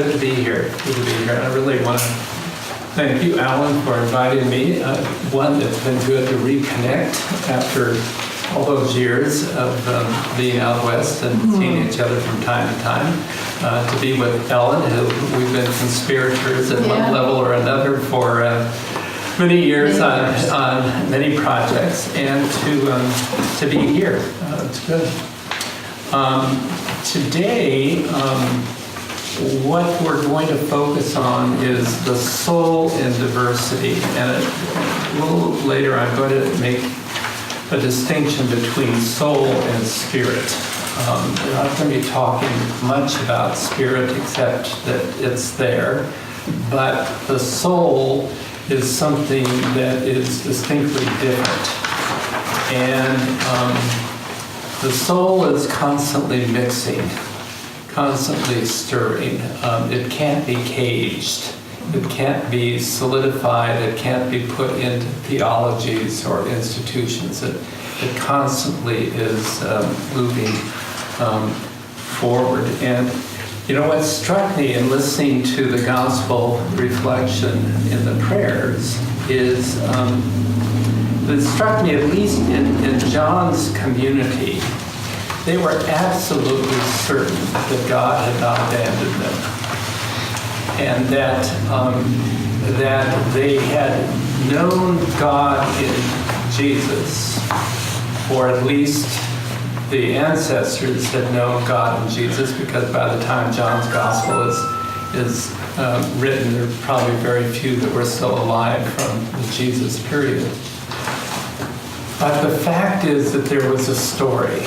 good to be here. Good to be here. I really want to thank you, Alan, for inviting me. One, it's been good to reconnect after all those years of being out west and seeing each other from time to time. To be with Ellen, who we've been conspirators at one level or another for many years on many projects, and to be here. It's good. Today, what we're going to focus on is the soul in diversity. And a little later, I'm going to make a distinction between soul and spirit. We're not going to be talking much about spirit except that it's there. But the soul is something that is distinctly different. And the soul is constantly mixing, constantly stirring. It can't be caged. It can't be solidified. It can't be put into theologies or institutions. It constantly is moving forward. And you know what struck me in listening to the gospel reflection in the prayers is it struck me, at least in John's community, they were absolutely certain that God had not abandoned them, and that they had known God in Jesus, or at least the ancestors had known God in Jesus, because by the time John's gospel is written, there are probably very few that were still alive from the Jesus period. But the fact is that there was a story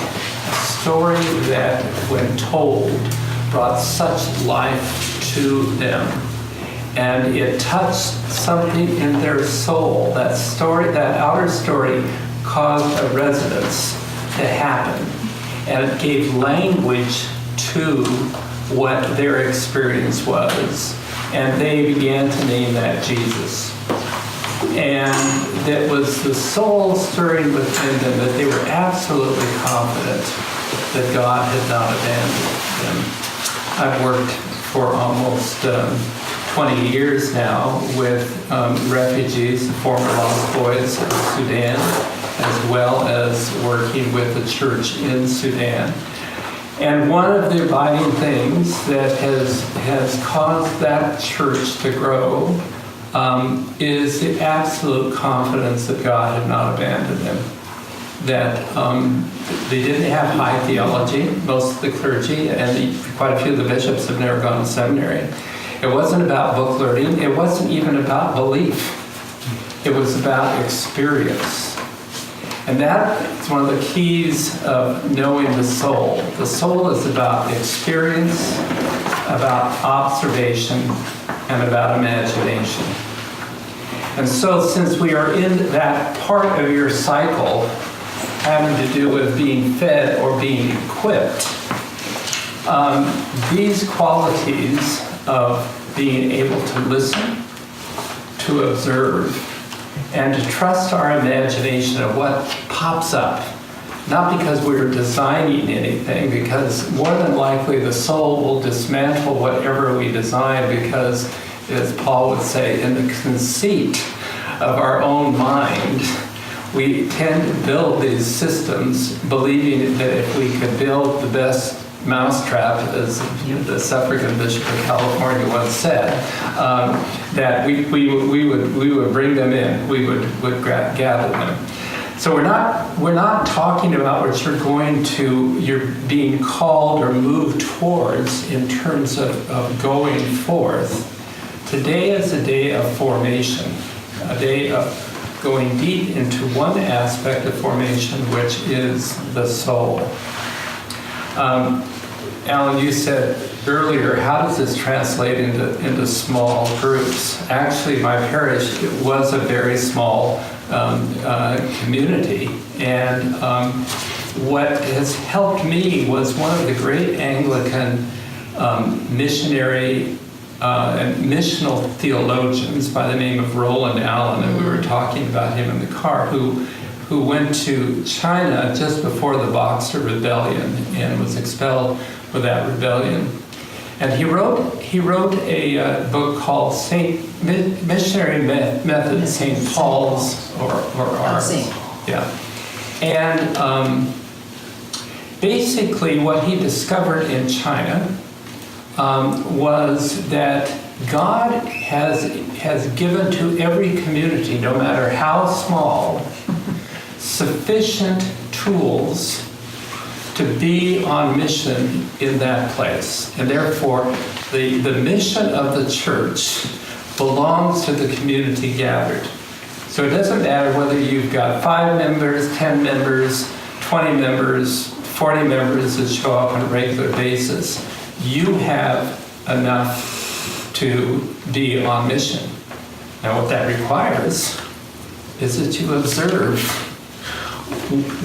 that, when told, brought such life to them. And it touched something in their soul. That story, that outer story, caused a resonance to happen. And it gave language to what their experience was. And they began to name that Jesus. And that was the soul stirring within them, that they were absolutely confident that God had not abandoned them. I've worked for almost 20 years now with refugees, the former lost boys of Sudan, as well as working with the church in Sudan. And one of the abiding things that has caused that church to grow is the absolute confidence that God had not abandoned them. That they didn't have high theology, most of the clergy, and quite a few of the bishops have never gone to seminary. It wasn't about book learning. It wasn't even about belief. It was about experience. And that's one of the keys of knowing the soul. The soul is about experience, about observation, and about imagination. And so since we are in that part of your cycle having to do with being fed or being equipped, these qualities of being able to listen, to observe, and to trust our imagination of what pops up, not because we're designing anything, because more than likely the soul will dismantle whatever we design, because, as Paul would say, in the conceit of our own mind, we tend to build these systems believing that if we could build the best mousetrap, as the suffragan bishop of California once said, that we would bring them in, we would gather them. So we're not talking about what you're being called or moved towards in terms of going forth. Today is a day of formation, a day of going deep into one aspect of formation, which is the soul. Alan, you said earlier, how does this translate into small groups? Actually, my parish was a very small community, and what has helped me was one of the great Anglican missionary and missional theologians by the name of Roland Allen, and we were talking about him in the car, who went to China just before the Boxer Rebellion and was expelled for that rebellion. And he wrote a book called Missionary Method, St. Paul's or ours. Yeah. And basically what he discovered in China was that God has given to every community, no matter how small, sufficient tools to be on mission in that place. And therefore, the mission of the church belongs to the community gathered. So it doesn't matter whether you've got 5 members, 10 members, 20 members, 40 members that show up on a regular basis. You have enough to be on mission. Now what that requires is that you observe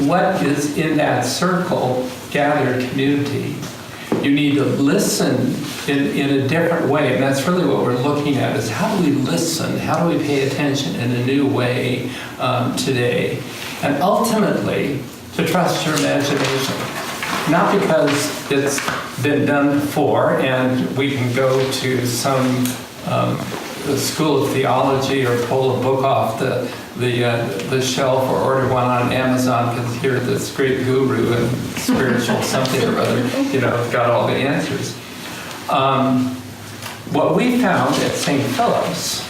what is in that circle gathered community. You need to listen in a different way, and that's really what we're looking at, is how do we listen, how do we pay attention in a new way today, and ultimately to trust your imagination. Not because it's been done before and we can go to some school of theology or pull a book off the shelf or order one on Amazon because you're this great guru and spiritual something or other, got all the answers. What we found at St. Philip's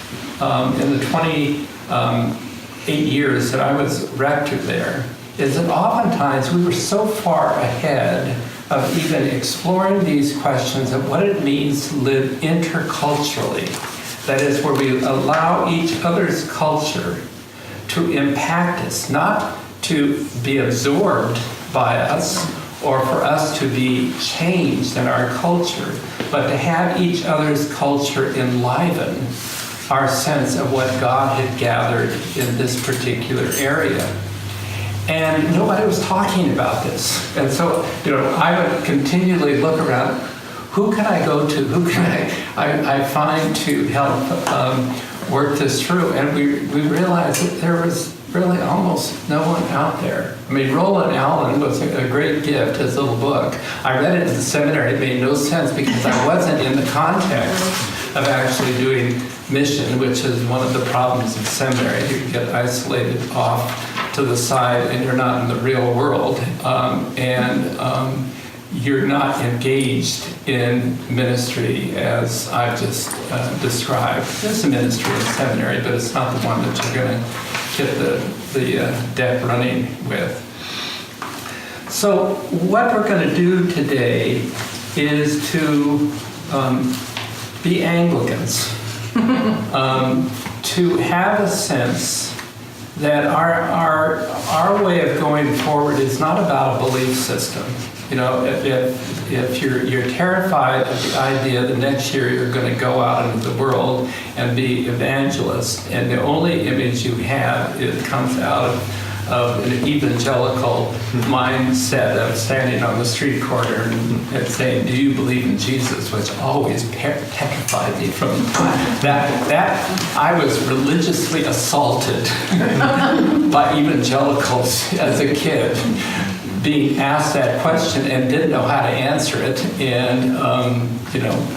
in the 28 years that I was rector there is that oftentimes we were so far ahead of even exploring these questions of what it means to live interculturally. That is, where we allow each other's culture to impact us, not to be absorbed by us or for us to be changed in our culture, but to have each other's culture enliven our sense of what God had gathered in this particular area. And nobody was talking about this. And so, I would continually look around, who can I go to? Who can I find to help work this through? And we realized that there was really almost no one out there. I mean, Roland Allen was a great gift, his little book. I read it at the seminary. It made no sense because I wasn't in the context of actually doing mission, which is one of the problems of seminary. You get isolated off to the side and you're not in the real world. You're not engaged in ministry as I've just described. There's a ministry in seminary, but it's not the one that you're going to get the deck running with. So what we're going to do today is to be Anglicans, to have a sense that our way of going forward is not about a belief system. If you're terrified of the idea that next year you're going to go out into the world and be evangelist, and the only image you have comes out of an evangelical mindset of standing on the street corner and saying, "Do you believe in Jesus?" which always petrified me from the time that I was religiously assaulted by evangelicals as a kid, being asked that question and didn't know how to answer it. And,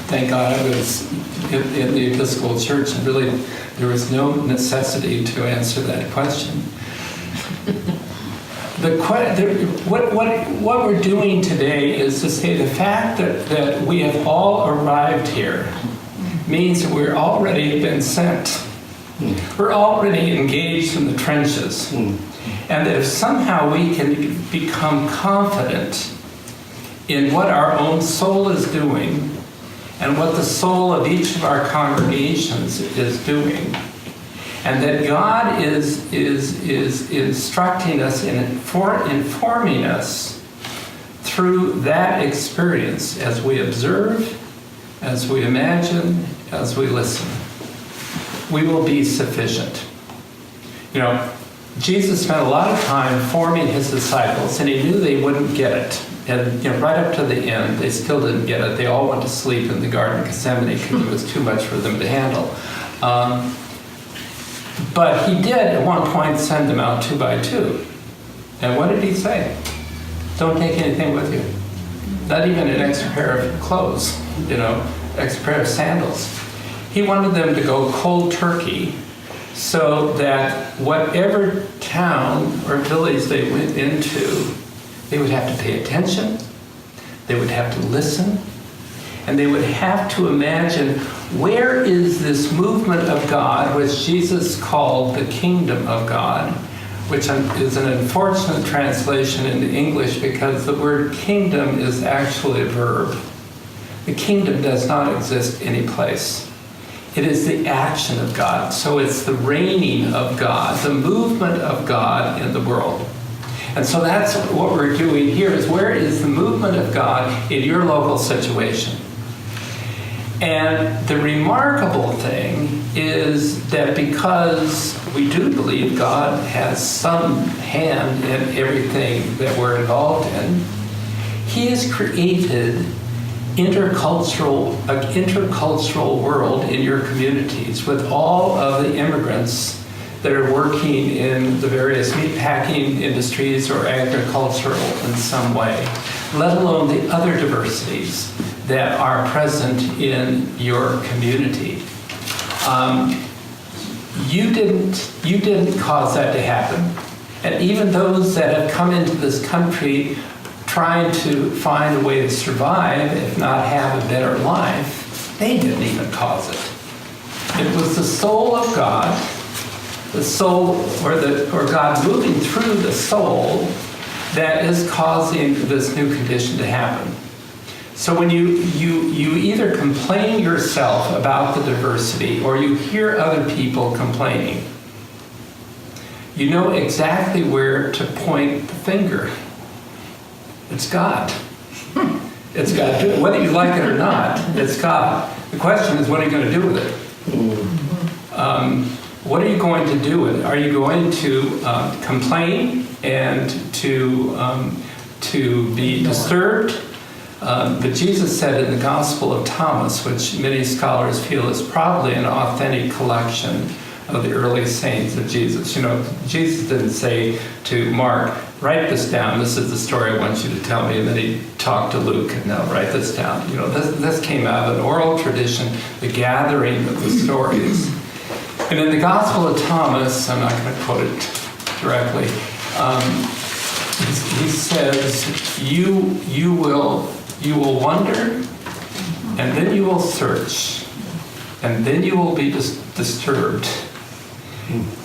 thank God I was in the Episcopal Church, and really there was no necessity to answer that question. What we're doing today is to say the fact that we have all arrived here means that we're already been sent. We're already engaged in the trenches. And that if somehow we can become confident in what our own soul is doing and what the soul of each of our congregations is doing, and that God is instructing us and informing us through that experience as we observe, as we imagine, as we listen, we will be sufficient. Jesus spent a lot of time forming his disciples, and he knew they wouldn't get it. And right up to the end, they still didn't get it. They all went to sleep in the Garden of Gethsemane because it was too much for them to handle. But he did at one point send them out 2 by 2. And what did he say? Don't take anything with you. not even an extra pair of clothes, extra pair of sandals. He wanted them to go cold turkey so that whatever town or village they went into, they would have to pay attention, they would have to listen, and they would have to imagine, where is this movement of God, which Jesus called the kingdom of God, which is an unfortunate translation into English because the word kingdom is actually a verb. The kingdom does not exist anyplace. It is the action of God. So it's the reigning of God, the movement of God in the world. And so that's what we're doing here, is where is the movement of God in your local situation? And the remarkable thing is that because we do believe God has some hand in everything that we're involved in, He has created an intercultural world in your communities with all of the immigrants that are working in the various meatpacking industries or agricultural in some way, let alone the other diversities that are present in your community. You didn't cause that to happen. And even those that have come into this country trying to find a way to survive, if not have a better life, they didn't even cause it. It was the soul of God, the soul, or God moving through the soul, that is causing this new condition to happen. So when you either complain yourself about the diversity or you hear other people complaining, you know exactly where to point the finger. It's God. It's God doing it. Whether you like it or not, it's God. The question is, what are you going to do with it? What are you going to do with it? Are you going to complain and to be disturbed? But Jesus said in the Gospel of Thomas, which many scholars feel is probably an authentic collection of the early sayings of Jesus. Jesus didn't say to Mark, write this down, this is the story I want you to tell me, and then he talked to Luke, and now write this down. This came out of an oral tradition, the gathering of the stories. And in the Gospel of Thomas, I'm not going to quote it directly, he says, you will wonder, and then you will search, and then you will be disturbed,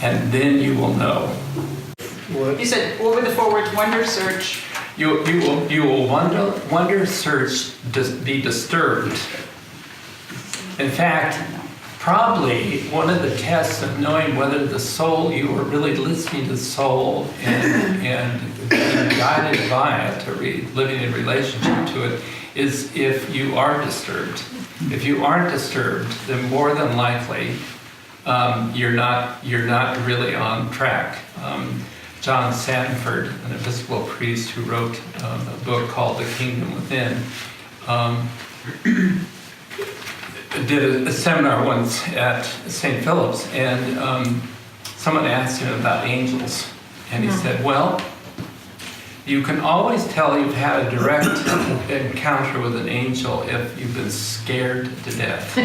and then you will know. What? You said, what were the 4 words? Wonder, search. You will wonder, search, be disturbed. In fact, probably one of the tests of knowing whether the soul, you are really listening to the soul and being guided by it, or living in relationship to it, is if you are disturbed. If you aren't disturbed, then more than likely you're not really on track. John Sanford, an Episcopal priest who wrote a book called The Kingdom Within, did a seminar once at St. Philip's, and someone asked him about angels, and he said, well, you can always tell you've had a direct encounter with an angel if you've been scared to death.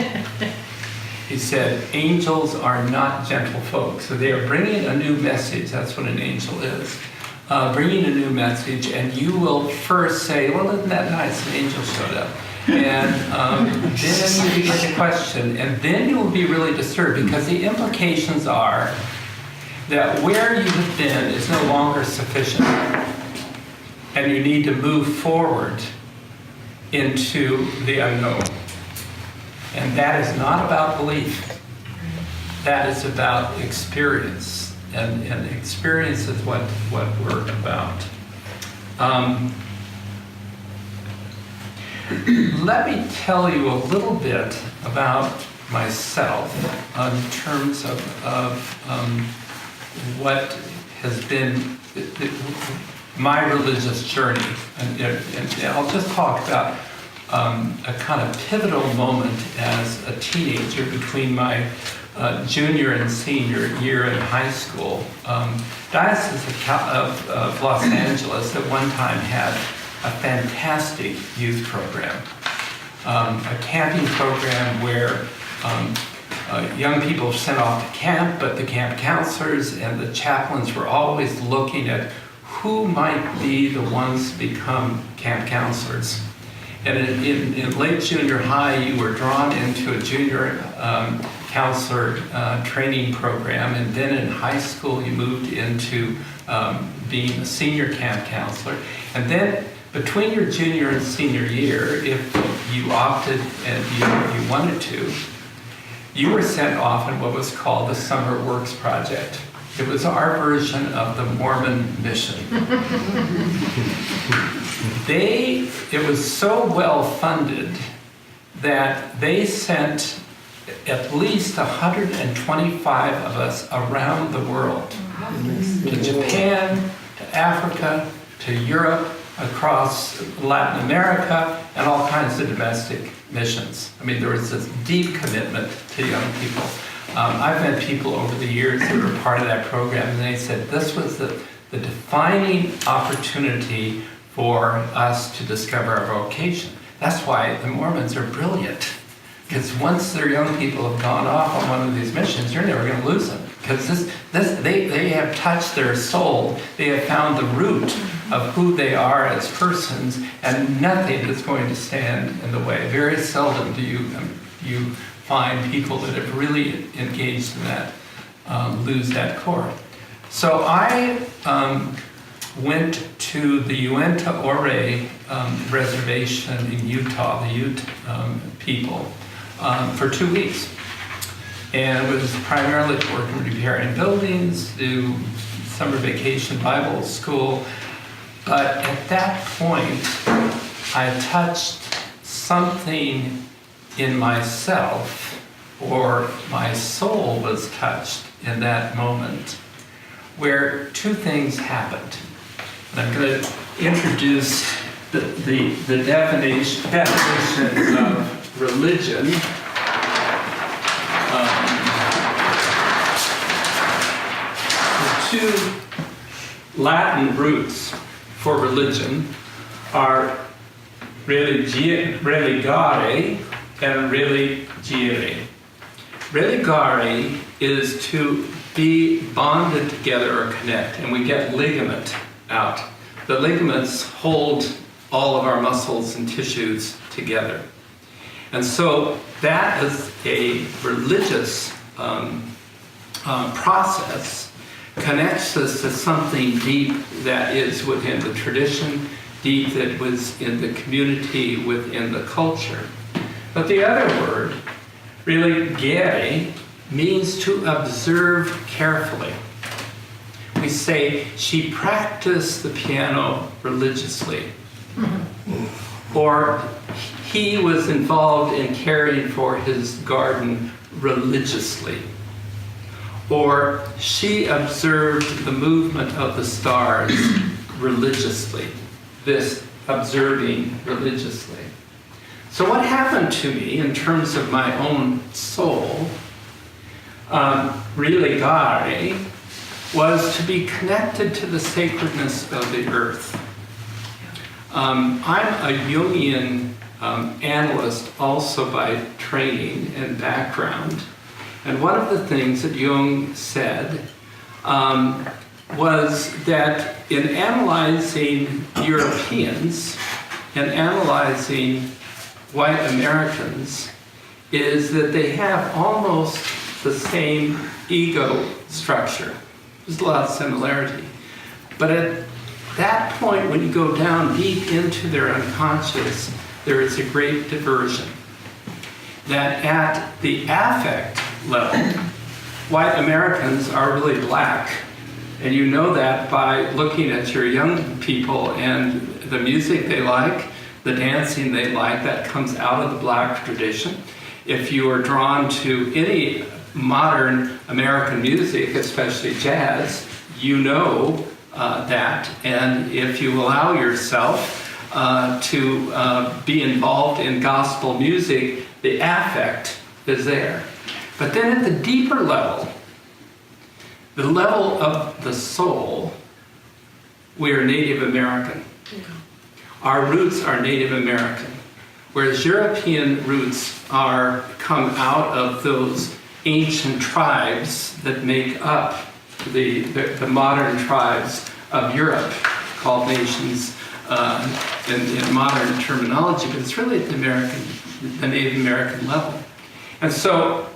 He said, angels are not gentle folk, so they are bringing a new message. That's what an angel is. Bringing a new message, and you will first say, well, isn't that nice, an angel showed up. And then you begin to question, and then you will be really disturbed, because the implications are that where you have been is no longer sufficient, and you need to move forward into the unknown. And that is not about belief. That is about experience, and experience is what we're about. Let me tell you a little bit about myself in terms of what has been my religious journey. And I'll just talk about a kind of pivotal moment as a teenager between my junior and senior year in high school. Diocese of Los Angeles at one time had a fantastic youth program, a camping program where young people were sent off to camp, but the camp counselors and the chaplains were always looking at who might be the ones to become camp counselors. And in late junior high, you were drawn into a junior counselor training program, and then in high school you moved into being a senior camp counselor. And then between your junior and senior year, if you opted and you wanted to, you were sent off in what was called the Summer Works Project. It was our version of the Mormon mission. It was so well funded that they sent at least 125 of us around the world, to Japan, to Africa, to Europe, across Latin America, and all kinds of domestic missions. I mean, there was this deep commitment to young people. I've met people over the years that were part of that program, and they said this was the defining opportunity for us to discover our vocation. That's why the Mormons are brilliant, because once their young people have gone off on one of these missions, you're never going to lose them, because they have touched their soul. They have found the root of who they are as persons, and nothing is going to stand in the way. Very seldom do you find people that have really engaged in that lose that core. So I went to the Uinta Ore reservation in Utah, the Ute people, for 2 weeks. And it was primarily to work in repairing buildings, do summer vacation Bible school. But at that point, I touched something in myself, or my soul was touched in that moment, where two things happened. And I'm going to introduce the definition of religion. The two Latin roots for religion are religare and religere. Religare is to be bonded together or connect, and we get ligament out. The ligaments hold all of our muscles and tissues together. And so that is a religious process, connects us to something deep that is within the tradition, deep that was in the community, within the culture. But the other word, religere, means to observe carefully. We say, she practiced the piano religiously. Or he was involved in caring for his garden religiously. Or she observed the movement of the stars religiously. This observing religiously. So what happened to me in terms of my own soul, religare, was to be connected to the sacredness of the earth. I'm a Jungian analyst also by training and background. And one of the things that Jung said was that in analyzing Europeans and analyzing white Americans is that they have almost the same ego structure. There's a lot of similarity. But at that point, when you go down deep into their unconscious, there is a great diversion. That at the affect level, white Americans are really black. And you know that by looking at your young people and the music they like, the dancing they like, that comes out of the black tradition. If you are drawn to any modern American music, especially jazz, you know that. And if you allow yourself to be involved in gospel music, the affect is there. But then at the deeper level, the level of the soul, we are Native American. our roots are Native American, whereas European roots come out of those ancient tribes that make up the modern tribes of Europe, called nations in modern terminology, but it's really at the Native American level. And so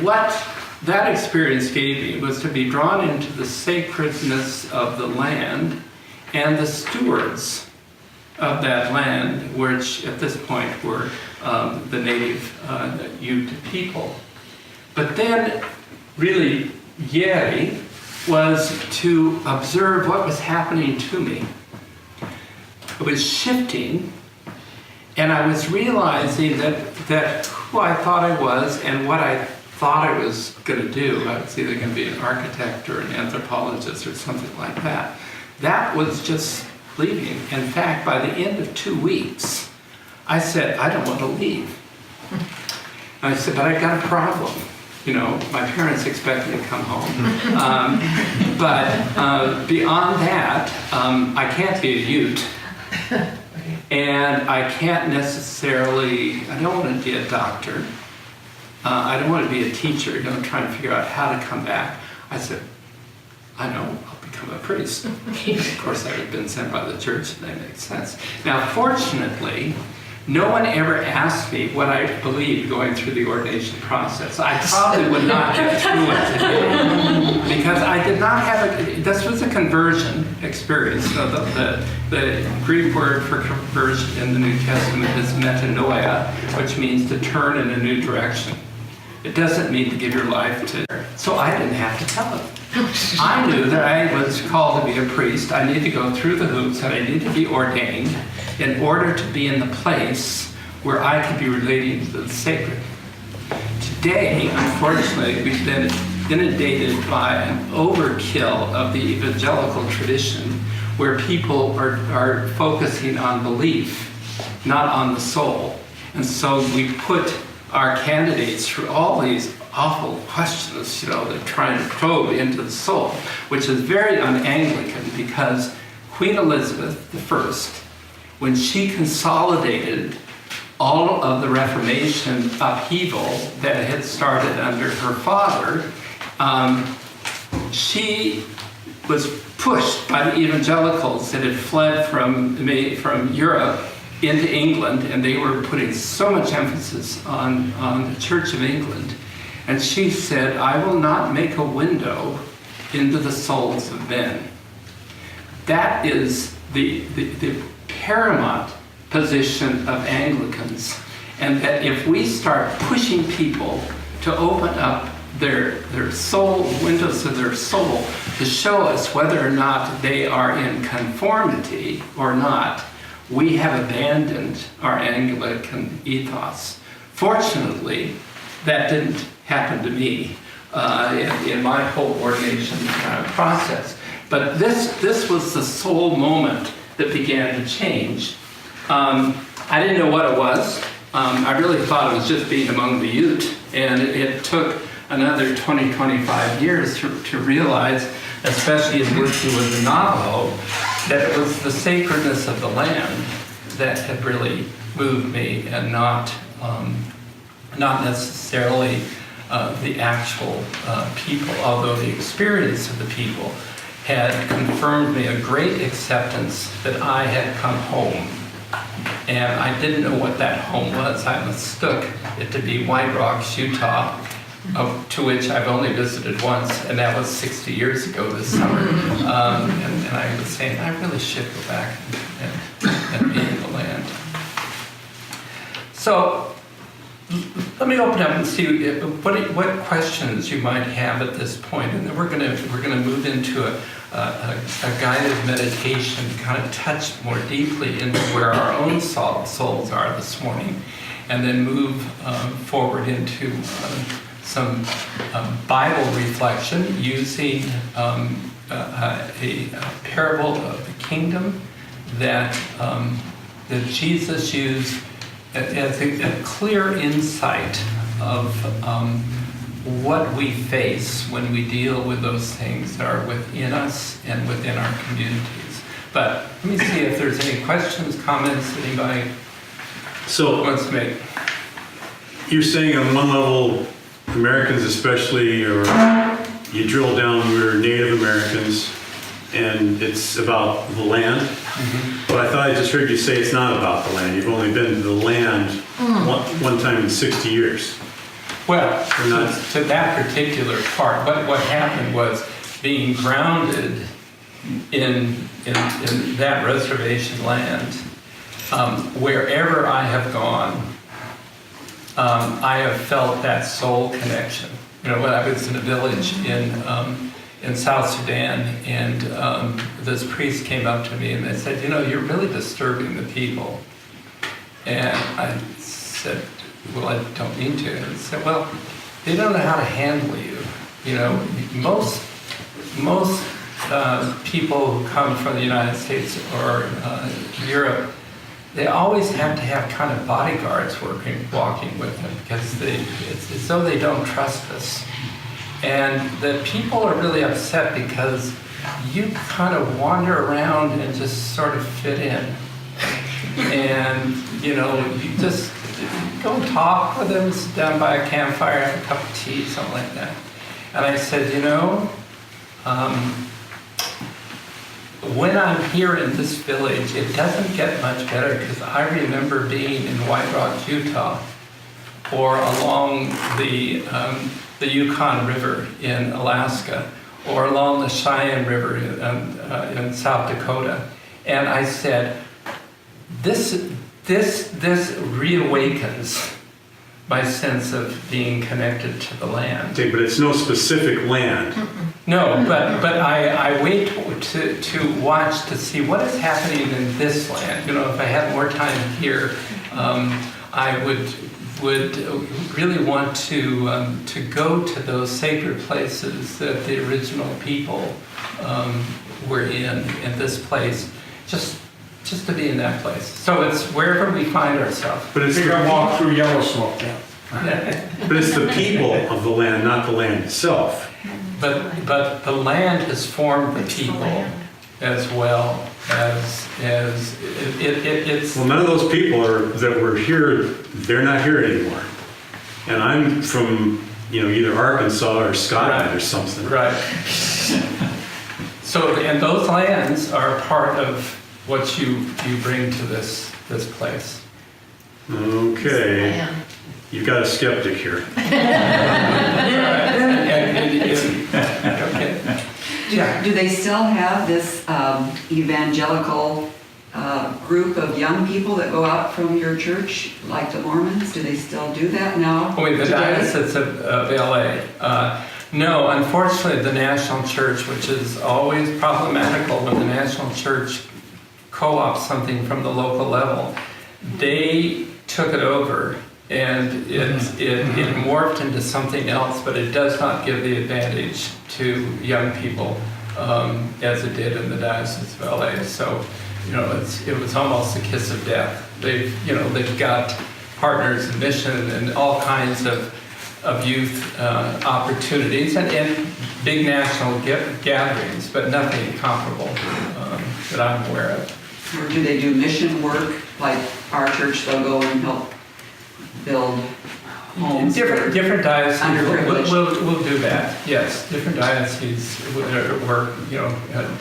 what that experience gave me was to be drawn into the sacredness of the land and the stewards of that land, which at this point were the native Ute people. But then, really, Yeri was to observe what was happening to me. It was shifting, and I was realizing that who I thought I was and what I thought I was going to do, I was either going to be an architect or an anthropologist or something like that, that was just leaving. In fact, by the end of 2 weeks, I said, I don't want to leave. I said, but I got a problem. You know, my parents expect me to come home. But beyond that, I can't be a Ute. And I can't necessarily, I don't want to be a doctor. I don't want to be a teacher, trying to figure out how to come back. I said, I know, I'll become a priest. Of course, I had been sent by the church, and that makes sense. Now, fortunately, no one ever asked me what I believed going through the ordination process. I probably would not get through it today because I did not have this was a conversion experience. So the Greek word for conversion in the New Testament is metanoia, which means to turn in a new direction. It doesn't mean to give your life to. So I didn't have to tell him. I knew that I was called to be a priest. I needed to go through the hoops, and I needed to be ordained in order to be in the place where I could be relating to the sacred. Today, unfortunately, we've been inundated by an overkill of the evangelical tradition where people are focusing on belief, not on the soul. And so we put our candidates through all these awful questions, they're trying to probe into the soul, which is very un-Anglican because Queen Elizabeth I, when she consolidated all of the Reformation upheaval that had started under her father, she was pushed by the evangelicals that had fled from Europe into England, and they were putting so much emphasis on the Church of England. And she said, I will not make a window into the souls of men. That is the paramount position of Anglicans. And that if we start pushing people to open up their soul, windows of their soul, to show us whether or not they are in conformity or not, we have abandoned our Anglican ethos. Fortunately, that didn't happen to me in my whole ordination process. But this was the sole moment that began to change. I didn't know what it was. I really thought it was just being among the Ute, and it took another 20, 25 years to realize, especially in working with the Navajo, that it was the sacredness of the land that had really moved me, and not necessarily the actual people, although the experience of the people had confirmed me a great acceptance that I had come home. And I didn't know what that home was. I mistook it to be White Rocks, Utah, to which I've only visited once, and that was 60 years ago this summer. And I was saying, I really should go back and be in the land. So let me open up and see what questions you might have at this point, and then we're going to move into a guided meditation, kind of touch more deeply into where our own souls are this morning, and then move forward into some Bible reflection using a parable of the kingdom that Jesus used as a clear insight of what we face when we deal with those things that are within us and within our communities. But let me see if there's any questions, comments anybody So wants to make. you're saying on one level, Americans especially, or you drill down, we're Native Americans, and it's about the land. But I thought I just heard you say it's not about the land. You've only been to the land one time in 60 years. Well, We're not- to that particular part, what happened was being grounded in that reservation land, wherever I have gone, I have felt that soul connection. You know, when I was in a village in South Sudan, and this priest came up to me and they said, you know, you're really disturbing the people. And I said, well, I don't need to. And he said, well, they don't know how to handle you. You know, most people who come from the United States or Europe, they always have to have kind of bodyguards walking with them because it's as though they don't trust us. And the people are really upset because you kind of wander around and just sort of fit in. And, you know, you just go talk with them, sit down by a campfire, have a cup of tea, something like that. And I said, you know, when I'm here in this village, it doesn't get much better because I remember being in White Rock, Utah, or along the Yukon River in Alaska, or along the Cheyenne River in South Dakota. And I said, this reawakens my sense of being connected to the land. Okay, but it's no specific land. No, but I wait to watch to see what is happening in this land. You know, if I had more time here, I would really want to go to those sacred places that the original people were in this place, just to be in that place. So it's wherever we find ourselves. But it's You're gonna walk through yellow smoke now. But it's the people of the land, not the land itself. But the land has formed the people as well as it's. Well, none of those people that were here, they're not here anymore. And I'm from, you know, either Arkansas or Scotland or something. Right. So, and those lands are part of what you bring to this place. Okay. You got a skeptic here. Okay. Yeah. Do they still have this evangelical group of young people that go out from your church, like the Mormons? Do they still do that now? Wait, the today? Diocese of LA. No, unfortunately, the National Church, which is always problematical when the National Church co-ops something from the local level, they took it over and it morphed into something else, but it does not give the advantage to young people as it did in the Diocese of LA. So, you know, it was almost a kiss of death. They've got partners in mission and all kinds of youth opportunities and big national gatherings, but nothing comparable that I'm aware of. Or do they do mission work, like our church, they'll go and help build homes? Different dioceses Underprivileged. will do that. Yes, different dioceses or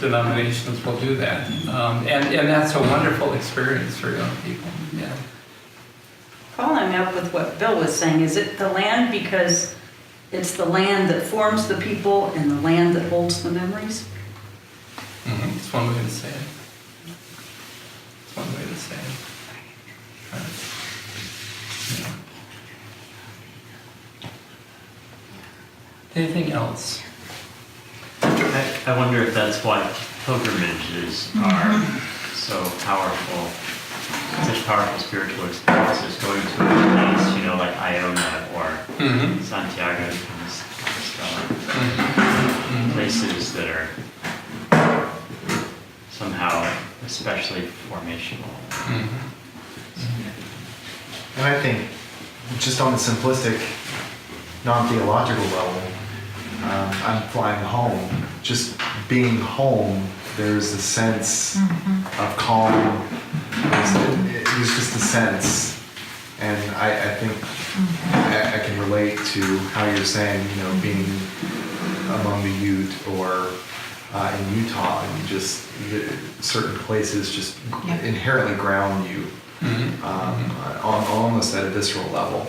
denominations will do that, and that's a wonderful experience for young people. Yeah. Following up with what Bill was saying, is it the land because it's the land that forms the people and the land that holds the memories? Mm-hmm. It's one way to say it. It's one way to say it. Yeah. Anything else? I wonder if that's why pilgrimages are so powerful, such powerful spiritual experiences, going to a place, you know, like Iona or Santiago de Compostela, places that are somehow especially formational. And I think, just on the simplistic, non-theological level, I'm flying home. Just being home, there's a sense of calm. There's just a sense. And I think I can relate to how you're saying, you know, being among the Ute or in Utah, and just certain places just inherently ground you on almost at a visceral level.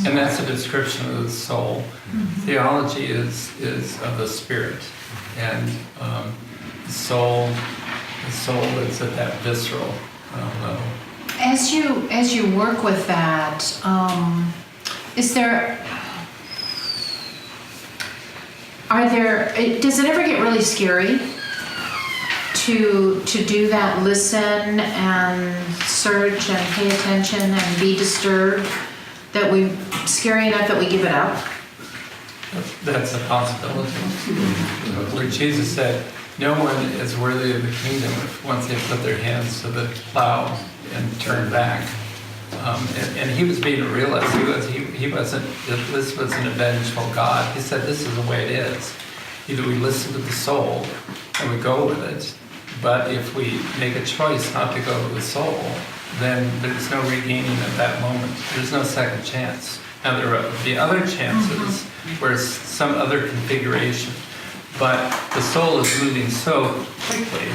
And that's a description of the soul. Theology is of the spirit, and the soul is at that visceral level. As you work with that, does it ever get really scary to do that, listen and search and pay attention and be disturbed, scary enough that we give it up? That's a possibility. Where Jesus said, no one is worthy of the kingdom once they put their hands to the plow and turn back. And he was being a realist. He wasn't, this was an vengeful God. He said, this is the way it is. Either we listen to the soul and we go with it, but if we make a choice not to go with the soul, then there's no regaining of that moment. There's no second chance. Now there will be other chances where it's some other configuration, but the soul is moving so quickly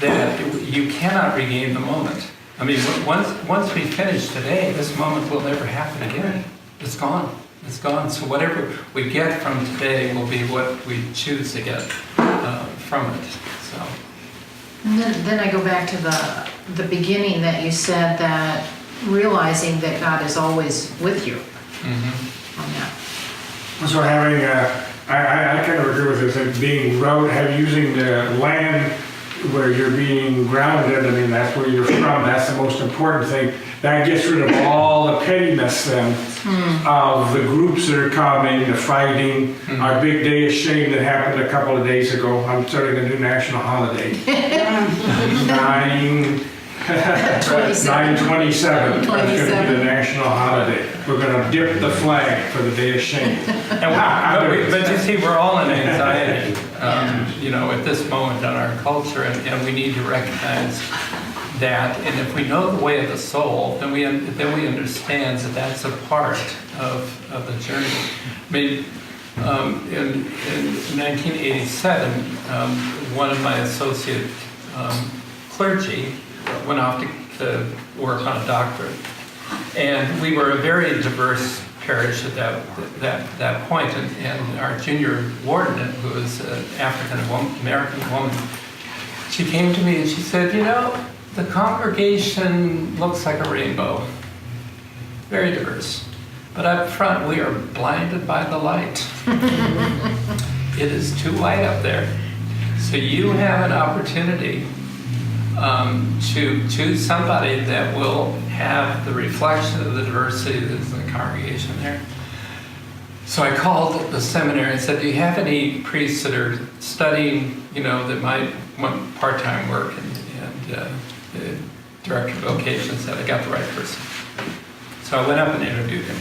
that you cannot regain the moment. I mean, once we finish today, this moment will never happen again. It's gone. It's gone. So whatever we get from today will be what we choose to get from it. So. And then I go back to the beginning that you said, that realizing that God is always with you on that. So having, I kind of agree with this, that being using the land where you're being grounded, I mean, that's where you're from, that's the most important thing. That gets rid of all the pettiness then of the groups that are coming, the fighting. Our big day of shame that happened a couple of days ago. I'm starting a new national holiday. 9/27. That's going to be the national holiday. We're going to dip the flag for the day of shame. But you see, we're all in anxiety, you know, at this moment in our culture, and we need to recognize that. And if we know the way of the soul, then we understand that that's a part of the journey. I mean, in 1987, one of my associate clergy went off to work on a doctorate, and we were a very diverse parish at that point. And our junior warden, who was an American woman, she came to me and she said, you know, the congregation looks like a rainbow, very diverse, but up front we are blinded by the light. It is too light up there. So you have an opportunity to choose somebody that will have the reflection of the diversity that's in the congregation there. So I called the seminary and said, do you have any priests that are studying, you know, that might want part-time work? And the director of vocation said, I got the right person. So I went up and interviewed him.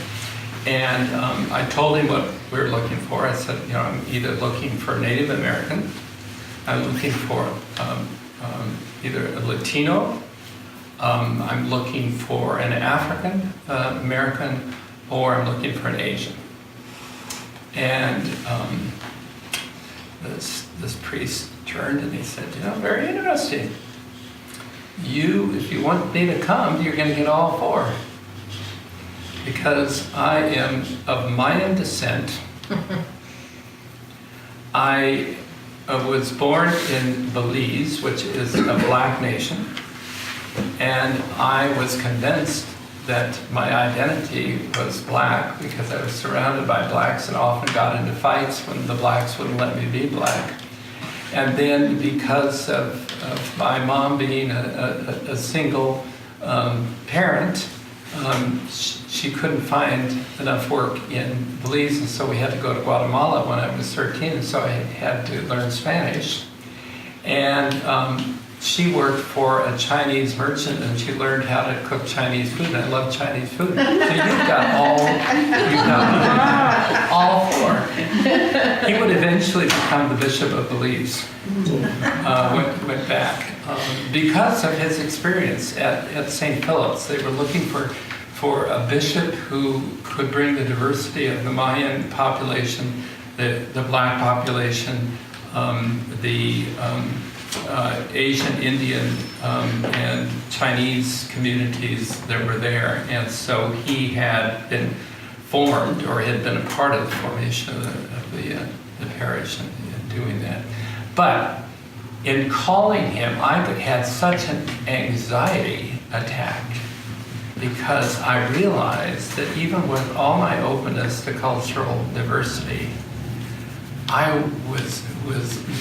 And I told him what we were looking for. I said, you know, I'm either looking for a Native American, I'm looking for either a Latino, I'm looking for an African American, or I'm looking for an Asian. And this priest turned and he said, you know, very interesting. If you want me to come, you're going to get all four. Because I am of Mayan descent. I was born in Belize, which is a black nation, and I was convinced that my identity was black because I was surrounded by blacks and often got into fights when the blacks wouldn't let me be black. And then because of my mom being a single parent, she couldn't find enough work in Belize, and so we had to go to Guatemala when I was 13, and so I had to learn Spanish. And she worked for a Chinese merchant and she learned how to cook Chinese food. And I love Chinese food. So you've got all four. He would eventually become the Bishop of Belize. Went back because of his experience at St. Philip's. They were looking for a bishop who could bring the diversity of the Mayan population, the black population, the Asian, Indian, and Chinese communities that were there. And so he had been formed, or had been a part of the formation of the parish and doing that. But in calling him, I had such an anxiety attack because I realized that even with all my openness to cultural diversity, I was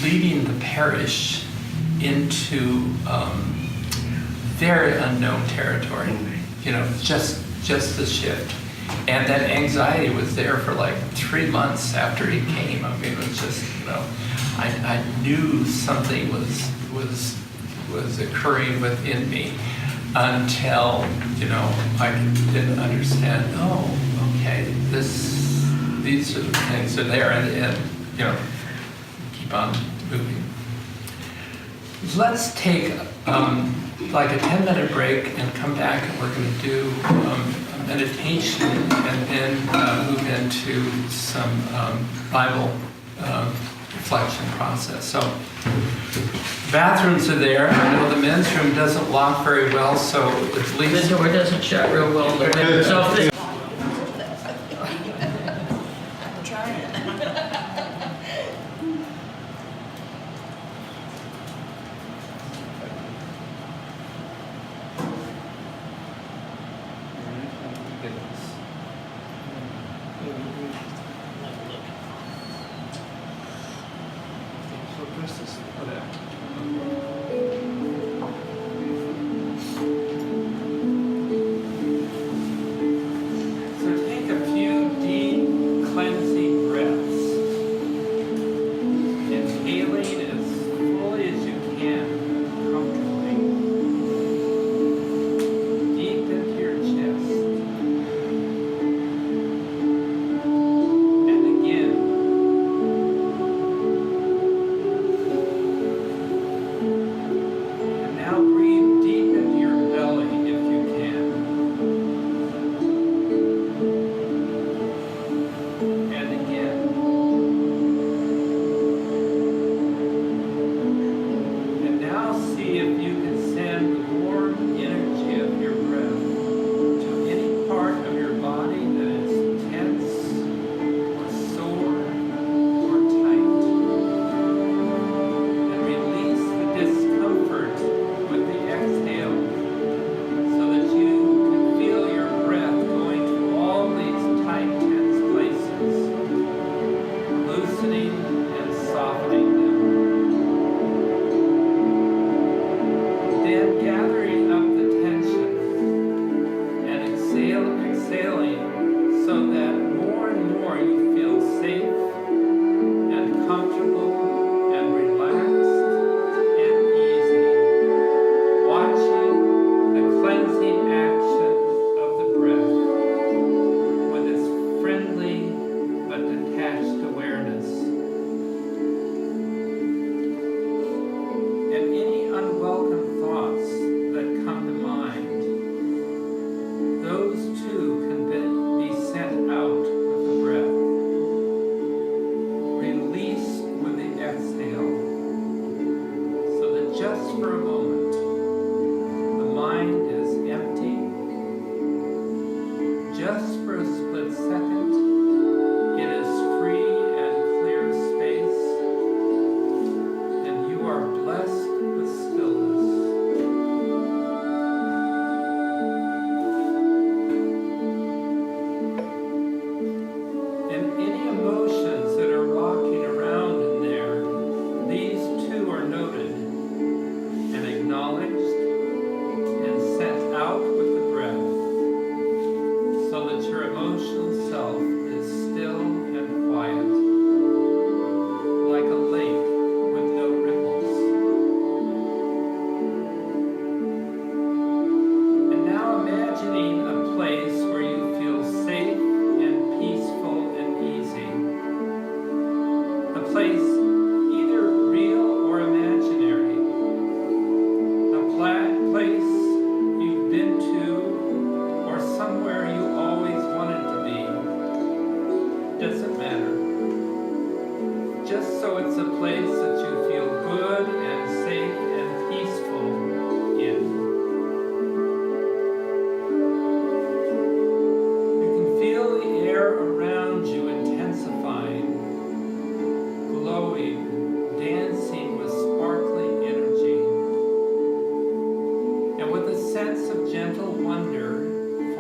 leading the parish into very unknown territory, just a shift. And that anxiety was there for like 3 months after he came. I mean, it was just, I knew something was occurring within me until, I didn't understand, okay, these are the things that are there, and keep on moving. Let's take like a 10-minute break and come back, and we're going to do a meditation and then move into some Bible reflection process. So bathrooms are there. I know the men's room doesn't lock very well, so at least The door doesn't shut real well. So if this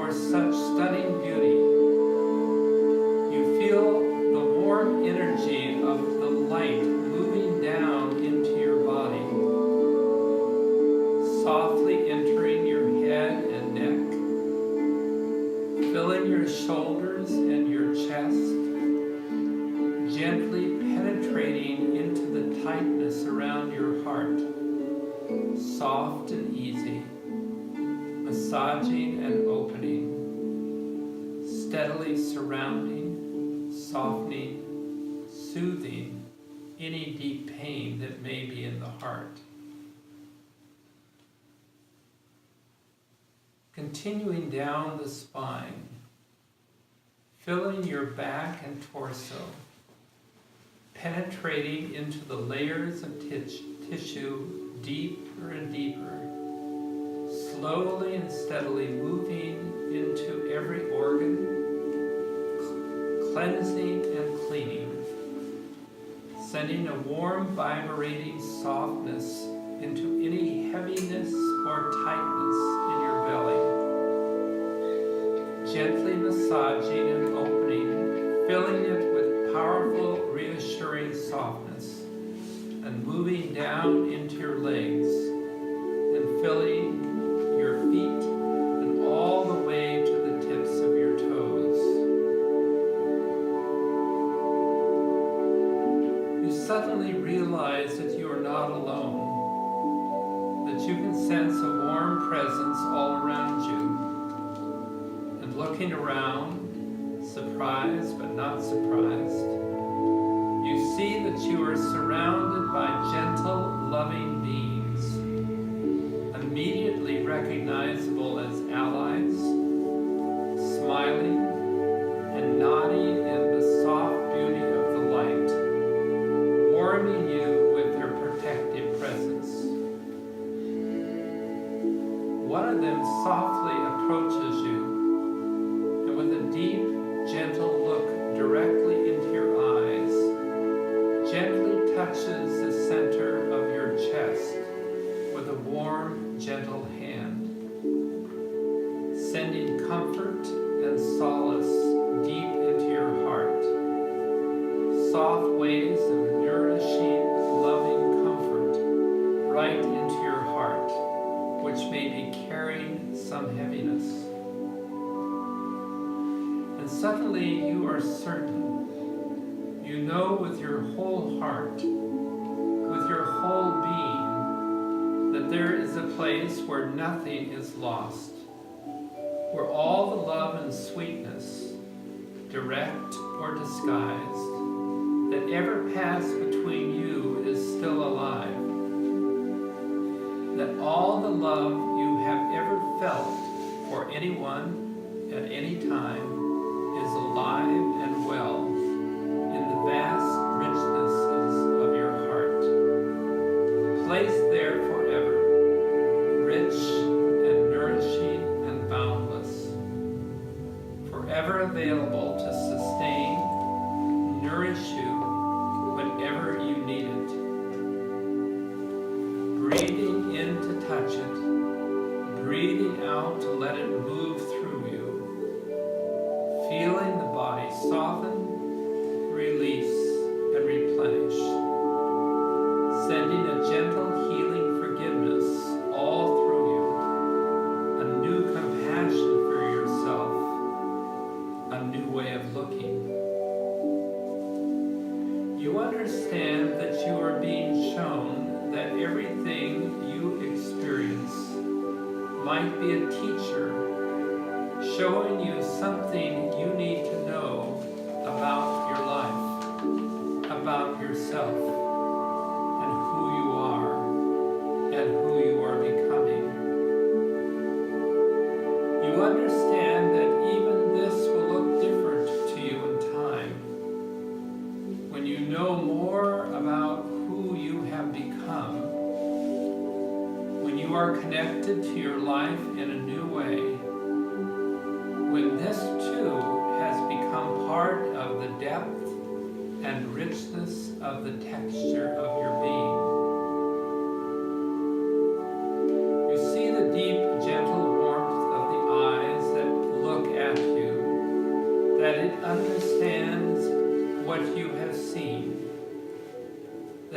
for such stunning beauty. You feel the warm energy of the light moving down into your body, softly entering your head and neck, filling your shoulders and your chest, gently penetrating into the tightness around your heart, soft and easy, massaging and opening, steadily surrounding, softening, soothing any deep pain that may be in the heart. Continuing down the spine, filling your back and torso, penetrating into the layers of tissue deeper and deeper, slowly and steadily moving into every organ, cleansing and cleaning, sending a warm, vibrating softness into any heaviness or tightness in your belly, gently massaging and opening, filling it with powerful, reassuring softness, and moving down into your legs and filling your feet and all the way to the tips of your toes. You suddenly realize that you are not alone, that you can sense a warm presence all around you. And looking around, surprised but not surprised, you see that you are surrounded by gentle, loving beings, immediately recognizable as allies, smiling and nodding in the soft beauty of the light, warming you with their protective presence. One of them softly approaches you, and with a deep, gentle look directly into your eyes, gently touches the center of your chest with a warm, gentle hand, sending comfort and solace deep into your heart, soft waves of nourishing, loving comfort right into your heart, which may be carrying some heaviness. And suddenly you are certain, you know with your whole heart, with your whole being, that there is a place where nothing is lost, where all the love and sweetness, direct or disguised, that ever passed between you is still alive, that all the love you have ever felt for anyone at any time is alive and well in the vast richnesses of your heart, placed there forever, rich and nourishing and boundless, forever available to sustain, nourish you whenever you need it. Breathing in to touch it, breathing out to let it move through you, feeling the body soften, release, and replenish, sending a gentle healing forgiveness all through you, a new compassion for yourself, a new way of looking. You understand that you are being shown that everything you experience might be a teacher showing you something you need to know about your life, about yourself, and who you are, and who you are becoming. You understand that even this will look different to you in time. When you know more about who you have become, when you are connected to your life in a new way, when this too has become part of the depth and richness of the texture of your being. You see the deep, gentle warmth of the eyes that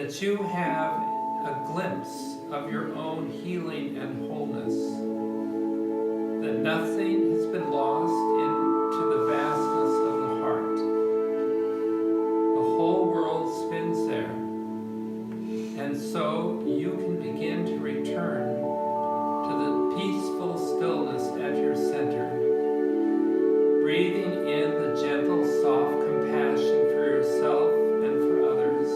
that you have a glimpse of your own healing and wholeness, that nothing has been lost into the vastness of the heart. The whole world spins there, and so you can begin to return to the peaceful stillness at your center, breathing in the gentle, soft compassion for yourself and for others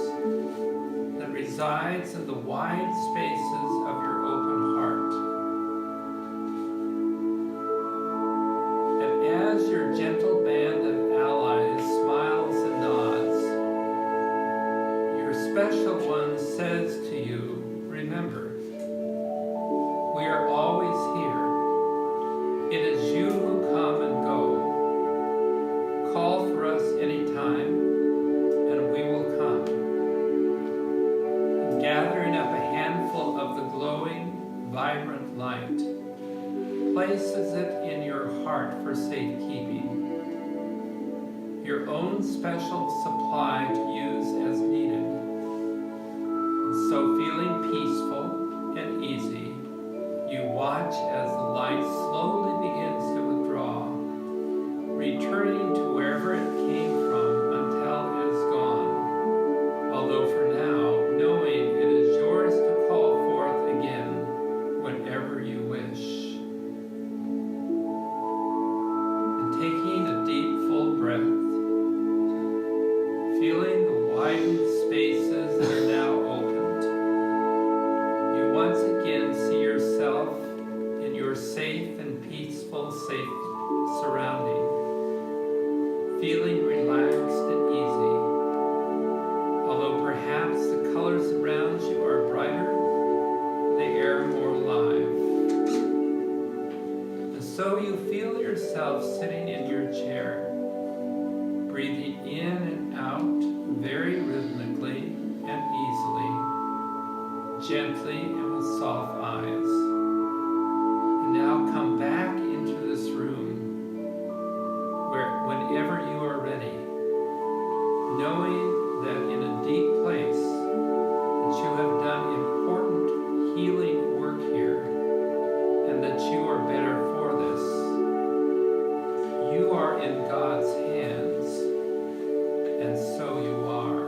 that resides in the wide spaces of your open heart. And as your gentle band of allies smiles and nods, your special one says to you, remember, we are always here. It is you who come and go. Call for us anytime, and we will come. And gathering up a handful of the glowing, vibrant light, places it in your heart for safekeeping, your own special supply to use as needed. And so feeling peaceful and easy, you watch as the light slowly begins to withdraw, returning to wherever it came from until it is gone. Although for now, knowing it is yours to call forth again whenever you wish. And taking a deep, full breath, feeling the widened spaces that are now opened, you once again see yourself in your safe and peaceful, safe surrounding, feeling relaxed and easy. Although perhaps the colors around you are brighter, the air more alive. And so you feel yourself sitting in your chair, breathing in and out very rhythmically and easily, gently and with soft eyes. And now come back into this room where whenever you are ready, knowing that in a deep place that you have done important healing work here and that you are better for this. You are in God's hands, and so you are.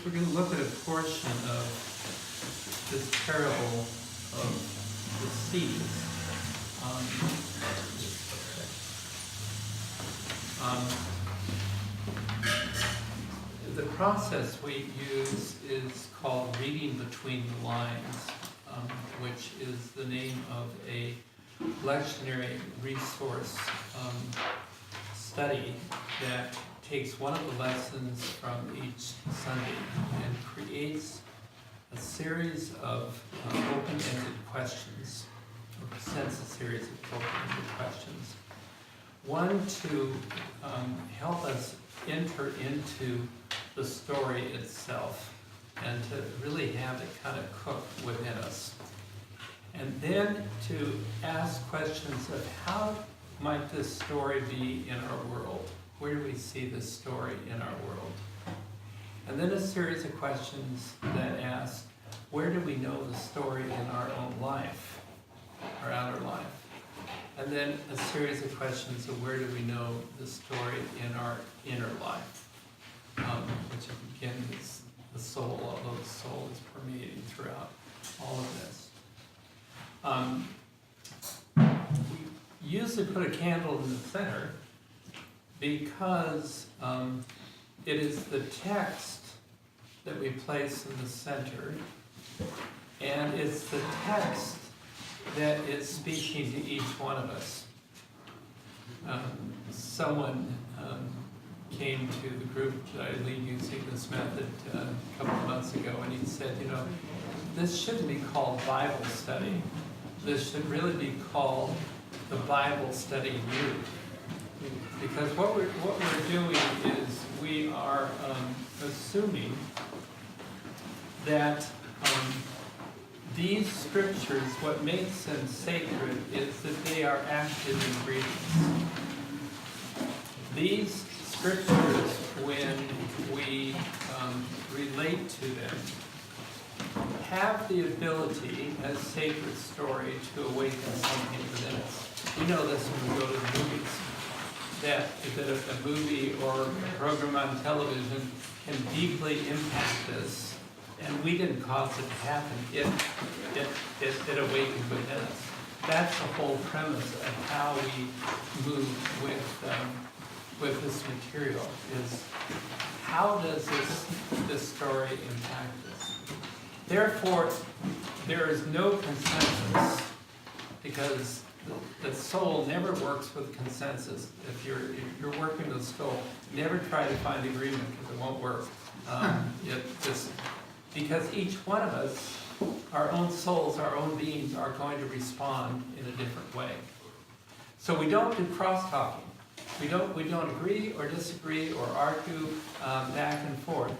We're going to look at a portion of this parable of the seeds. The process we use is called reading between the lines. which is the name of a lectionary resource study that takes one of the lessons from each Sunday and creates a series of open-ended questions, or presents a series of open-ended questions. One to help us enter into the story itself and to really have it kind of cook within us. And then to ask questions of how might this story be in our world? Where do we see this story in our world? And then a series of questions that ask, where do we know the story in our own life, our outer life? And then a series of questions of where do we know the story in our inner life, which again is the soul, although the soul is permeating throughout all of this. We usually put a candle in the center because it is the text that we place in the center, and it's the text that is speaking to each one of us. Someone came to the group that I lead using this method a couple of months ago, and he said, you know, this shouldn't be called Bible study. This should really be called the Bible study you. Because what we're doing is we are assuming that these scriptures, what makes them sacred is that they are active ingredients. These scriptures, when we relate to them, have the ability as sacred story to awaken something within us. We know this when we go to the movies, that a movie or a program on television can deeply impact us. And we didn't cause it to happen. It awakened within us. That's the whole premise of how we move with this material, is how does this story impact us? Therefore, there is no consensus, because the soul never works with consensus. If you're working with the soul, never try to find agreement, because it won't work. Because each one of us, our own souls, our own beings, are going to respond in a different way. So we don't do cross-talking. We don't agree or disagree or argue back and forth.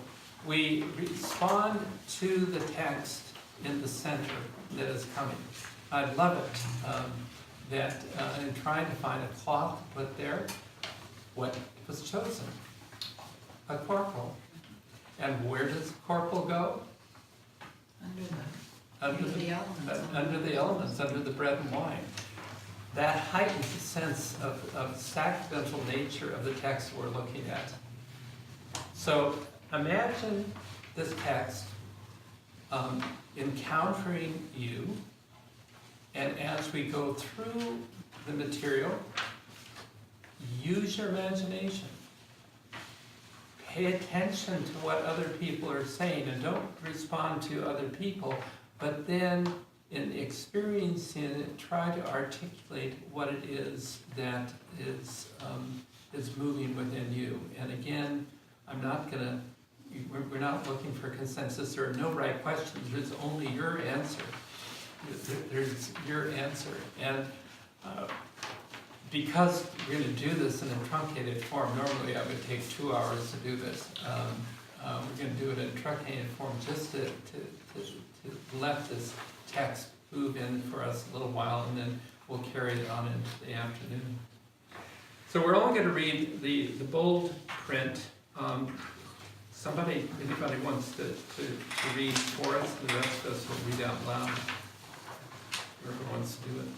We respond to the text in the center that is coming. I love it that in trying to find a cloth to put there, what was chosen? A corporal. And where does the corporal go? Under the elements, under the bread and wine. That heightens the sense of sacramental nature of the text we're looking at. So imagine this text encountering you, and as we go through the material, use your imagination. Pay attention to what other people are saying, and don't respond to other people, but then in experiencing it, try to articulate what it is that is moving within you. And again, we're not looking for consensus. There are no right questions. There's only your answer. There's your answer. And because we're going to do this in a truncated form, normally I would take 2 hours to do this. We're going to do it in a truncated form just to let this text move in for us a little while, and then we'll carry it on into the afternoon. So we're only going to read the bold print. Anybody wants to read for us? The rest of us will read out loud. Whoever wants to do it.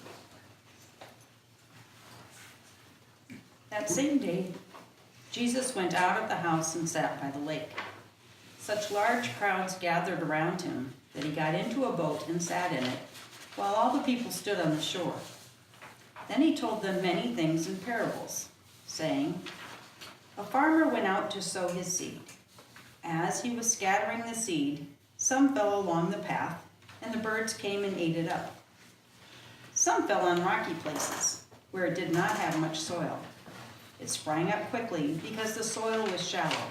That same day, Jesus went out of the house and sat by the lake. Such large crowds gathered around him that he got into a boat and sat in it, while all the people stood on the shore. Then he told them many things in parables, saying, "A farmer went out to sow his seed. As he was scattering the seed, some fell along the path, and the birds came and ate it up. Some fell on rocky places, where it did not have much soil. It sprang up quickly because the soil was shallow.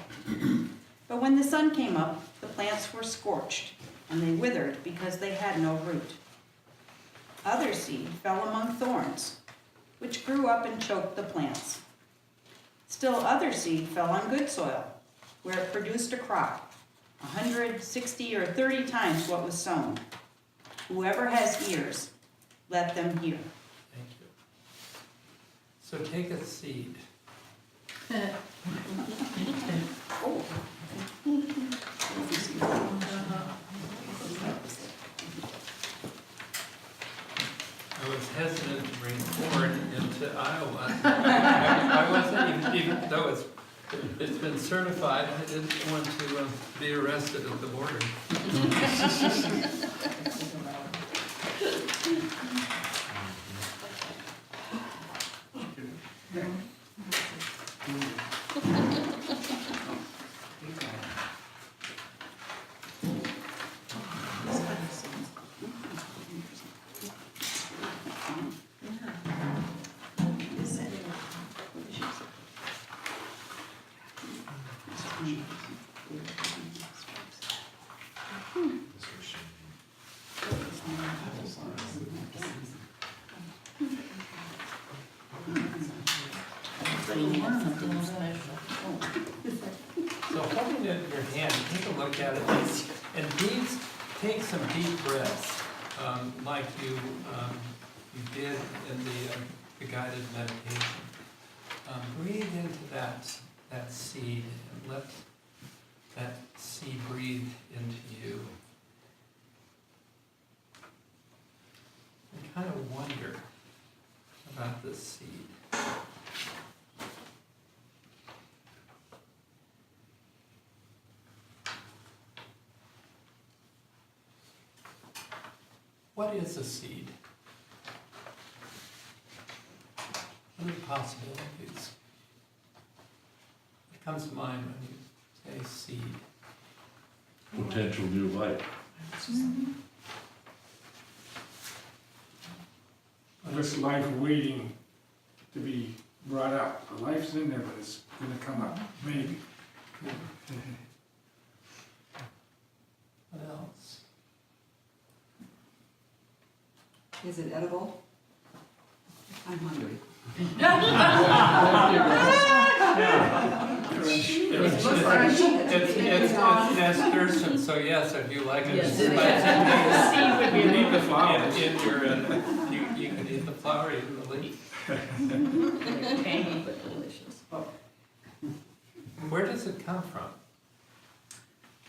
But when the sun came up, the plants were scorched, and they withered because they had no root. Other seed fell among thorns, which grew up and choked the plants. Still other seed fell on good soil, where it produced a crop, 100, 60, or 30 times what was sown. Whoever has ears, let them hear. Thank you. So take a seed. I was hesitant to bring corn into Iowa. I wasn't even though it's been certified, I didn't want to be arrested at the border. So holding it in your hand, take a look at it, and take some deep breaths, like you did in the guided meditation. Breathe into that seed and let that seed breathe into you. And kind of wonder about this seed. What is a seed? What are the possibilities? What comes to mind when you say seed? Potential new life. This life waiting to be brought up. The life's in there, but it's gonna come up, maybe. What else? Is it edible? I'm hungry. It's nasturtium, so yes, if you like it. Yes, it is. Seed would be You need the flowers. You can eat the flower, even the leaf. tangy but delicious. Where does it come from?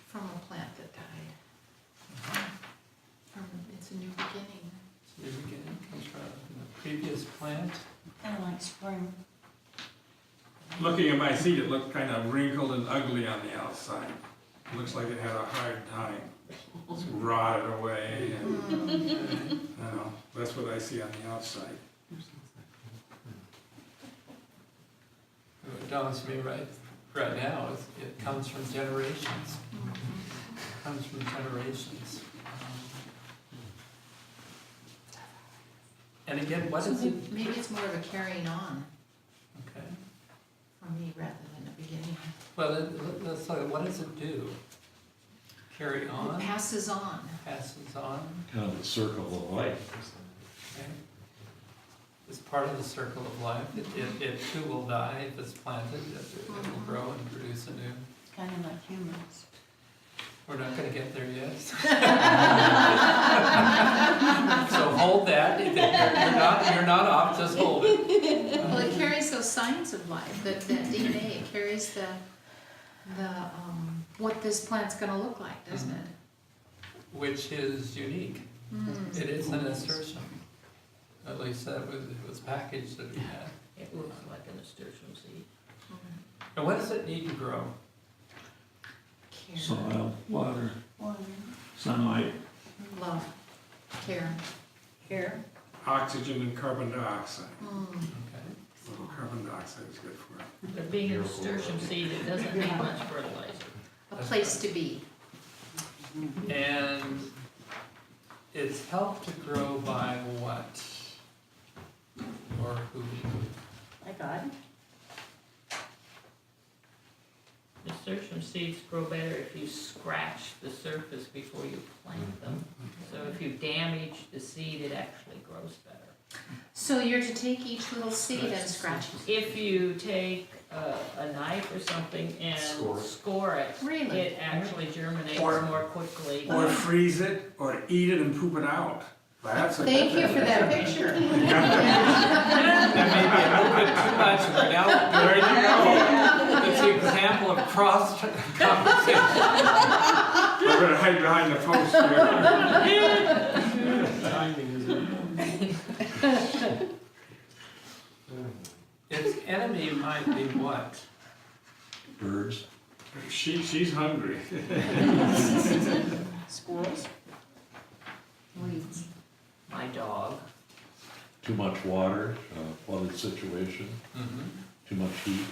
From a plant that died. It's a new beginning. So the beginning comes from the previous plant. Kind of like spring. Looking at my seed, it looked kind of wrinkled and ugly on the outside. It looks like it had a hard time. It's rotted away, and, you know, that's what I see on the outside. What dawns me right now is it comes from generations. It comes from generations. And again, what is it? Maybe it's more of a carrying on Okay. for me rather than a beginning. Well, let's look at what does it do? Carry on? It passes on. Passes on. Kind of the circle of life. Okay. It's part of the circle of life. It too will die if it's planted. It will grow and produce anew. It's kind of like humans. We're not going to get there yet. So hold that. You're not off. Just hold it. Well, it carries those signs of life, that DNA. It carries the what this plant's going to look like, doesn't it? Which is unique. It is an nasturtium. At least that was packaged that we had. It looks like a nasturtium seed. And what does it need to grow? Care, Soil, water, sunlight. love, care. Here. Oxygen and carbon dioxide. Okay. A little carbon dioxide is good for it. But being a nasturtium seed, it doesn't need much fertilizer. A place to be. And it's helped to grow by what? Or who? My God. Nasturtium seeds grow better if you scratch the surface before you plant them. So if you damage the seed, it actually grows better. So you're to take each little seed and scratch it? If you take a knife or something and score it, Really? it actually germinates Or- more quickly. Or freeze it, or eat it and poop it out. That's a- Thank you for that picture. That may be a little bit too much, but now There you go. it's an example of cross conversation. We're gonna hide behind the post here. Timing is Its enemy might be what? birds. She's hungry. Squirrels. Weeds. My dog. Too much water, flooded situation, too much heat.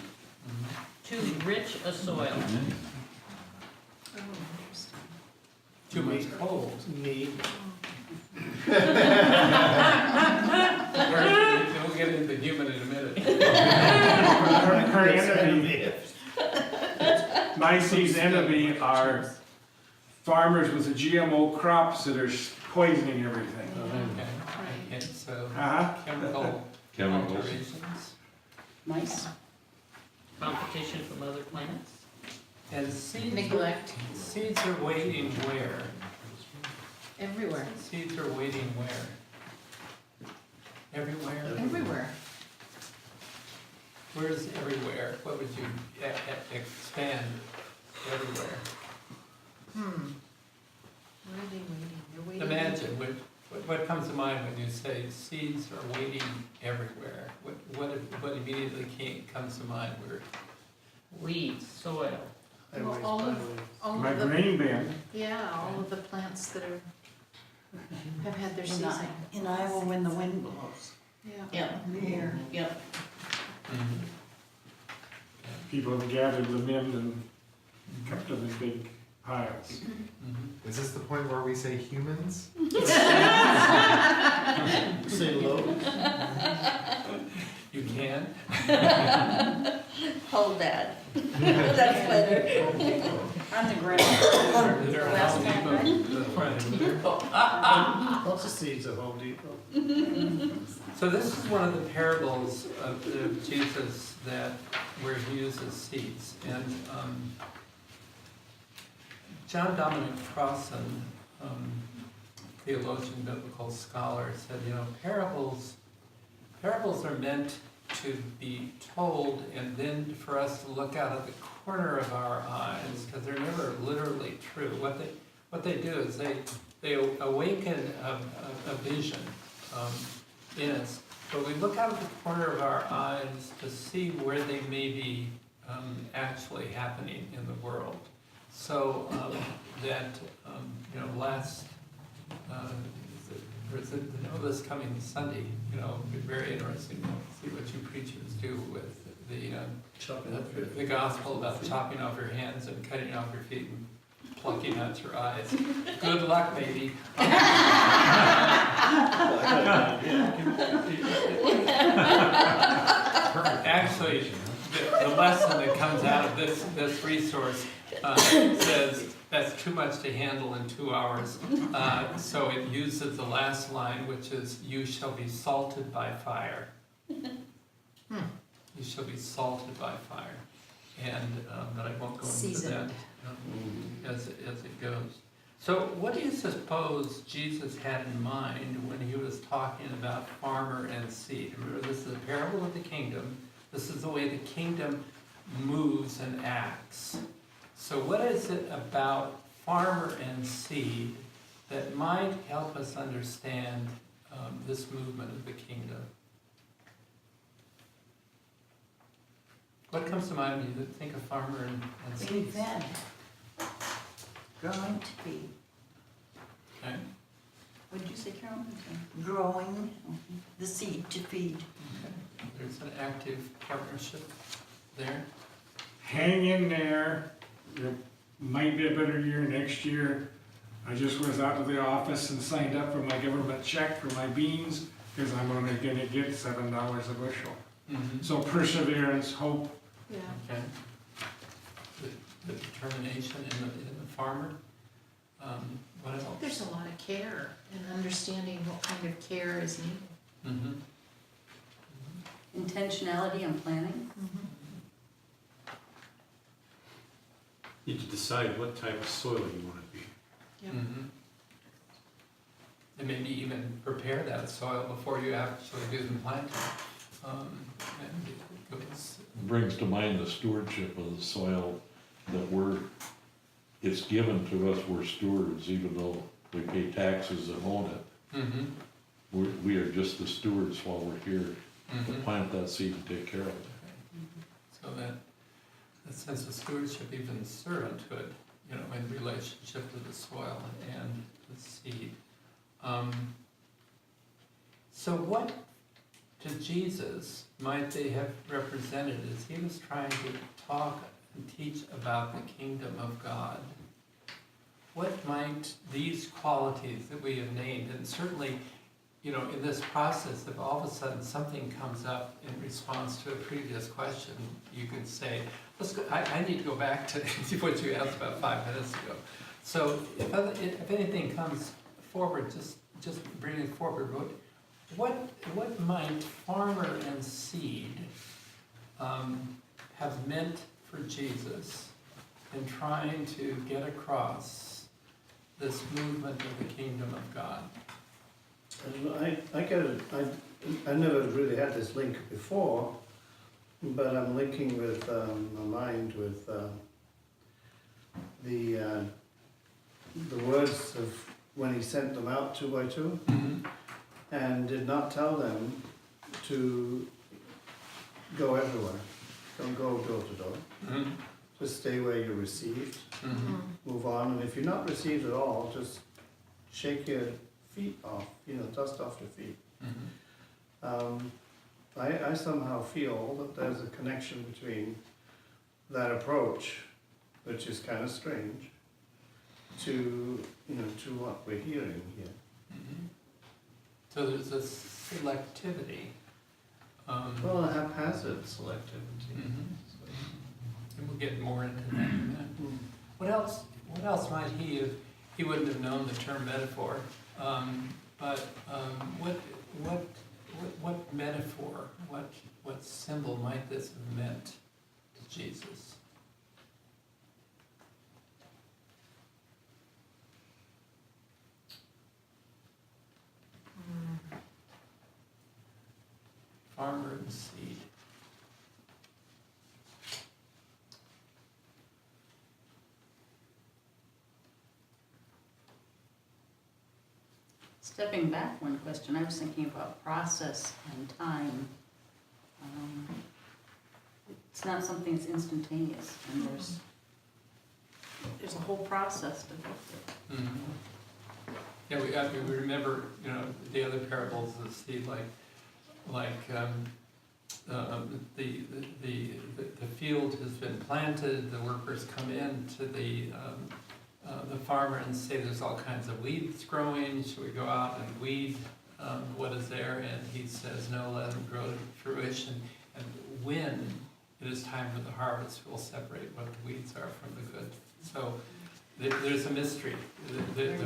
Too rich a soil. Too much cold. Meat. We'll get into human in a minute. Her enemy, my seed's enemy are farmers with the GMO crops that are poisoning everything. Okay. And so Uh-huh. chemical Chemicals. alterations. Mice. Competition from other plants. And seeds, Neglect seeds are waiting where? everywhere, Seeds are waiting where? Everywhere? everywhere. Where's everywhere? What would you expand everywhere? Where are they waiting? They're waiting. Imagine, what comes to mind when you say seeds are waiting everywhere? What immediately comes to mind? Weeds, soil. Well, all of My the, grain bin, yeah, all of the plants that are, have had their season. In Iowa when the wind blows. Yeah. Yep. There. Yep. people have gathered them in and kept them in big piles. Is this the point where we say humans? Say low. You can? Hold that. That's better. On the ground. They're Last Home time, Depot. Lots of seeds at Home Depot. So this is one of the parables of Jesus where he uses seeds. And John Dominic Crossan, theologian, biblical scholar, said, parables are meant to be told and then for us to look out of the corner of our eyes, because they're never literally true. What they do is they awaken a vision in us, but we look out of the corner of our eyes to see where they may be actually happening in the world. So last there's the this coming Sunday, be very interesting to see what you preachers do with the gospel about chopping off your hands and cutting off your feet and plucking out your eyes. Good luck, baby. Actually, the lesson that comes out of this resource says that's too much to handle in 2 hours. So it uses the last line, which is, "You shall be salted by fire." You shall be salted by fire. And, but I won't go into that as it goes. So what do you suppose Jesus had in mind when he was talking about farmer and seed? Remember, this is a parable of the kingdom. This is the way the kingdom moves and acts. So what is it about farmer and seed that might help us understand this movement of the kingdom? What comes to mind when you think of farmer and Being seed? fed. Growing to feed. Okay. What did you say, Carolyn? Growing the seed to feed. There's an active partnership there. Hang in there, there might be a better year next year. I just was out of the office and signed up for my government check for my beans, because I'm only gonna get $7 a bushel. So perseverance, hope. Yeah. Okay. The determination in the farmer. What else? There's a lot of care and understanding what kind of care is needed. Mhm. Intentionality and planning. You need to decide what type of soil you want to be. Yep. Mhm. And maybe even prepare that soil before you actually do the planting. And it goes, Brings to mind the stewardship of the soil that it's given to us, we're stewards, even though we pay taxes and own it. We are just the stewards while we're here to plant that seed and take care of it. so that sense of stewardship, even servanthood, in relationship to the soil and the seed. So what to Jesus might they have represented as he was trying to talk and teach about the kingdom of God? What might these qualities that we have named, and certainly, in this process, if all of a sudden something comes up in response to a previous question, you could say, let's go, I need to go back to what you asked about 5 minutes ago. So if anything comes forward, just bring it forward. What might farmer and seed have meant for Jesus in trying to get across this movement of the kingdom of God? I never really had this link before, but I'm linking with my mind with the words of when he sent them out 2 by 2, and did not tell them to go everywhere. Don't go door to door. Just stay where you're received. Move on, and if you're not received at all, just shake your feet off, dust off your feet. I somehow feel that there's a connection between that approach, which is kind of strange, to what we're hearing here. So there's a selectivity. Well, a haphazard selectivity. And we'll get more into that in a minute. What else might he wouldn't have known the term metaphor, but what metaphor, what symbol might this have meant to Jesus? Farmer and seed. Stepping back one question, I was thinking about process and time. It's not something that's instantaneous, and there's a whole process to go through. Yeah, we remember, the other parables of the seed, the field has been planted, the workers come in to the farmer and say there's all kinds of weeds growing, should we go out and weed what is there? And he says, no, let them grow to fruition, and when it is time for the harvest, we'll separate what the weeds are from the good. So there's a mystery. The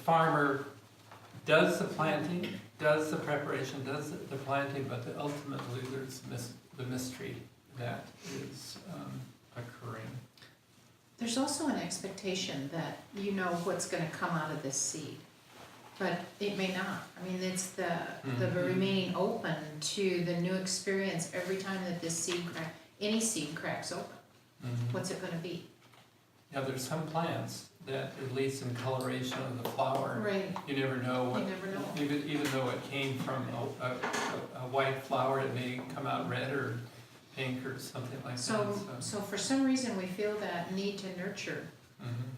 farmer does the planting, does the preparation, does the planting, but ultimately there's the mystery that is occurring. There's also an expectation that you know what's going to come out of this seed, but it may not. I mean, it's the remaining open to the new experience every time that this any seed cracks open. What's it going to be? Yeah, there's some plants that, at least in coloration of the flower, Right. you never know what. You never know. Even though it came from a white flower, it may come out red or pink or something like that. So for some reason we feel that need to nurture,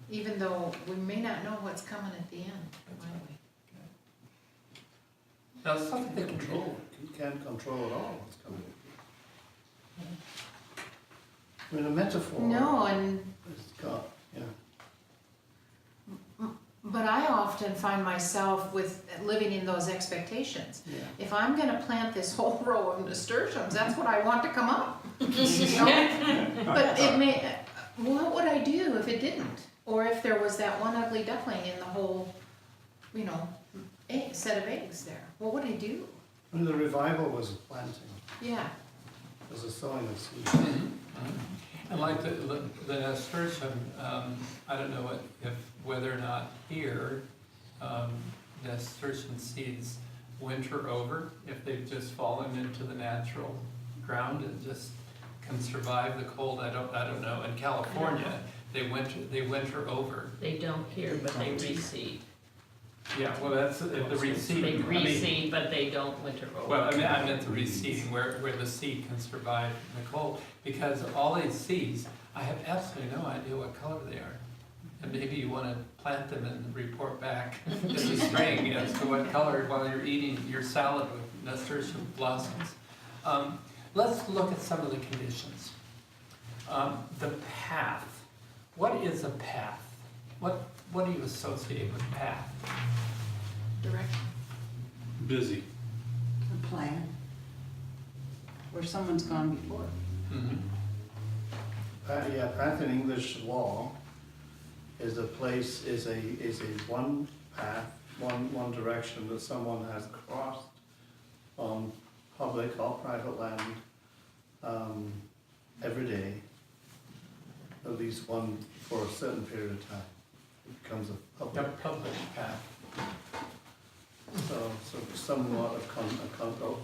even though we may not know what's coming at the end. Might we? Now, something they Control. You can't control at all what's coming. I mean, a metaphor. No, and It's got, But I often find myself with living in those expectations. Yeah. If I'm gonna plant this whole row of nasturtiums, that's what I want to come up. You know? But it may, what would I do if it didn't? Or if there was that one ugly duckling in the whole, set of eggs there? What would I do? And the revival was planting, Yeah. it was a sowing of seeds. And like the nasturtium, I don't know whether or not here, nasturtium seeds winter over, if they've just fallen into the natural ground and just can survive the cold. I don't know. In California, they winter over. They don't here, but they reseed. Yeah, well, that's the reseeding. They reseed, but they don't winter over. Well, I meant the reseeding, where the seed can survive in the cold. Because all these seeds, I have absolutely no idea what color they are. And maybe you want to plant them and report back in the spring as to what color while you're eating your salad with nasturtium blossoms. Let's look at some of the conditions. The path. What is a path? What do you associate with path? Direction. Busy. A plan. Where someone's gone before. Mm-hmm. Path in English law is a one path, one direction that someone has crossed on public or private land every day, at least one for a certain period of time. It becomes a public. Public path. So somewhat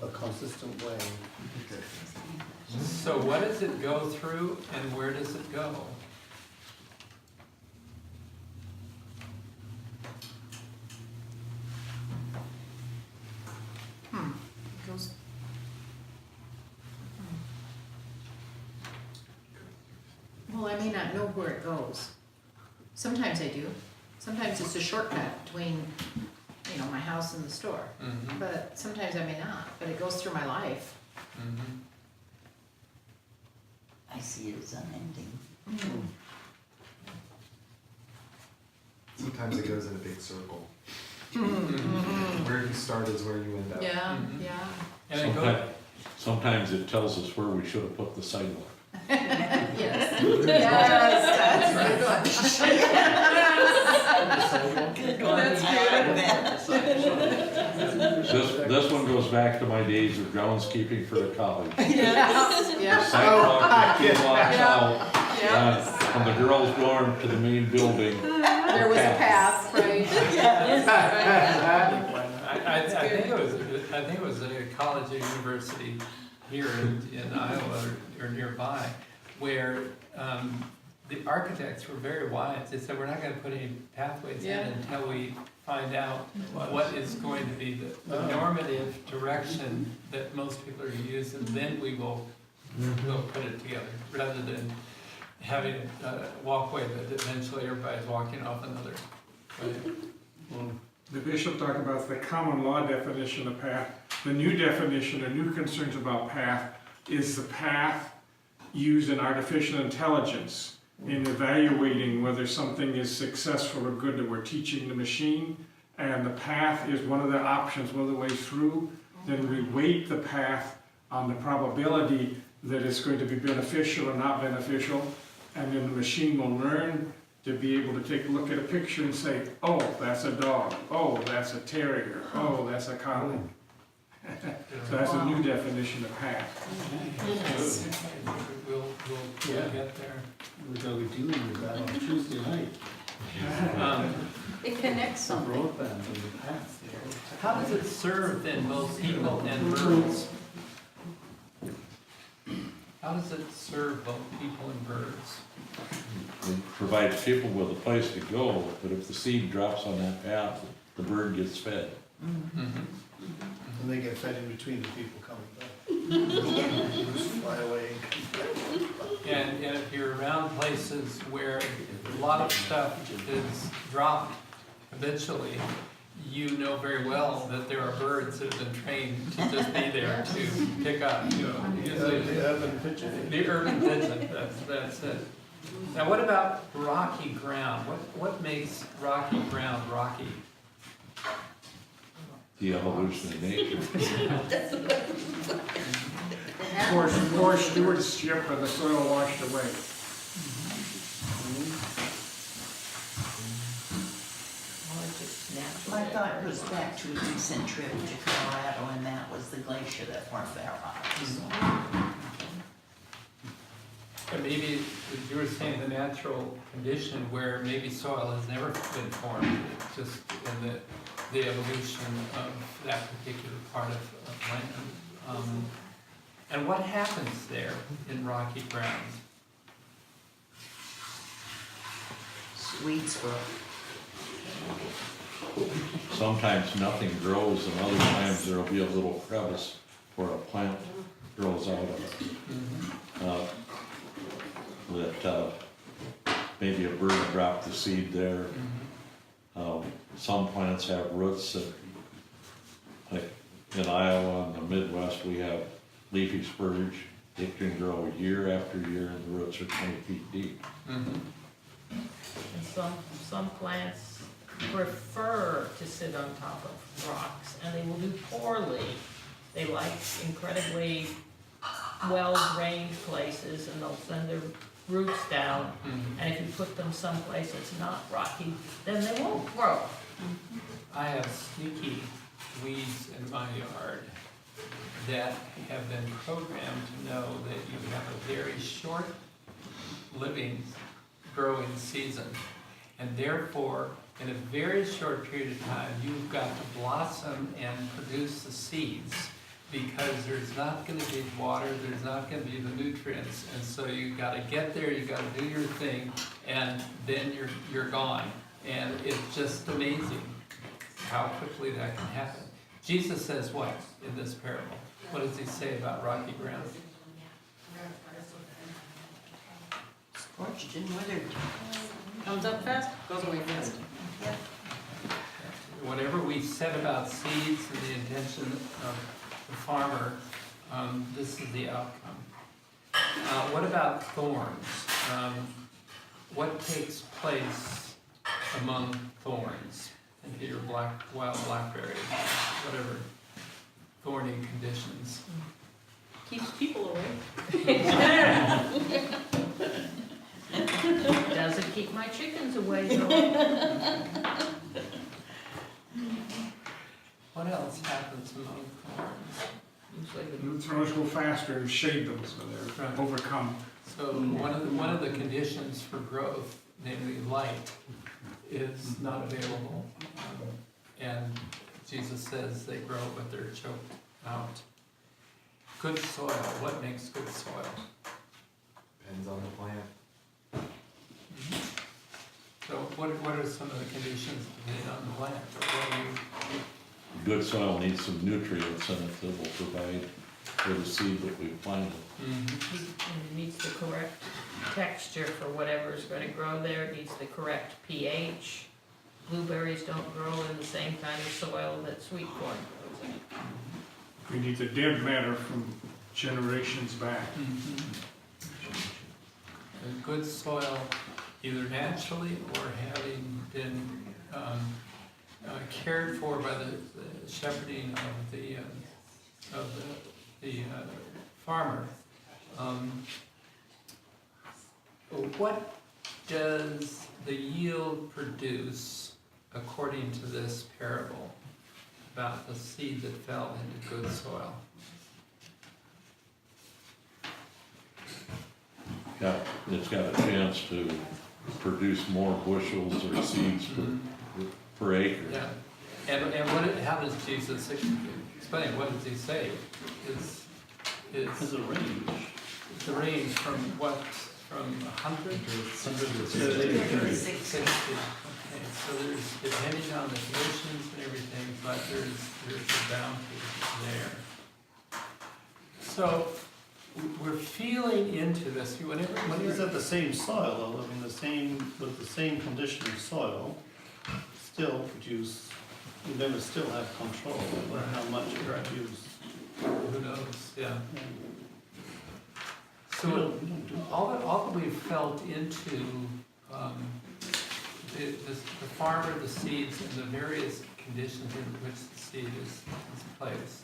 a consistent way. So what does it go through and where does it go? Goes. Well, I may not know where it goes. Sometimes I do. Sometimes it's a shortcut between, my house and the store. Mm-hmm. But sometimes I may not, but it goes through my life. Mm-hmm. I see it as unending. Sometimes it goes in a big circle. Mm-hmm. Where you start is where you end up. Yeah, Mhm. yeah. And it goes, Sometimes it tells us where we should have put the sidewalk. Yes. Yes, that's Good one. That's This one goes back to my days of groundskeeping for the college. The Yeah. sidewalk was 2 blocks out, Yes. from the girls' dorm to the main building. There was a path, right? I think it was a college or university here in Iowa or nearby, where the architects were very wise. They said, we're not going to put any pathways in until we find out what is going to be the normative direction that most people are going to use, and then we'll put it together, rather than having a walkway that eventually everybody's walking off another way. The bishop talked about the common law definition of path. The new definition, or new concerns about path, is the path used in artificial intelligence in evaluating whether something is successful or good that we're teaching the machine. And the path is one of the options, one of the ways through. Then we weight the path on the probability that it's going to be beneficial or not beneficial. And then the machine will learn to be able to take a look at a picture and say, oh, that's a dog, oh, that's a terrier, oh, that's a collie. So that's a new definition of path. We'll get there. We're going to be dealing with that on Tuesday night. It connects something. Broadband and the path. How does it serve then both people and birds? How does it serve both people and birds? It provides people with a place to go, but if the seed drops on that path, the bird gets fed. Mm-hmm. And they get fed in between the people coming back. Just fly away. And if you're around places where a lot of stuff is dropped habitually, you know very well that there are birds that have been trained to just be there to pick up, usually The urban pigeon. the urban pigeon, that's it. Now, what about rocky ground? What makes rocky ground rocky? The evolution of nature. Poor stewardship of the soil washed away. Or just natural. My thought goes back to a recent trip to Colorado, and that was the glacier that formed that rock. But maybe, as you were saying, the natural condition where maybe soil has never been formed, it's just in the evolution of that particular part of land. And what happens there in rocky grounds? Weeds grow. Sometimes nothing grows, and other times there'll be a little crevice where a plant grows out of it. Maybe a bird dropped the seed there. Some plants have roots that, like in Iowa and the Midwest, we have leafy spurge. It can grow year after year, and the roots are 20 feet deep. And some plants prefer to sit on top of rocks, and they will do poorly. They like incredibly well-drained places, and they'll send their roots down. And if you put them someplace that's not rocky, then they won't grow. I have sneaky weeds in my yard that have been programmed to know that you have a very short growing season. And therefore, in a very short period of time, you've got to blossom and produce the seeds, because there's not gonna be water, there's not gonna be the nutrients, and so you gotta get there, you gotta do your thing, and then you're gone. And it's just amazing how quickly that can happen. Jesus says what in this parable? What does he say about rocky ground? Scorched and withered. Comes up fast, goes away fast. Yep. Whatever we said about seeds and the intention of the farmer, this is the outcome. What about thorns? What takes place among thorns? Into your wild blackberry, whatever thorny conditions. Keeps people away. Doesn't keep my chickens away though. What else happens among thorns? The thorns go faster and shade them, so they're Right. overcome. So one of the conditions for growth, namely light, is not available. And Jesus says they grow, but they're choked out. Good soil, what makes good soil? Depends on the plant. So what are some of the conditions depending on the plant? What do you, Good soil needs some nutrients in it that will provide for the seed that we planted. And it needs the correct texture for whatever's gonna grow there, it needs the correct pH. Blueberries don't grow in the same kind of soil that sweet corn grows in. We need the dead matter from generations back. a good soil, either naturally or having been cared for by the shepherding of the farmer. What does the yield produce according to this parable about the seed that fell into good soil? It's got a chance to produce more bushels or seeds per acre. Yeah, and how does Jesus explain? What does he say? It's a range. It's a range from what? From 100 to 60. Okay, so there's, depending on the conditions and everything, but there's a bounty there. So we're feeling into this. When you said the same soil, though, I mean, with the same condition of soil, still produce, you never still have control over how much you produce. Who knows, yeah. So all that we've felt into the farmer, the seeds, and the various conditions in which the seed is placed.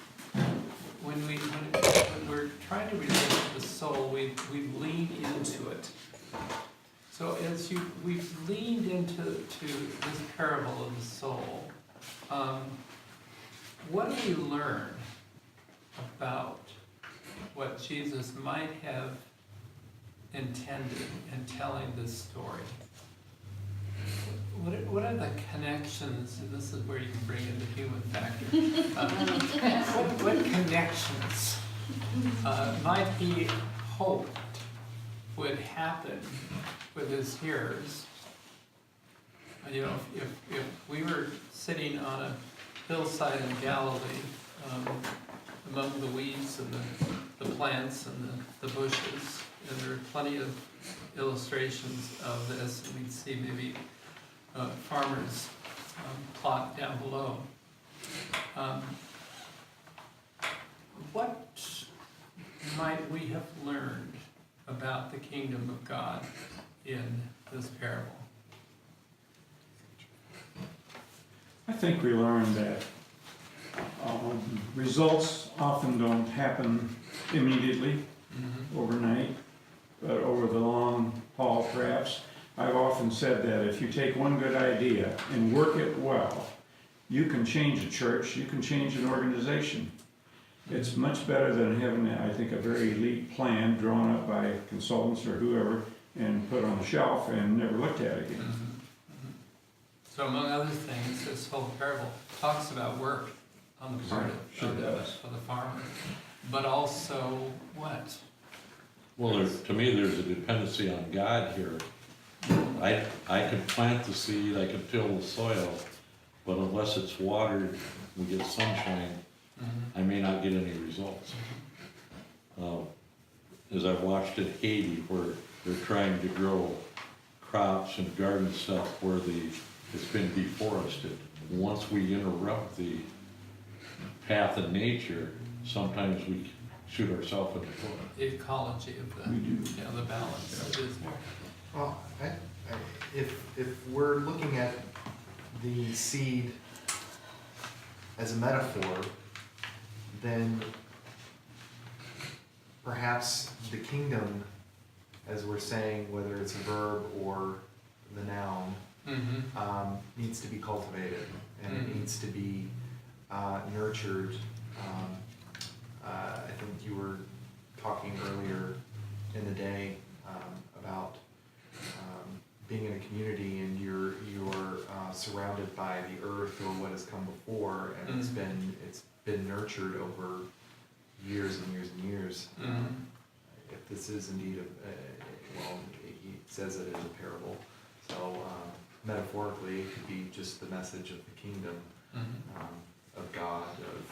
When we're trying to relate to the soul, we lean into it. So as we've leaned into this parable of the soul, what do we learn about what Jesus might have intended in telling this story? What are the connections, and this is where you can bring in the human factor, what connections might he hoped would happen with his hearers? You know, if we were sitting on a hillside in Galilee, among the weeds and the plants and the bushes, and there are plenty of illustrations of this, and we'd see maybe farmers plot down below. What might we have learned about the kingdom of God in this parable? I think we learned that results often don't happen immediately, overnight, but over the long haul perhaps. I've often said that if you take one good idea and work it well, you can change a church, you can change an organization. It's much better than having, I think, a very elite plan drawn up by consultants or whoever and put on the shelf and never looked at again. So among other things, this whole parable talks about work on the part of the farmer, but also what? Well, to me, there's a dependency on God here. I can plant the seed, I can till the soil, but unless it's watered, we get sunshine, I may not get any results. As I've watched in Haiti, where they're trying to grow crops and garden stuff where it's been deforested. Once we interrupt the path of nature, sometimes we shoot ourselves in the foot. The ecology of the balance. It is. Well, if we're looking at the seed as a metaphor, then perhaps the kingdom, as we're saying, whether it's a verb or the noun, needs to be cultivated, and it needs to be nurtured. I think you were talking earlier in the day about being in a community and you're surrounded by the earth or what has come before, and it's been nurtured over years and years and years. If this is indeed he says it is a parable, so metaphorically it could be just the message of the kingdom of God, of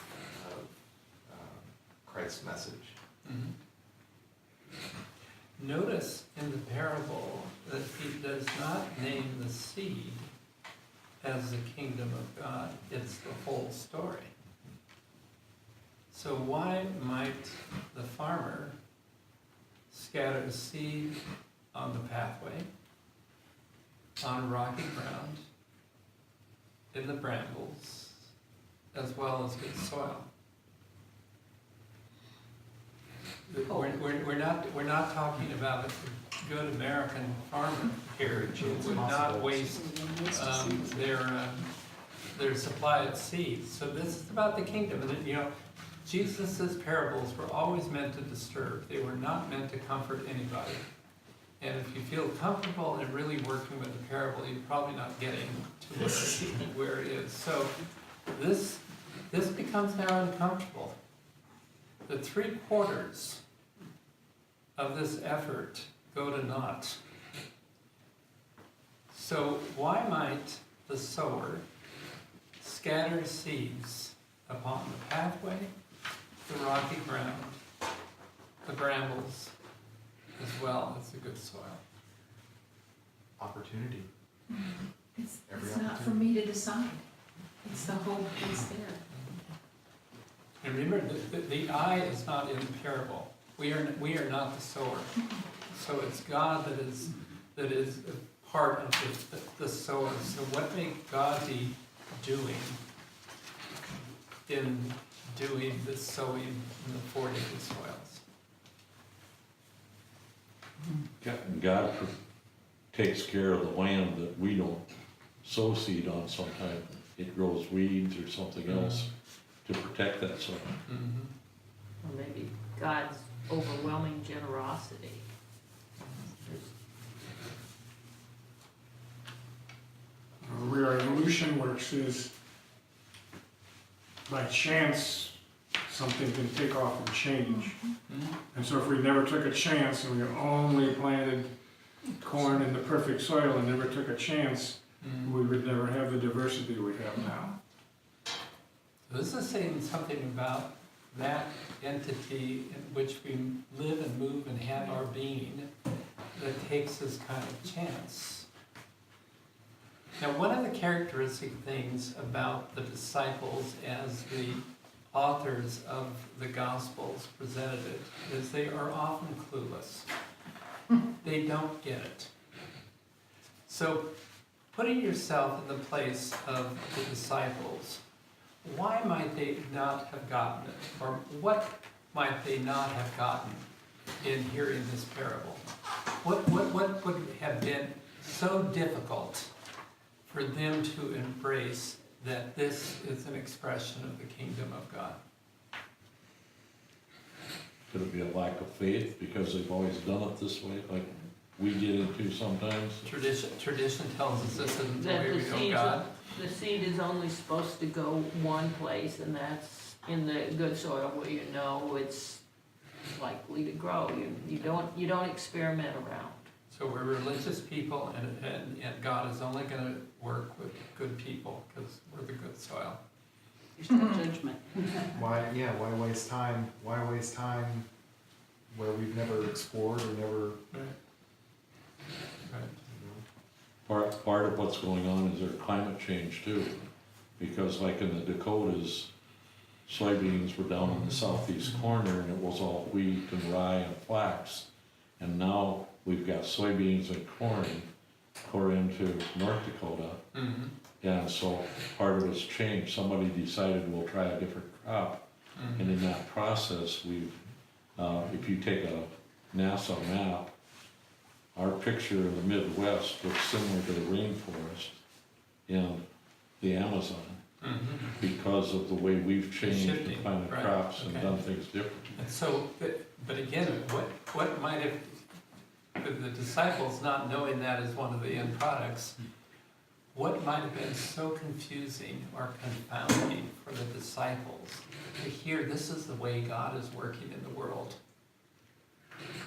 Christ's message. Notice in the parable that he does not name the seed as the kingdom of God. It's the whole story. So why might the farmer scatter seed on the pathway, on rocky ground, in the brambles, as well as good soil? We're not talking about a good American farmer here who would not waste their supply of seeds. So this is about the kingdom, and Jesus' parables were always meant to disturb. They were not meant to comfort anybody. And if you feel comfortable in really working with the parable, you're probably not getting to where it is. So this becomes now uncomfortable. The 3/4 of this effort go to naught. So why might the sower scatter seeds upon the pathway, the rocky ground, the brambles, as well as the good soil? Opportunity. It's not for me to decide. It's the hope that's there. And remember, the I is not in the parable. We are not the sower. So it's God that is a part of the sower. So what may God be doing in doing the sowing in the 4 acre soils? God takes care of the land that we don't sow seed on sometimes. It grows weeds or something else to protect that soil. Or maybe God's overwhelming generosity. Where evolution works is by chance, something can take off and change. And so if we never took a chance and we only planted corn in the perfect soil and never took a chance, we would never have the diversity we have now. This is saying something about that entity in which we live and move and have our being that takes this kind of chance. Now, one of the characteristic things about the disciples as the authors of the Gospels presented it is they are often clueless. They don't get it. So, putting yourself in the place of the disciples, why might they not have gotten it? Or what might they not have gotten in hearing this parable? What would have been so difficult for them to embrace that this is an expression of the kingdom of God? Could it be a lack of faith because they've always done it this way, like we get into sometimes? Tradition tells us this isn't the That way the we know seed, God. the seed is only supposed to go one place, and that's in the good soil where you know it's likely to grow. You don't experiment around. So we're religious people, and God is only going to work with good people because we're the good soil. There's no judgment. Why waste time? Why waste time where we've never explored or never, Right. Part of what's going on is there's climate change too, because like in the Dakotas, soybeans were down in the southeast corner and it was all wheat and rye and flax. And now we've got soybeans and corn into North Dakota. And so part of it's changed. Somebody decided we'll try a different crop. And in that process, we've, if you take a NASA map, our picture of the Midwest looks similar to the rainforest in the Amazon because of the way we've changed and Shifting, planted right, crops and okay. done things different. And so, but again, what might have, the disciples not knowing that as one of the end products, what might have been so confusing or confounding for the disciples to hear this is the way God is working in the world?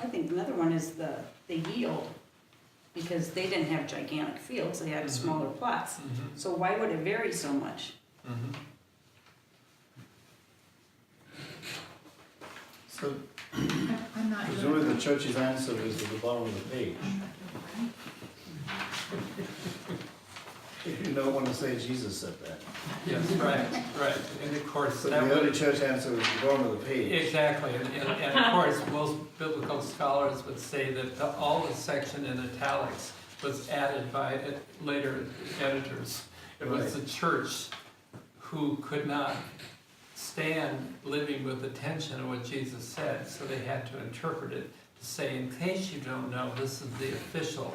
I think another one is the yield, because they didn't have gigantic fields, they had smaller plots. So why would it vary so much? So I'm not presumably the church's answer is at the bottom of the page. You don't want to say Jesus said that. Yes, right. And of course, So that the early would, church answer is at the bottom of the page. exactly. And of course, most biblical scholars would say that all the section in italics was added by later editors. It was the church who could not stand living with the tension of what Jesus said, so they had to interpret it to say, in case you don't know, this is the official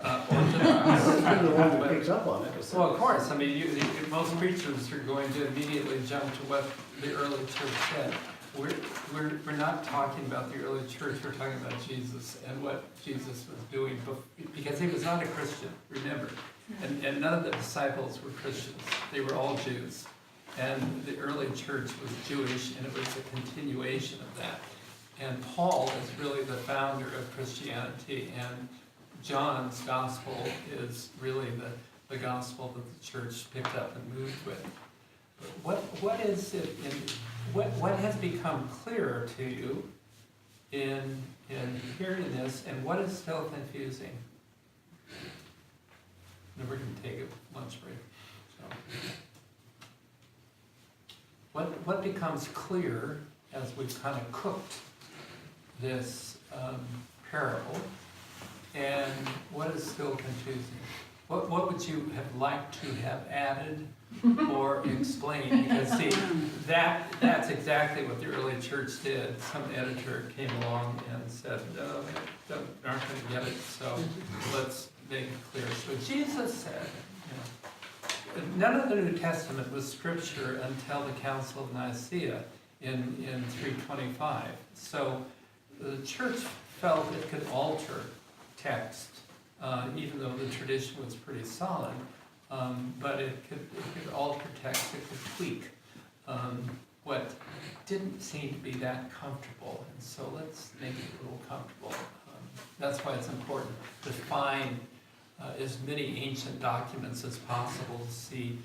Orthodox. I'm the one that picks up on it. Well, of course, I mean, most preachers are going to immediately jump to what the early church said. We're not talking about the early church, we're talking about Jesus and what Jesus was doing, because he was not a Christian, remember. And none of the disciples were Christians, they were all Jews. And the early church was Jewish, and it was a continuation of that. And Paul is really the founder of Christianity, and John's gospel is really the gospel that the church picked up and moved with. What is it what has become clearer to you in hearing this, and what is still confusing? And we're going to take a lunch break. So, what becomes clear as we've kind of cooked this parable, and what is still confusing? What would you have liked to have added or explained? Because see, that's exactly what the early church did. Some editor came along and said, no, they aren't going to get it, so let's make it clear. So Jesus said, none of the New Testament was scripture until the Council of Nicaea in 325. So the church felt it could alter text, even though the tradition was pretty solid, but it could alter text, it could tweak what didn't seem to be that comfortable, and so let's make it a little comfortable. That's why it's important to find as many ancient documents as possible to see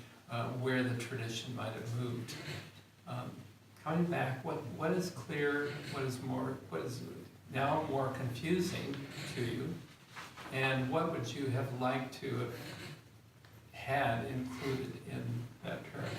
where the tradition might have moved. Coming back, what is clear, what is now more confusing to you, and what would you have liked to have had included in that parable?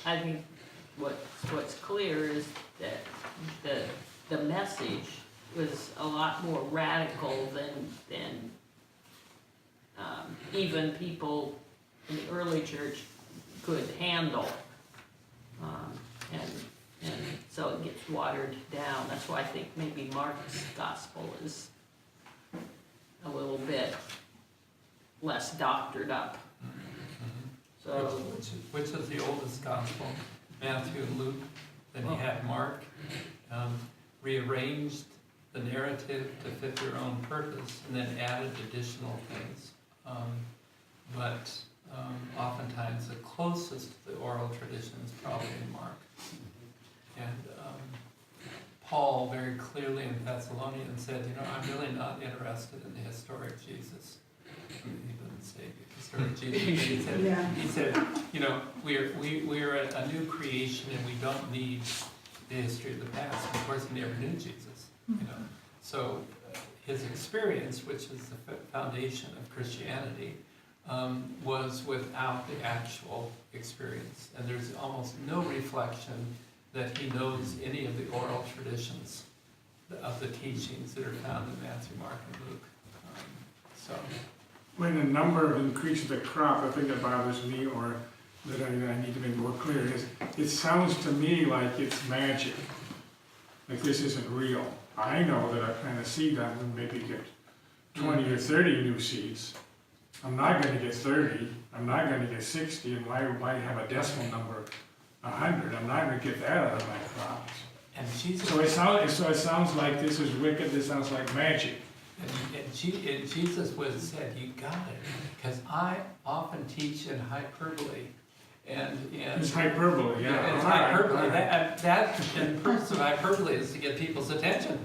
I think what's clear is that the message was a lot more radical than even people in the early church could handle, and so it gets watered down. That's why I think maybe Mark's gospel is a little bit less doctored up. So which is the oldest gospel? Matthew and Luke. Then you had Mark, rearranged the narrative to fit their own purpose, and then added additional things. But oftentimes the closest to the oral tradition is probably in Mark. And Paul very clearly in Thessalonians said, I'm really not interested in the historic Jesus. He didn't say historic Jesus, but he said, we're a new creation and we don't need the history of the past. Of course, he never knew Jesus. So his experience, which is the foundation of Christianity, was without the actual experience, and there's almost no reflection that he knows any of the oral traditions of the teachings that are found in Matthew, Mark, and Luke. When the number increases the crop, the thing that bothers me, or that I need to make more clear, is it sounds to me like it's magic. Like this isn't real. I know that I plant a seed on and maybe get 20 or 30 new seeds. I'm not going to get 30. I'm not going to get 60. And why have a decimal number 100? I'm not going to get that out of my crops. And Jesus. So it sounds like this is wicked. This sounds like magic. And Jesus would have said, you got it, because I often teach in hyperbole. And it's hyperbole, yeah. It's hyperbole. That and proofs of hyperbole is to get people's attention.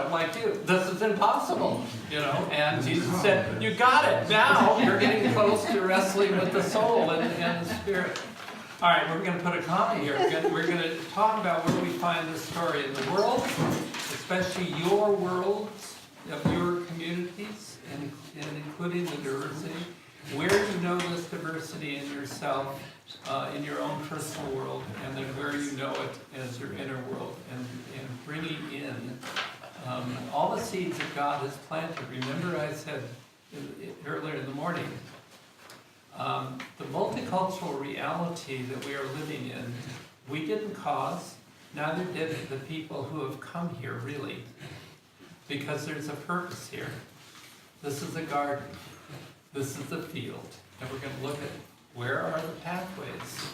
Like you, this is impossible, And Jesus said, you got it. Now you're getting close to wrestling with the soul and the spirit. All right, we're going to put a comma here. We're going to talk about where we find this story in the world, especially your worlds of your communities, and including the diversity. Where you know this diversity in yourself, in your own personal world, and then where you know it as your inner world, and bringing in all the seeds that God has planted. Remember I said earlier in the morning, the multicultural reality that we are living in, we didn't cause, neither did the people who have come here, really, because there's a purpose here. This is a garden. This is the field, and we're going to look at where are the pathways,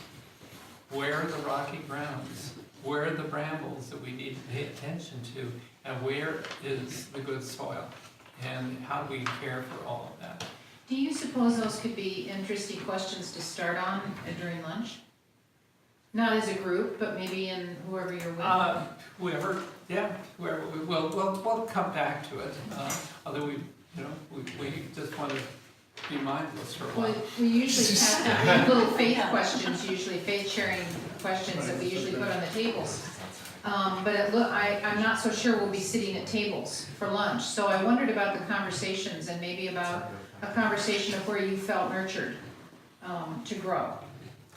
where are the rocky grounds, where are the brambles that we need to pay attention to, and where is the good soil, and how do we care for all of that. Do you suppose those could be interesting questions to start on during lunch? Not as a group, but maybe in whoever you're with? Whoever. We'll come back to it. Although we just want to be mindless for a while. Well, we usually have little faith questions, faith sharing questions that we usually put on the tables. But I'm not so sure we'll be sitting at tables for lunch. So I wondered about the conversations and maybe about a conversation of where you felt nurtured to grow.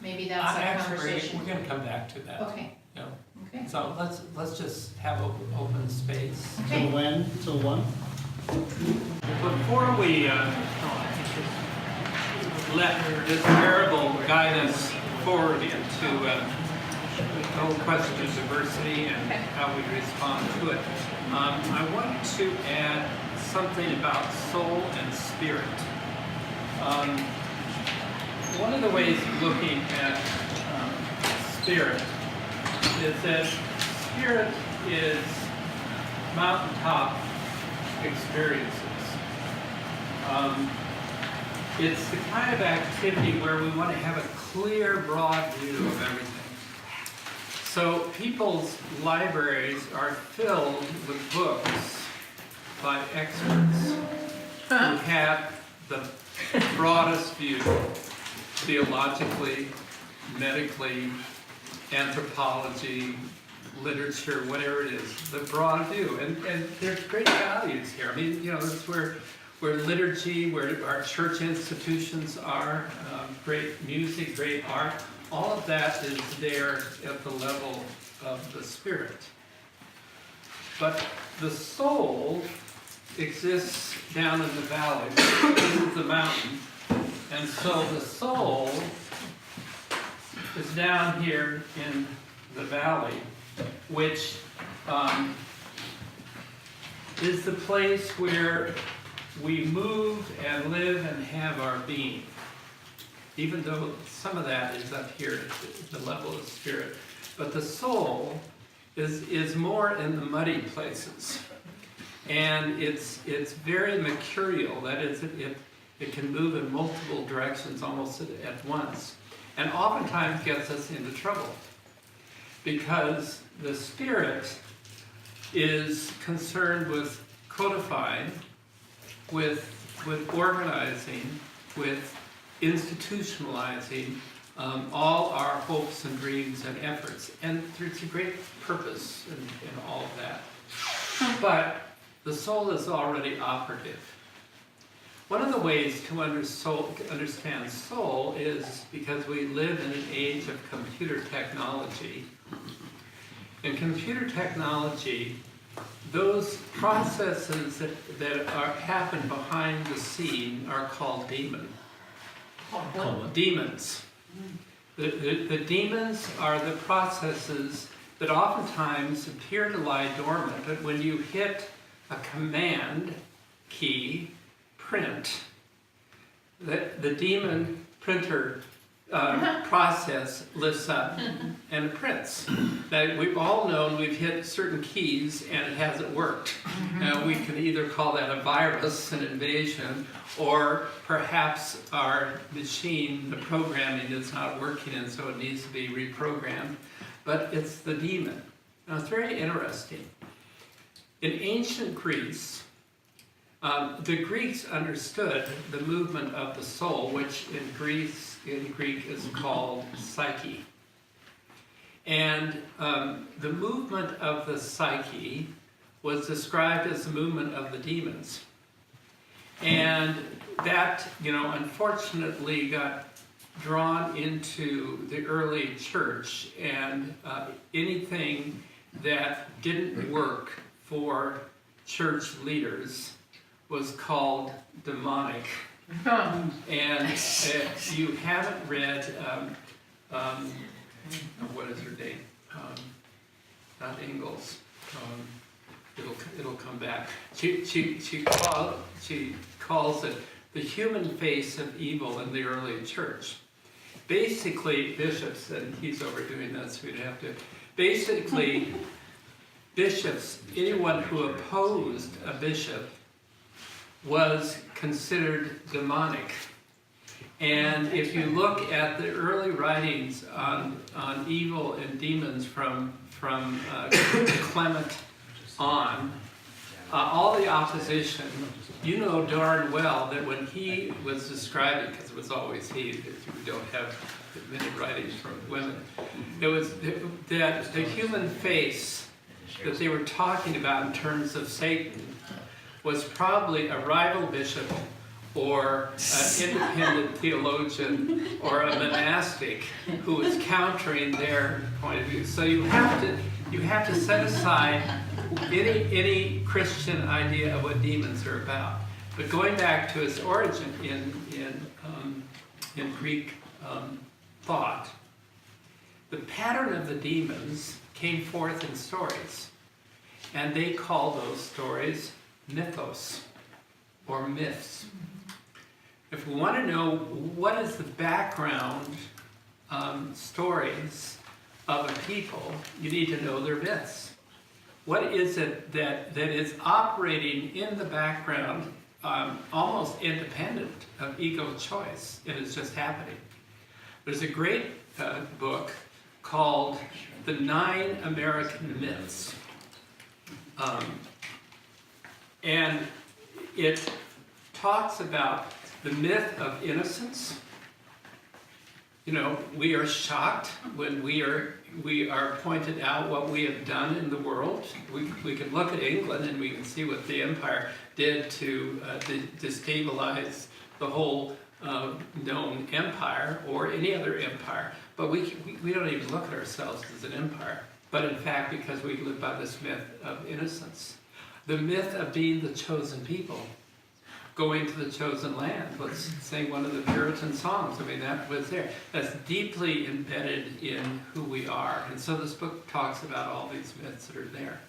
Maybe that's a Actually, conversation. we're gonna come back to that. Okay, Yeah. okay. So let's just have open space. Okay. Till when? Till 1? Before we let this parable guide us forward into the whole question of diversity and how we respond to it, I want to add something about soul and spirit. One of the ways of looking at spirit is that spirit is mountaintop experiences. It's the kind of activity where we want to have a clear, broad view of everything. So people's libraries are filled with books by experts who have the broadest view, theologically, medically, anthropology, literature, whatever it is, the broad view. And there's great values here. I mean, you know, that's where liturgy, where our church institutions are, great music, great art, all of that is there at the level of the spirit. But the soul exists down in the valley. This is the mountain. And so the soul is down here in the valley, which is the place where we move and live and have our being. Even though some of that is up here at the level of spirit. But the soul is more in the muddy places. And it's very mercurial. That is, it can move in multiple directions almost at once. And oftentimes gets us into trouble. Because the spirit is concerned with codifying, with organizing, with institutionalizing all our hopes and dreams and efforts. And there's a great purpose in all of that. But the soul is already operative. One of the ways to understand soul is because we live in an age of computer technology. In computer technology, those processes that happen behind the scene are called demons. The demons are the processes that oftentimes appear to lie dormant, but when you hit a command key, print, the demon printer process lifts up and prints. Now, we've all known we've hit certain keys and it hasn't worked. Now, we can either call that a virus, an invasion, or perhaps our machine, the programming is not working and so it needs to be reprogrammed. But it's the demon. Now, it's very interesting. In ancient Greece, the Greeks understood the movement of the soul, which in Greek is called psyche. And the movement of the psyche was described as the movement of the demons. And that, unfortunately got drawn into the early church, and anything that didn't work for church leaders was called demonic. And if you haven't read, what is her name? Not Ingalls. It'll come back. She calls it the human face of evil in the early church. Basically, bishops, and he's overdoing this, we'd have to. Basically, bishops, anyone who opposed a bishop was considered demonic. And if you look at the early writings on evil and demons from Clement on, all the opposition, you know darn well that when he was describing, because it was always he, we don't have many writings from women. It was that the human face that they were talking about in terms of Satan was probably a rival bishop or an independent theologian or a monastic who was countering their point of view. So you have to set aside any Christian idea of what demons are about. But going back to its origin in Greek thought, the pattern of the demons came forth in stories, and they call those stories mythos or myths. If we want to know what is the background stories of a people, you need to know their myths. What is it that is operating in the background, almost independent of ego choice? It is just happening. There's a great book called The 9 American Myths. And it talks about the myth of innocence. You know, we are shocked when we are pointed out what we have done in the world. We can look at England and we can see what the empire did to destabilize the whole known empire or any other empire. But we don't even look at ourselves as an empire. But in fact, because we live by this myth of innocence. The myth of being the chosen people. Going to the chosen land. Let's sing one of the Puritan songs. I mean, that was there. That's deeply embedded in who we are. And so this book talks about all these myths that are there.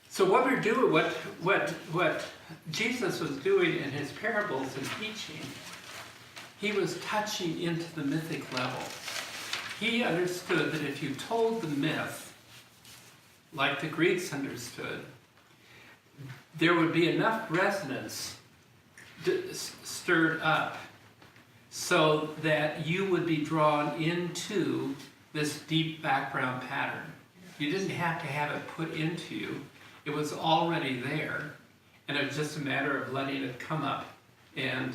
So what we're doing, what Jesus was doing in his parables and teaching, he was touching into the mythic level. He understood that if you told the myth, like the Greeks understood, there would be enough resonance stirred up so that you would be drawn into this deep background pattern. You didn't have to have it put into you. It was already there, and it was just a matter of letting it come up and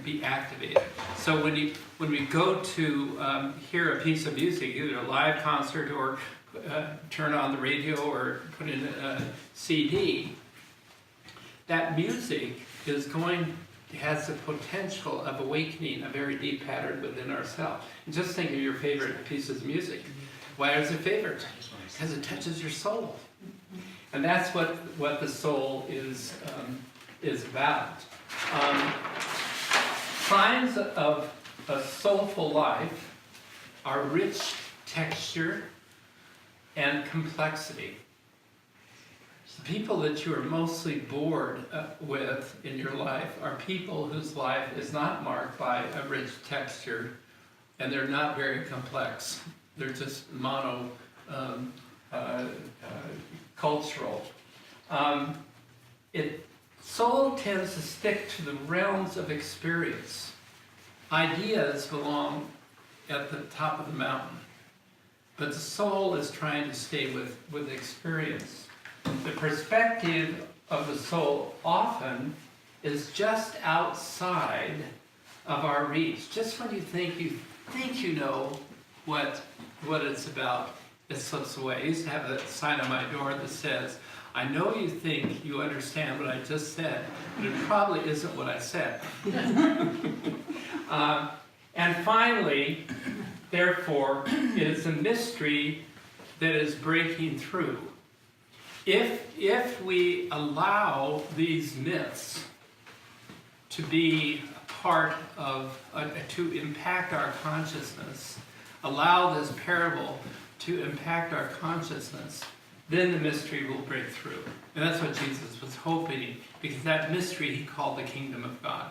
be activated. So when we go to hear a piece of music, either a live concert or turn on the radio or put in a CD, that music has the potential of awakening a very deep pattern within ourselves. And just think of your favorite pieces of music. Why is it favorite? Because it touches your soul. And that's what the soul is about. Signs of a soulful life are rich texture and complexity. The people that you are mostly bored with in your life are people whose life is not marked by a rich texture, and they're not very complex. They're just cultural. Soul tends to stick to the realms of experience. Ideas belong at the top of the mountain, but the soul is trying to stay with experience. The perspective of the soul often is just outside of our reach. Just when you think you know what it's about, it slips away. I used to have a sign on my door that says, "I know you think you understand what I just said, but it probably isn't what I said." And finally, therefore, it is a mystery that is breaking through. If we allow these myths to be a part of, to impact our consciousness, allow this parable to impact our consciousness, then the mystery will break through. And that's what Jesus was hoping, because that mystery he called the kingdom of God,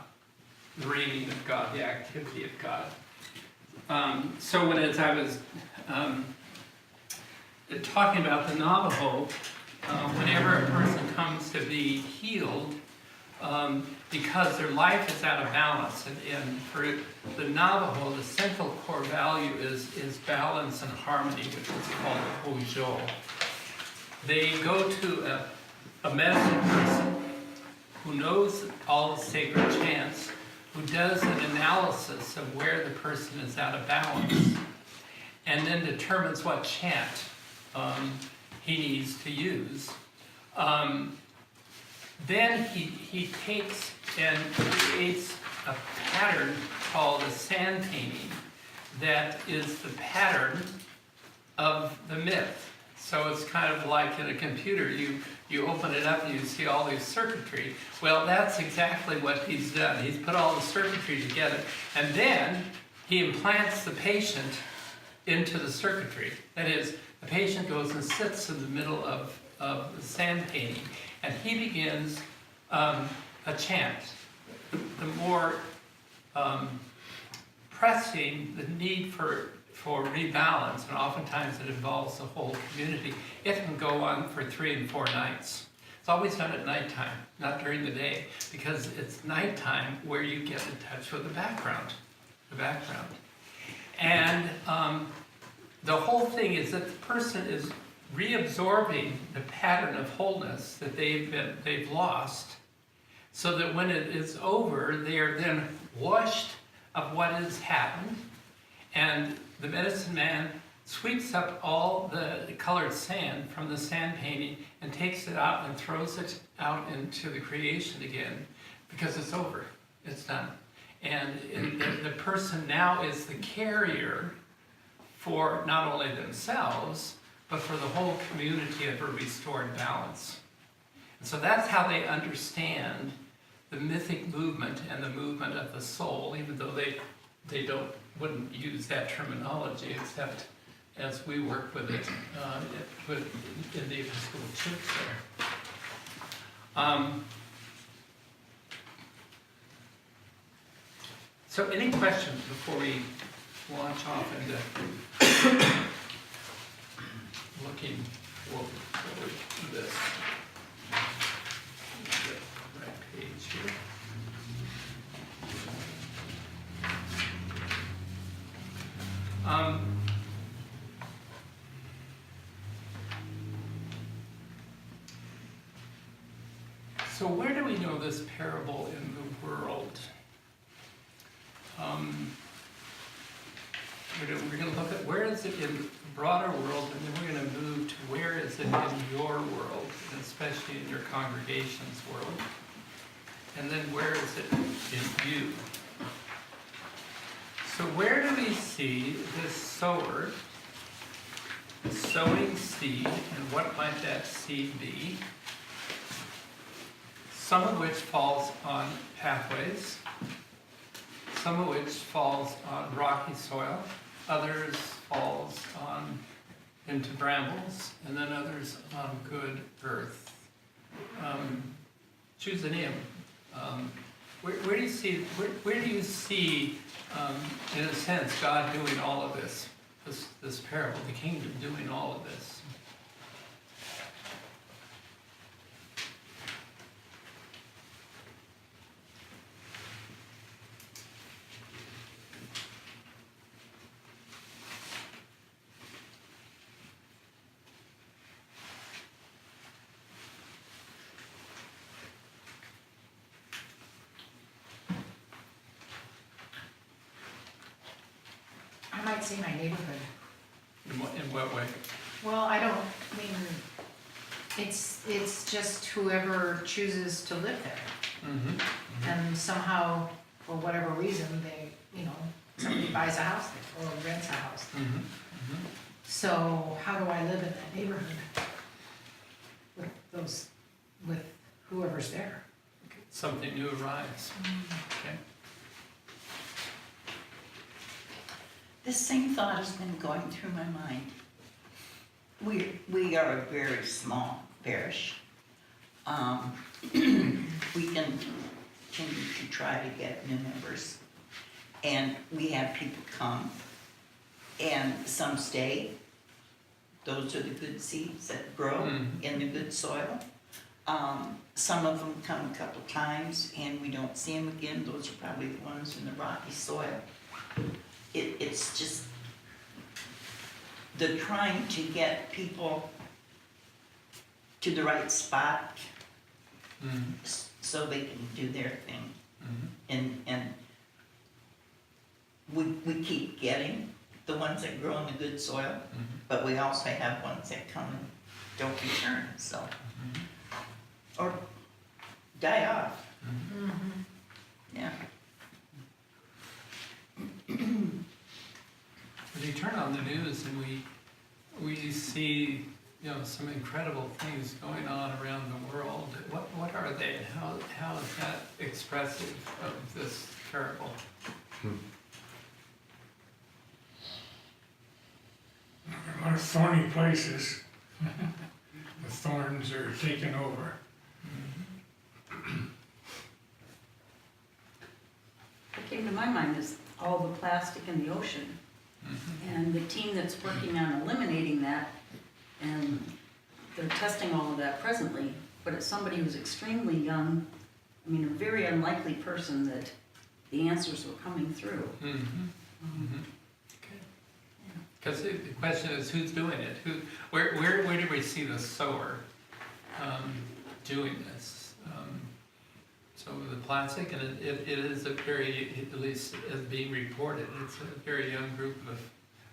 the reigning of God, the activity of God. So as I was talking about the Navajo, whenever a person comes to be healed, because their life is out of balance, and for the Navajo, the central core value is balance and harmony, which is called Hojo. They go to a medicine person who knows all the sacred chants, who does an analysis of where the person is out of balance and then determines what chant he needs to use. Then he takes and creates a pattern called a sand painting that is the pattern of the myth. So it's kind of like in a computer, you open it up and you see all these circuitry. Well, that's exactly what he's done. He's put all the circuitry together, and then he implants the patient into the circuitry. That is, the patient goes and sits in the middle of the sand painting, and he begins a chant. The more pressing the need for rebalance, and oftentimes it involves the whole community, it can go on for 3 and 4 nights. It's always done at nighttime, not during the day, because it's nighttime where you get in touch with the background. And the whole thing is that the person is reabsorbing the pattern of wholeness that they've lost, so that when it is over, they are then washed of what has happened, and the medicine man sweeps up all the colored sand from the sand painting and takes it out and throws it out into the creation again, because it's over, it's done. And the person now is the carrier for not only themselves, but for the whole community of a restored balance. And so that's how they understand the mythic movement and the movement of the soul, even though they wouldn't use that terminology, except as we work with it in the Episcopal Church there. So any questions before we launch off into looking forward to this? The right page here. So where do we know this parable in the world? We're going to look at where is it in the broader world, and then we're going to move to where is it in your world, and especially in your congregation's world, and then where is it in you? So where do we see this sower sowing seed, and what might that seed be? Some of which falls on pathways, some of which falls on rocky soil, others falls on into brambles, and then others on good earth. Choose an hymn. Where do you see? Where do you see, in a sense, God doing all of this? This parable, the kingdom doing all of this. I might say my neighborhood. In what way? Well, I don't mean, it's just whoever chooses to live there. Mm-hmm. And somehow, for whatever reason, somebody buys a house there or rents a house there. Mm-hmm. Mm-hmm. So how do I live in that neighborhood with whoever's there? Something new arrives. Okay. This same thought has been going through my mind. We are a very small parish. We can continue to try to get new members. And we have people come, and some stay. Those are the good seeds that grow in the good soil. Some of them come a couple times, and we don't see them again. Those are probably the ones in the rocky soil. It's just the trying to get people to the right spot so they can do their thing. And we keep getting the ones that grow in the good soil, but we also have ones that come and don't return, so. Or die off. Yeah. When you turn on the news and we see, some incredible things going on around the world. What are they, and how is that expressive of this parable? A lot of thorny places. The thorns are taking over. What came to my mind is all the plastic in the ocean. And the team that's working on eliminating that, and they're testing all of that presently, but it's somebody who's extremely young, a very unlikely person that the answers were coming through. Because the question is, who's doing it? Where do we see the sower doing this? So the plastic, and it is a very, at least as being reported, it's a very young group of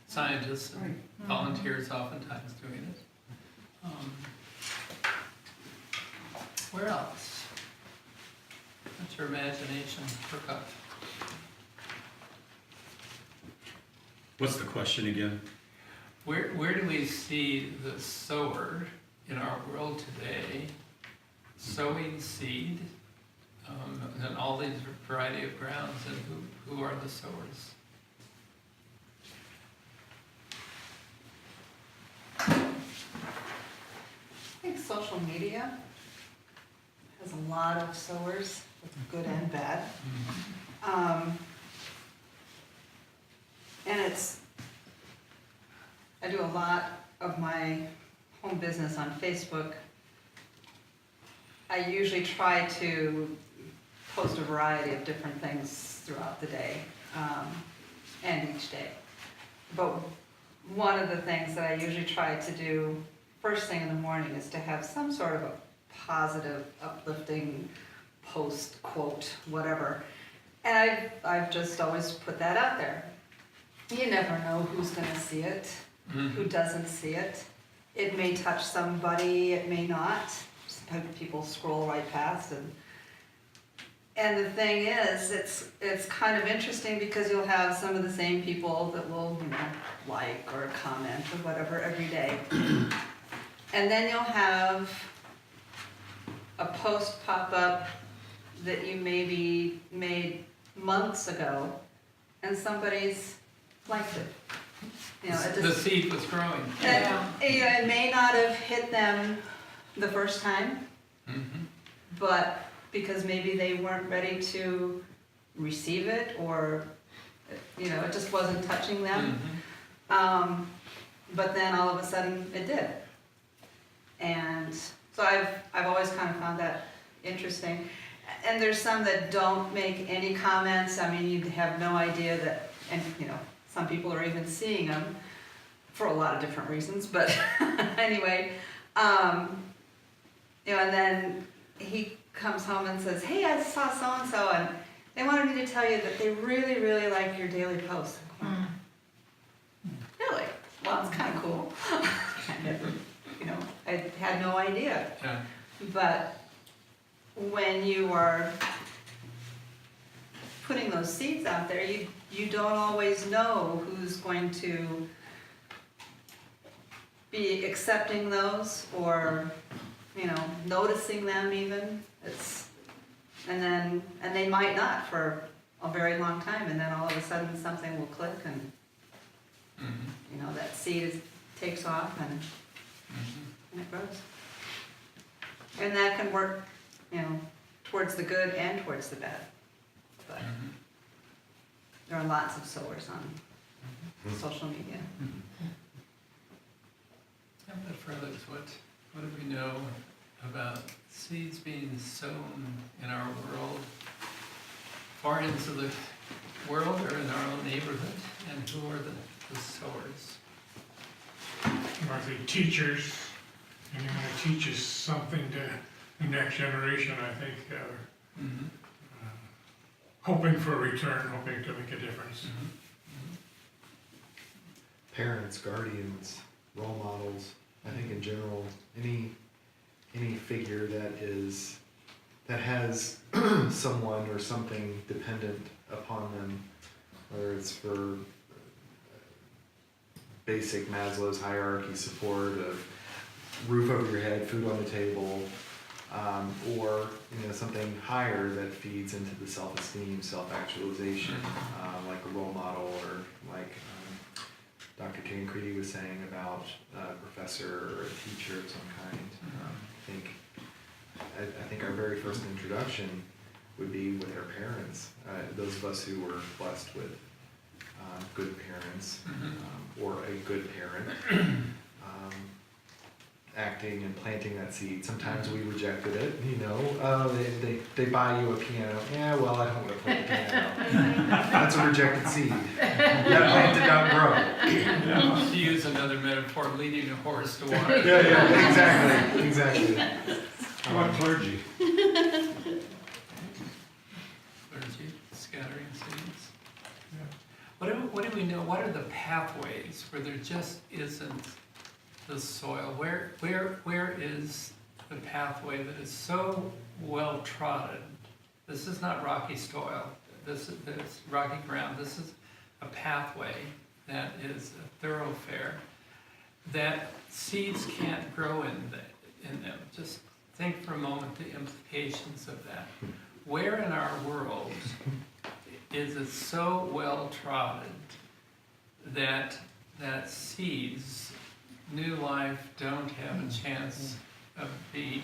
scientists and volunteers oftentimes doing it. Where else? Let your imagination perk up. What's the question again? Where do we see the sower in our world today sowing seed in all these variety of grounds, and who are the sowers? I think social media has a lot of sowers, good and bad. And I do a lot of my home business on Facebook. I usually try to post a variety of different things throughout the day, and each day. But one of the things that I usually try to do first thing in the morning is to have some sort of a positive, uplifting post, quote, whatever. And I've just always put that out there. You never know who's gonna see it, who doesn't see it. It may touch somebody, it may not. Sometimes people scroll right past, and the thing is, it's kind of interesting because you'll have some of the same people that will, like or comment or whatever every day. And then you'll have a post pop up that you maybe made months ago, and somebody's liked it. The seed was growing. It may not have hit them the first time, but because maybe they weren't ready to receive it, or it just wasn't touching them. But then all of a sudden it did. And so I've always kind of found that interesting. And there's some that don't make any comments. You have no idea that, and some people are even seeing them for a lot of different reasons, but anyway, and then he comes home and says, hey, I saw so-and-so, and they wanted me to tell you that they really, really like your daily post. Really? Well, it's kind of cool. I had no idea. Yeah. But when you are putting those seeds out there, you don't always know who's going to be accepting those, or noticing them even. And they might not for a very long time, and then all of a sudden something will click, and that seed takes off, and it grows. And that can work, towards the good and towards the bad. But there are lots of sowers on social media. But for others, what do we know about seeds being sown in our world, far into the world or in our own neighborhood, and who are the sowers? I think teachers, anyone who teaches something to the next generation, I think, hoping for a return, hoping to make a difference. parents, guardians, role models. I think in general, any figure that has someone or something dependent upon them, whether it's for basic Maslow's hierarchy support of roof over your head, food on the table, or something higher that feeds into the self-esteem, self-actualization, like a role model, or like Dr. Tancredi was saying about a professor or a teacher of some kind. I think our very first introduction would be with our parents. Those of us who were blessed with good parents, or a good parent, acting and planting that seed. Sometimes we rejected it, they buy you a piano. Yeah, well, I don't want to play the piano. That's a rejected seed. That plant did not grow. To use another metaphor, leading a horse to water. Yeah, exactly. How about clergy? Clergy, scattering seeds. What do we know? What are the pathways where there just isn't the soil? Where is the pathway that is so well trodden? This is not rocky soil. This is rocky ground. This is a pathway that is a thoroughfare that seeds can't grow in them. Just think for a moment the implications of that. Where in our world is it so well trodden that seeds, new life, don't have a chance of being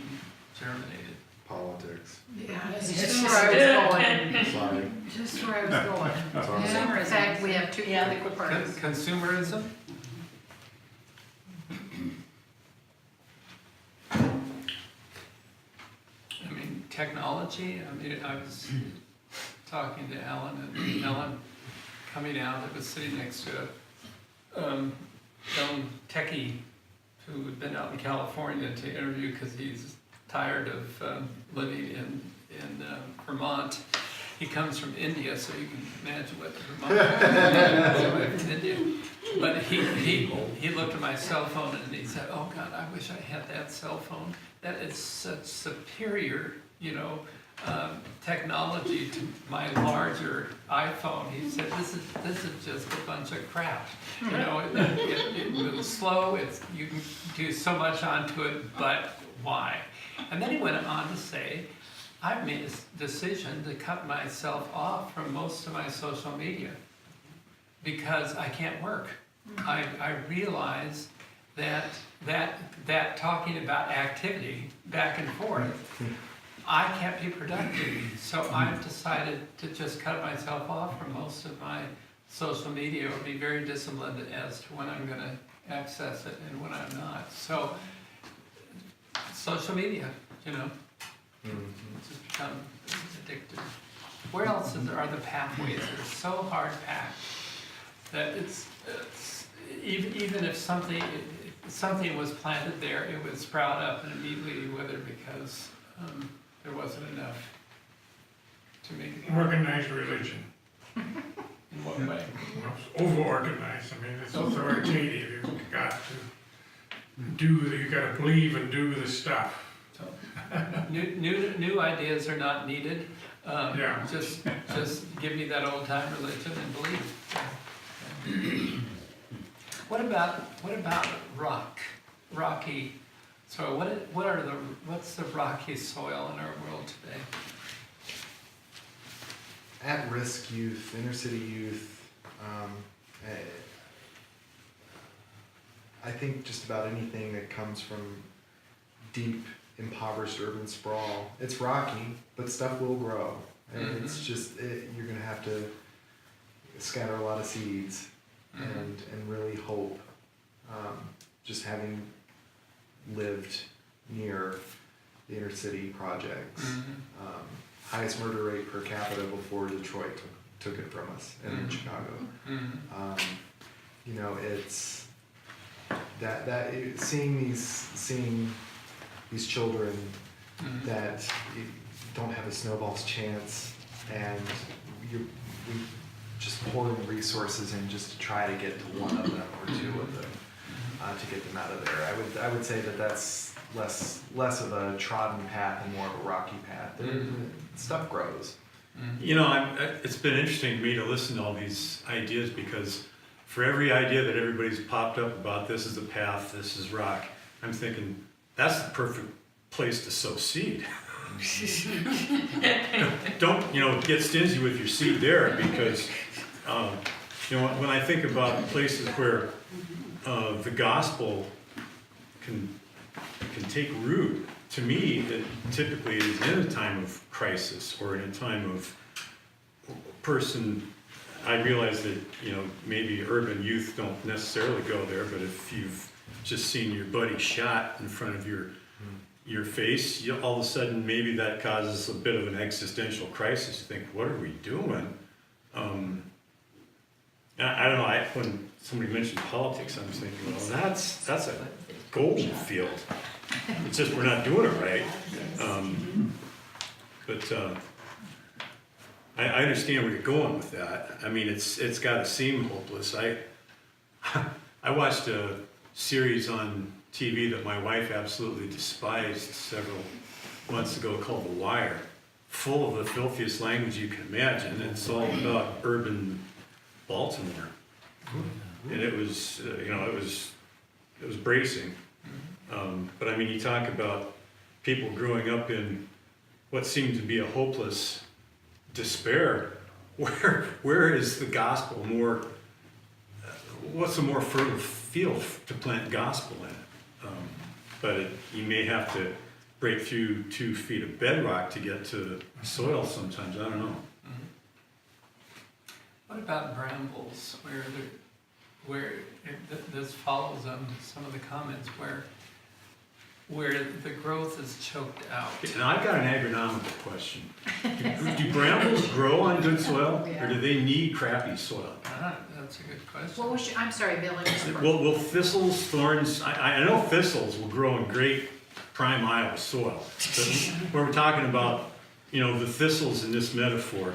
germinated? Politics. Yeah, Just where I was going. Sorry. Just where I was going. Sorry. Yeah, in fact, we have two Yeah. political parties. Consumerism? I mean, technology. I mean, I was talking to Ellen, and Ellen coming out, that was sitting next to a young techie who had been out in California to interview because he's tired of living in Vermont. He comes from India, so you can imagine what Vermont is. India. But he looked at my cell phone and he said, "Oh God, I wish I had that cell phone. That is such superior, technology to my larger iPhone." He said, "This is just a bunch of crap. It moves slow. You can do so much onto it, but why?" And then he went on to say, "I've made a decision to cut myself off from most of my social media because I can't work. I realize that talking about activity back and forth, I can't be productive. So I've decided to just cut myself off from most of my social media, or be very disciplined as to when I'm going to access it and when I'm not." So social media, it's just become addictive. Where else are the pathways that are so hard packed that it's even if something was planted there, it would sprout up and immediately wither because there wasn't enough to make it. Organized religion. In what way? Well, it's over-organized. I mean, it's authoritative. You've got to you got to believe and do the stuff. So, new ideas are not needed. Yeah. Just give me that old time religion and believe. What about rocky soil? What's the rocky soil in our world today? At-risk youth, inner city youth. I think just about anything that comes from deep, impoverished urban sprawl. It's rocky, but stuff will grow. And it's just, you're going to have to scatter a lot of seeds and really hope. Just having lived near the inner city projects. Highest murder rate per capita before Detroit took it from us, and in Chicago. It's that seeing these children that don't have a snowball's chance, and just pouring resources in just to try to get to one of them or two of them, to get them out of there. I would say that that's less of a trodden path and more of a rocky path. Stuff grows. You know, it's been interesting to me to listen to all these ideas, because for every idea that everybody's popped up about this is the path, this is rock, I'm thinking that's the perfect place to sow seed. Don't get stingy with your seed there, because when I think about places where the gospel can take root, to me, it typically is in a time of crisis or in a time of person. I realize that maybe urban youth don't necessarily go there, but if you've just seen your buddy shot in front of your face, all of a sudden maybe that causes a bit of an existential crisis. You think, what are we doing? I don't know. When somebody mentioned politics, I'm thinking, well, that's a gold field. It's just we're not doing it right. But I understand where you're going with that. I mean, it's got to seem hopeless. I watched a series on TV that my wife absolutely despised several months ago called The Wire, full of the filthiest language you can imagine. And it's all about urban Baltimore, and it was it was bracing. But I mean, you talk about people growing up in what seemed to be a hopeless despair. Where is the gospel more? What's a more fertile field to plant gospel in? But you may have to break through 2 feet of bedrock to get to soil sometimes. I don't know. What about brambles, this follows on to some of the comments where the growth is choked out? And I've got an agronomical question. Do brambles grow on good soil, or do they need crappy soil? That's a good question. What was I'm sorry, Bill. Will thistles, thorns, I know thistles will grow in great prime Iowa soil. But when we're talking about, the thistles in this metaphor,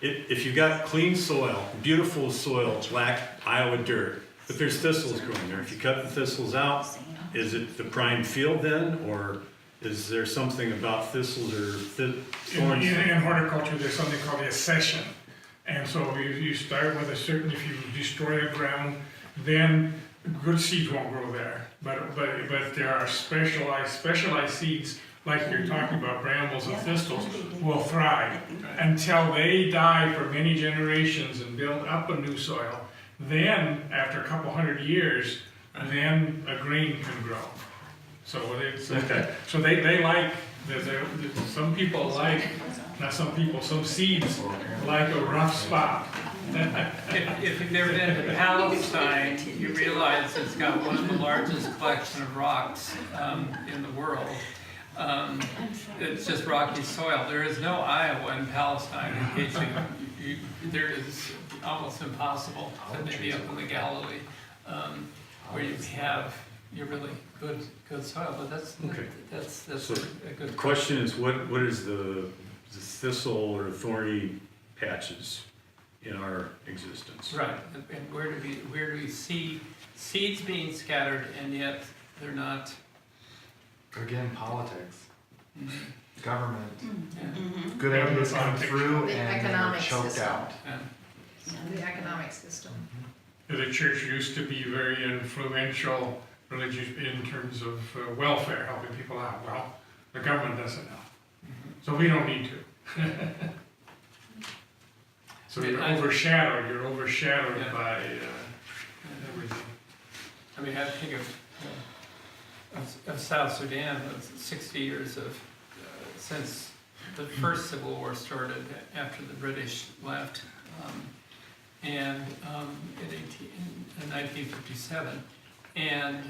if you've got clean soil, beautiful soil, black Iowa dirt, but there's thistles growing there, if you cut the thistles out, is it the prime field then, or is there something about thistles or thorns? In horticulture, there's something called the accession. And so you start with if you destroy the ground, then good seeds won't grow there. But there are specialized seeds, like you're talking about, brambles and thistles, will thrive until they die for many generations and build up a new soil. Then, after a couple hundred years, then a grain can grow. So so they like, some people like, not some people, some seeds like a rough spot. If you've never been to Palestine, you realize it's got one of the largest collection of rocks in the world. It's just rocky soil. There is no Iowa in Palestine. In case there is almost impossible, maybe up in the Galilee, where you have your really good soil. But that's So a good the question is, what is the thistle or thorny patches in our existence? Right, and where do we see seeds being scattered, and yet they're not? Again, politics, government, Yeah. good ideas come through The and they're economic choked system. out. The economic system. The church used to be very influential religious in terms of welfare, helping people out. Well, the government doesn't know, so we don't need to. So you're overshadowed by everything. I mean, I think of South Sudan, with 60 years since the first civil war started after the British left, and in 1957, and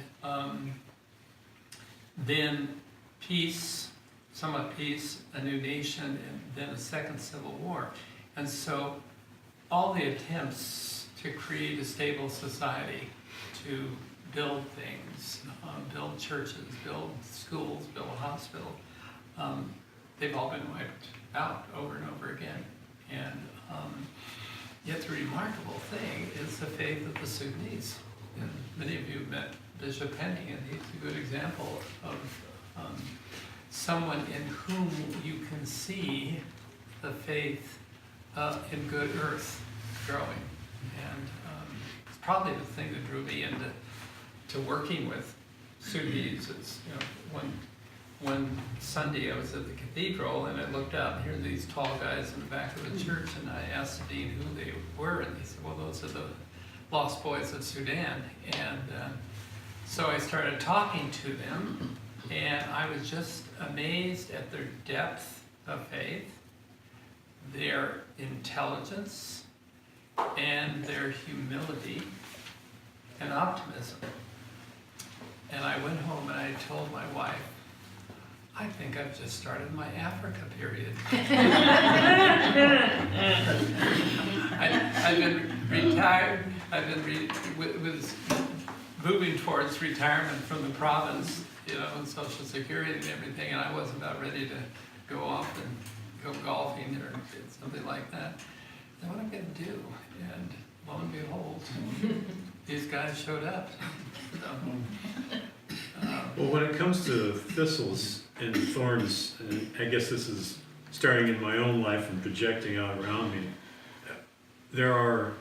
then peace, somewhat peace, a new nation, and then a second civil war. And so all the attempts to create a stable society, to build things, build churches, build schools, build a hospital, they've all been wiped out over and over again. And yet the remarkable thing is the faith of the Sudanese. And many of you have met Bishop Penny, and he's a good example of someone in whom you can see the faith in good earth growing. And it's probably the thing that drew me into working with Sudanese. It's, you know, one Sunday I was at the cathedral and I looked out and here are these tall guys in the back of the church, and I asked the dean who they were, and he said, well, those are the Lost Boys of Sudan. And so I started talking to them, and I was just amazed at their depth of faith, their intelligence, and their humility and optimism. And I went home and I told my wife, I think I've just started my Africa period. I've been retired. I've been was moving towards retirement from the province, you know, and Social Security and everything, and I was about ready to go off and go golfing or something like that. And what am I going to do? And lo and behold, these guys showed up. Well, when it comes to thistles and thorns, and I guess this is starting in my own life and projecting out around me, there are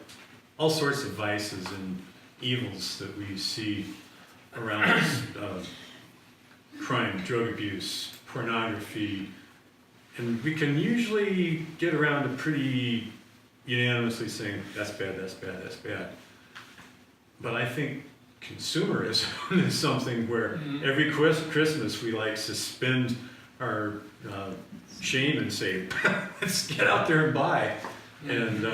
all sorts of vices and evils that we see around us. Crime, drug abuse, pornography, and we can usually get around to pretty unanimously saying, that's bad, that's bad, that's bad. But I think consumerism is something where every Christmas we like suspend our shame and say, let's get out there and buy. And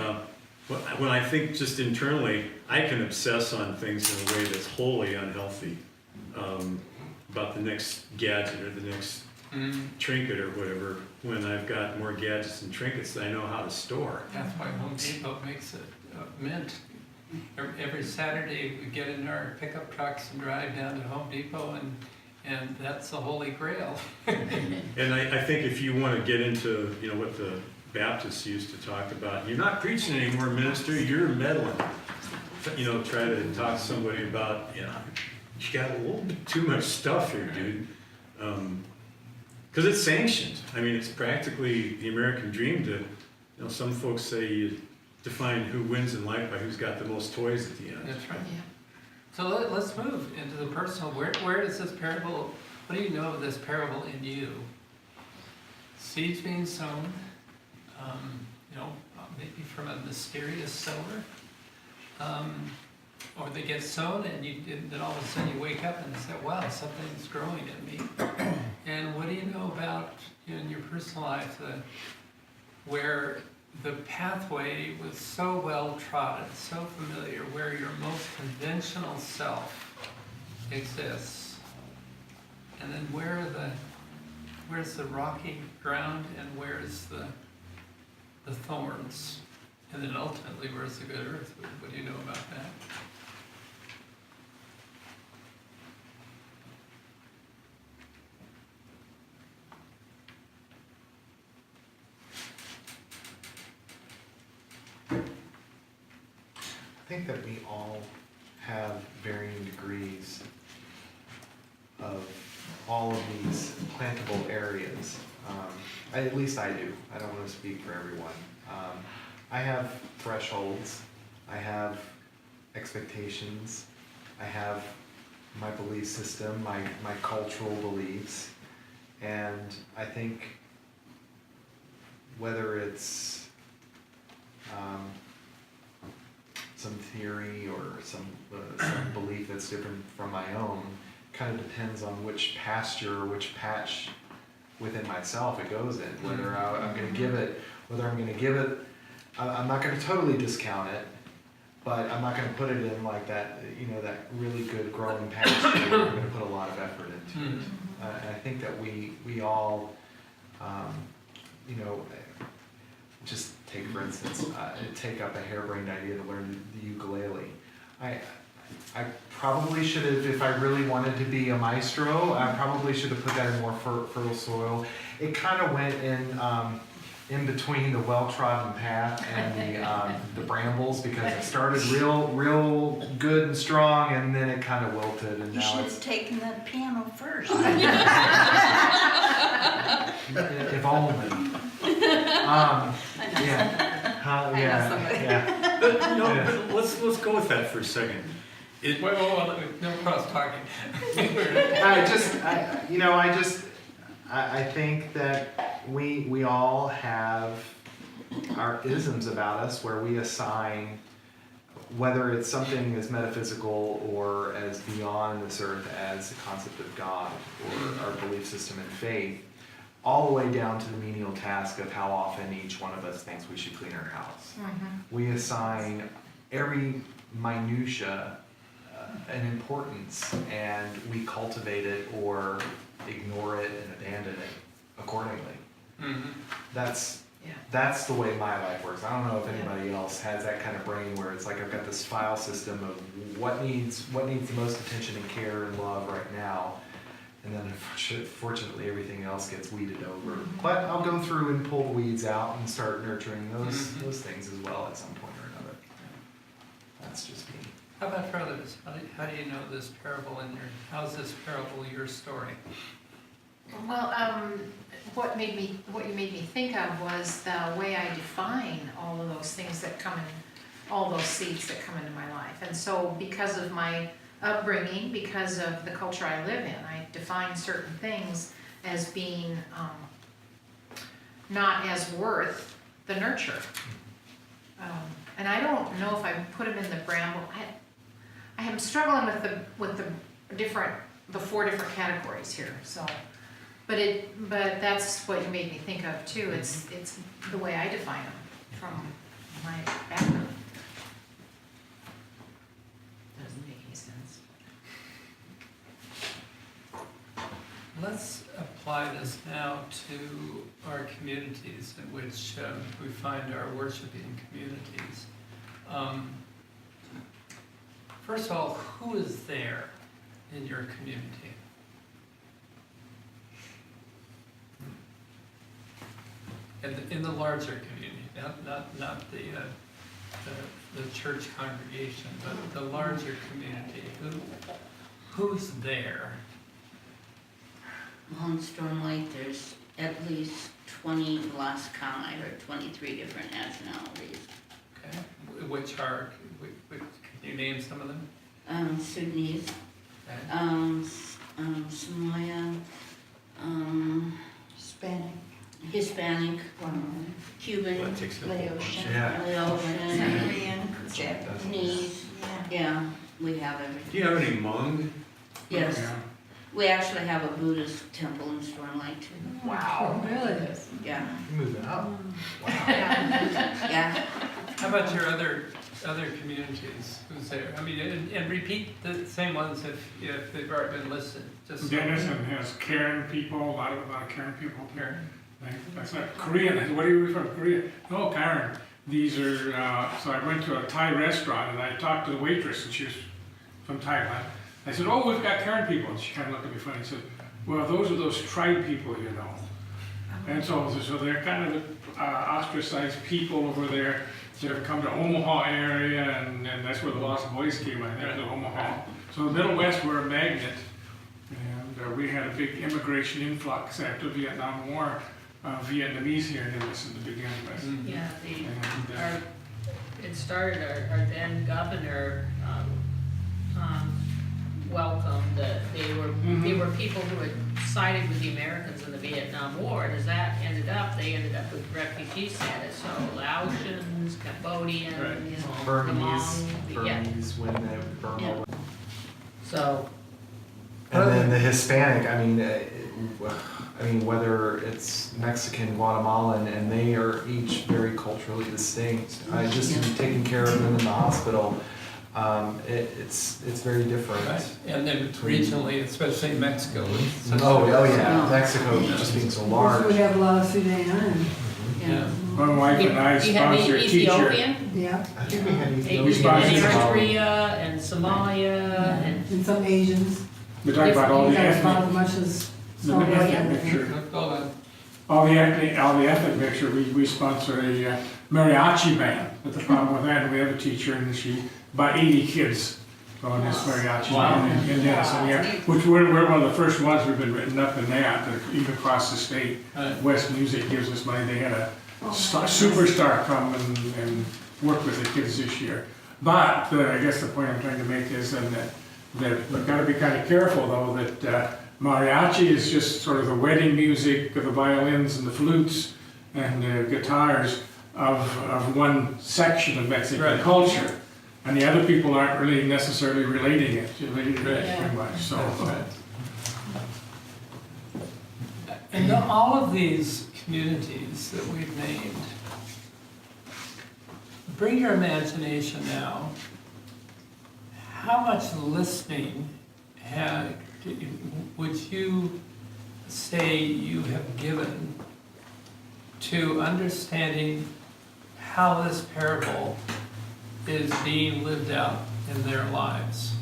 when I think just internally, I can obsess on things in a way that's wholly unhealthy, about the next gadget or the next trinket or whatever, when I've got more gadgets and trinkets that I know how to store. That's why Home Depot makes it mint. Every Saturday we get in our pickup trucks and drive down to Home Depot, and that's the holy grail. And I think if you want to get into, you know, what the Baptists used to talk about, you're not preaching anymore, minister, you're meddling. You know, try to talk to somebody about, you know, you got a little bit too much stuff here, dude. Because it's sanctioned. I mean, it's practically the American dream to, you know, some folks say you define who wins in life by who's got the most toys at the end. That's right. Yeah. So let's move into the personal. Where does this parable, what do you know of this parable in you? Seeds being sown, you know, maybe from a mysterious sower. Or they get sown and then all of a sudden you wake up and say, wow, something's growing in me. And what do you know about in your personal life where the pathway was so well trodden, so familiar, where your most conventional self exists, and then where's the rocky ground and where's the thorns, and then ultimately where's the good earth? What do you know about that? I think that we all have varying degrees of all of these plantable areas. At least I do. I don't want to speak for everyone. I have thresholds. I have expectations. I have my belief system, my cultural beliefs. And I think whether it's some theory or some belief that's different from my own, kind of depends on which pasture or which patch within myself it goes in. Whether I'm going to give it, I'm not going to totally discount it, but I'm not going to put it in like that, you know, that really good growing pasture where I'm going to put a lot of effort into it. And I think that we all, you know, just take for instance, take up a harebrained idea to learn the ukulele. I probably should have, if I really wanted to be a maestro, I probably should have put that in more fertile soil. It kind of went in in between the well-trodden path and the brambles, because it started real good and strong, and then it kind of wilted, and You now should it's have taken that piano first. if only. Yeah. Yeah. somebody. Yeah. But no, but let's go with that for a second. Wait, no cross talking. I think that we all have our isms about us where we assign, whether it's something as metaphysical or as beyond this earth as the concept of God or our belief system and faith, all the way down to the menial task of how often each one of us thinks we should clean our house. We assign every minutia an importance, and we cultivate it or ignore it and abandon it accordingly. That's the way my life works. I don't know if anybody else has that kind of brain where it's like I've got this file system of what needs the most attention and care and love right now, and then fortunately everything else gets weeded over. But I'll go through and pull the weeds out and start nurturing those things as well at some point or another. That's just me. How about for others? How do you know this parable how's this parable your story? Well, what you made me think of was the way I define all of those things that come in, all those seeds that come into my life. And so because of my upbringing, because of the culture I live in, I define certain things as being not as worth the nurture. And I don't know if I put them in the bramble. I am struggling with the 4 different categories here. So, but that's what you made me think of too. It's the way I define them from my background. Doesn't make any sense. Let's apply this now to our communities in which we find our worshiping communities. First of all, who is there in your community? In the larger community, not the church congregation, but the larger community. Who's there? Well, in Storm Lake, there's at least 20, last count, I heard 23 different nationalities. Okay, which can you name some of them? Sudanese, Okay. Somalia, Hispanic, Cuban, Laotian. Japanese, yeah, we have everything. Do you have any Hmong? Yes, we actually have a Buddhist temple in Storm Lake too. Wow. Really? Yeah, You're moving up. yeah. How about your other communities? Who's there? I mean, and repeat the same ones if they've already been listed. Just Denison has Karen people, a lot of Karen people here. That's not Korean. What are you from Korea? No, Karen. These are, so I went to a Thai restaurant and I talked to the waitress and she was from Thailand. I said, oh, we've got Karen people. And she kind of looked at me funny and said, well, those are those tribe people, you know. And so they're kind of ostracized people over there that have come to Omaha area, and that's where the Lost Boys came, I think, to Omaha. So the Middle West were a magnet, and we had a big immigration influx after the Vietnam War. Vietnamese here in Denison to begin with. Yeah, it started, our then governor welcomed that they were people who had sided with the Americans in the Vietnam War, and as that ended up, they ended up with refugee status. So Laotians, Cambodians, Burmese when they Burma. Yeah. So. And then the Hispanic, I mean, whether it's Mexican, Guatemalan, and they are each very culturally distinct. Just taking care of them in the hospital, it's very different. Right. And then regionally, especially in Mexico. Mexico just being so large. We have a lot of Sudan. Yeah. My wife and I sponsor a teacher. Ethiopian? Yeah. I think we had Eritrea and Somalia And some Asians. We talk about all the About as ethnic, much as the ethnic mixture. Hold on. all the ethnic mixture, we sponsor a mariachi band. But the problem with that, we have a teacher and about 80 kids go in this mariachi band in Denison, which we're one of the first ones we've been written up in that even across the state. West Music gives us money. They had a superstar come and work with the kids this year. But I guess the point I'm trying to make is that we've got to be kind of careful though that mariachi is just sort of the wedding music of the violins and the flutes and the guitars of one section of Mexican culture. And the other people aren't really necessarily relating it very much. So, And all of these communities that we've named, bring your imagination now. How much listening would you say you have given to understanding how this parable is being lived out in their lives?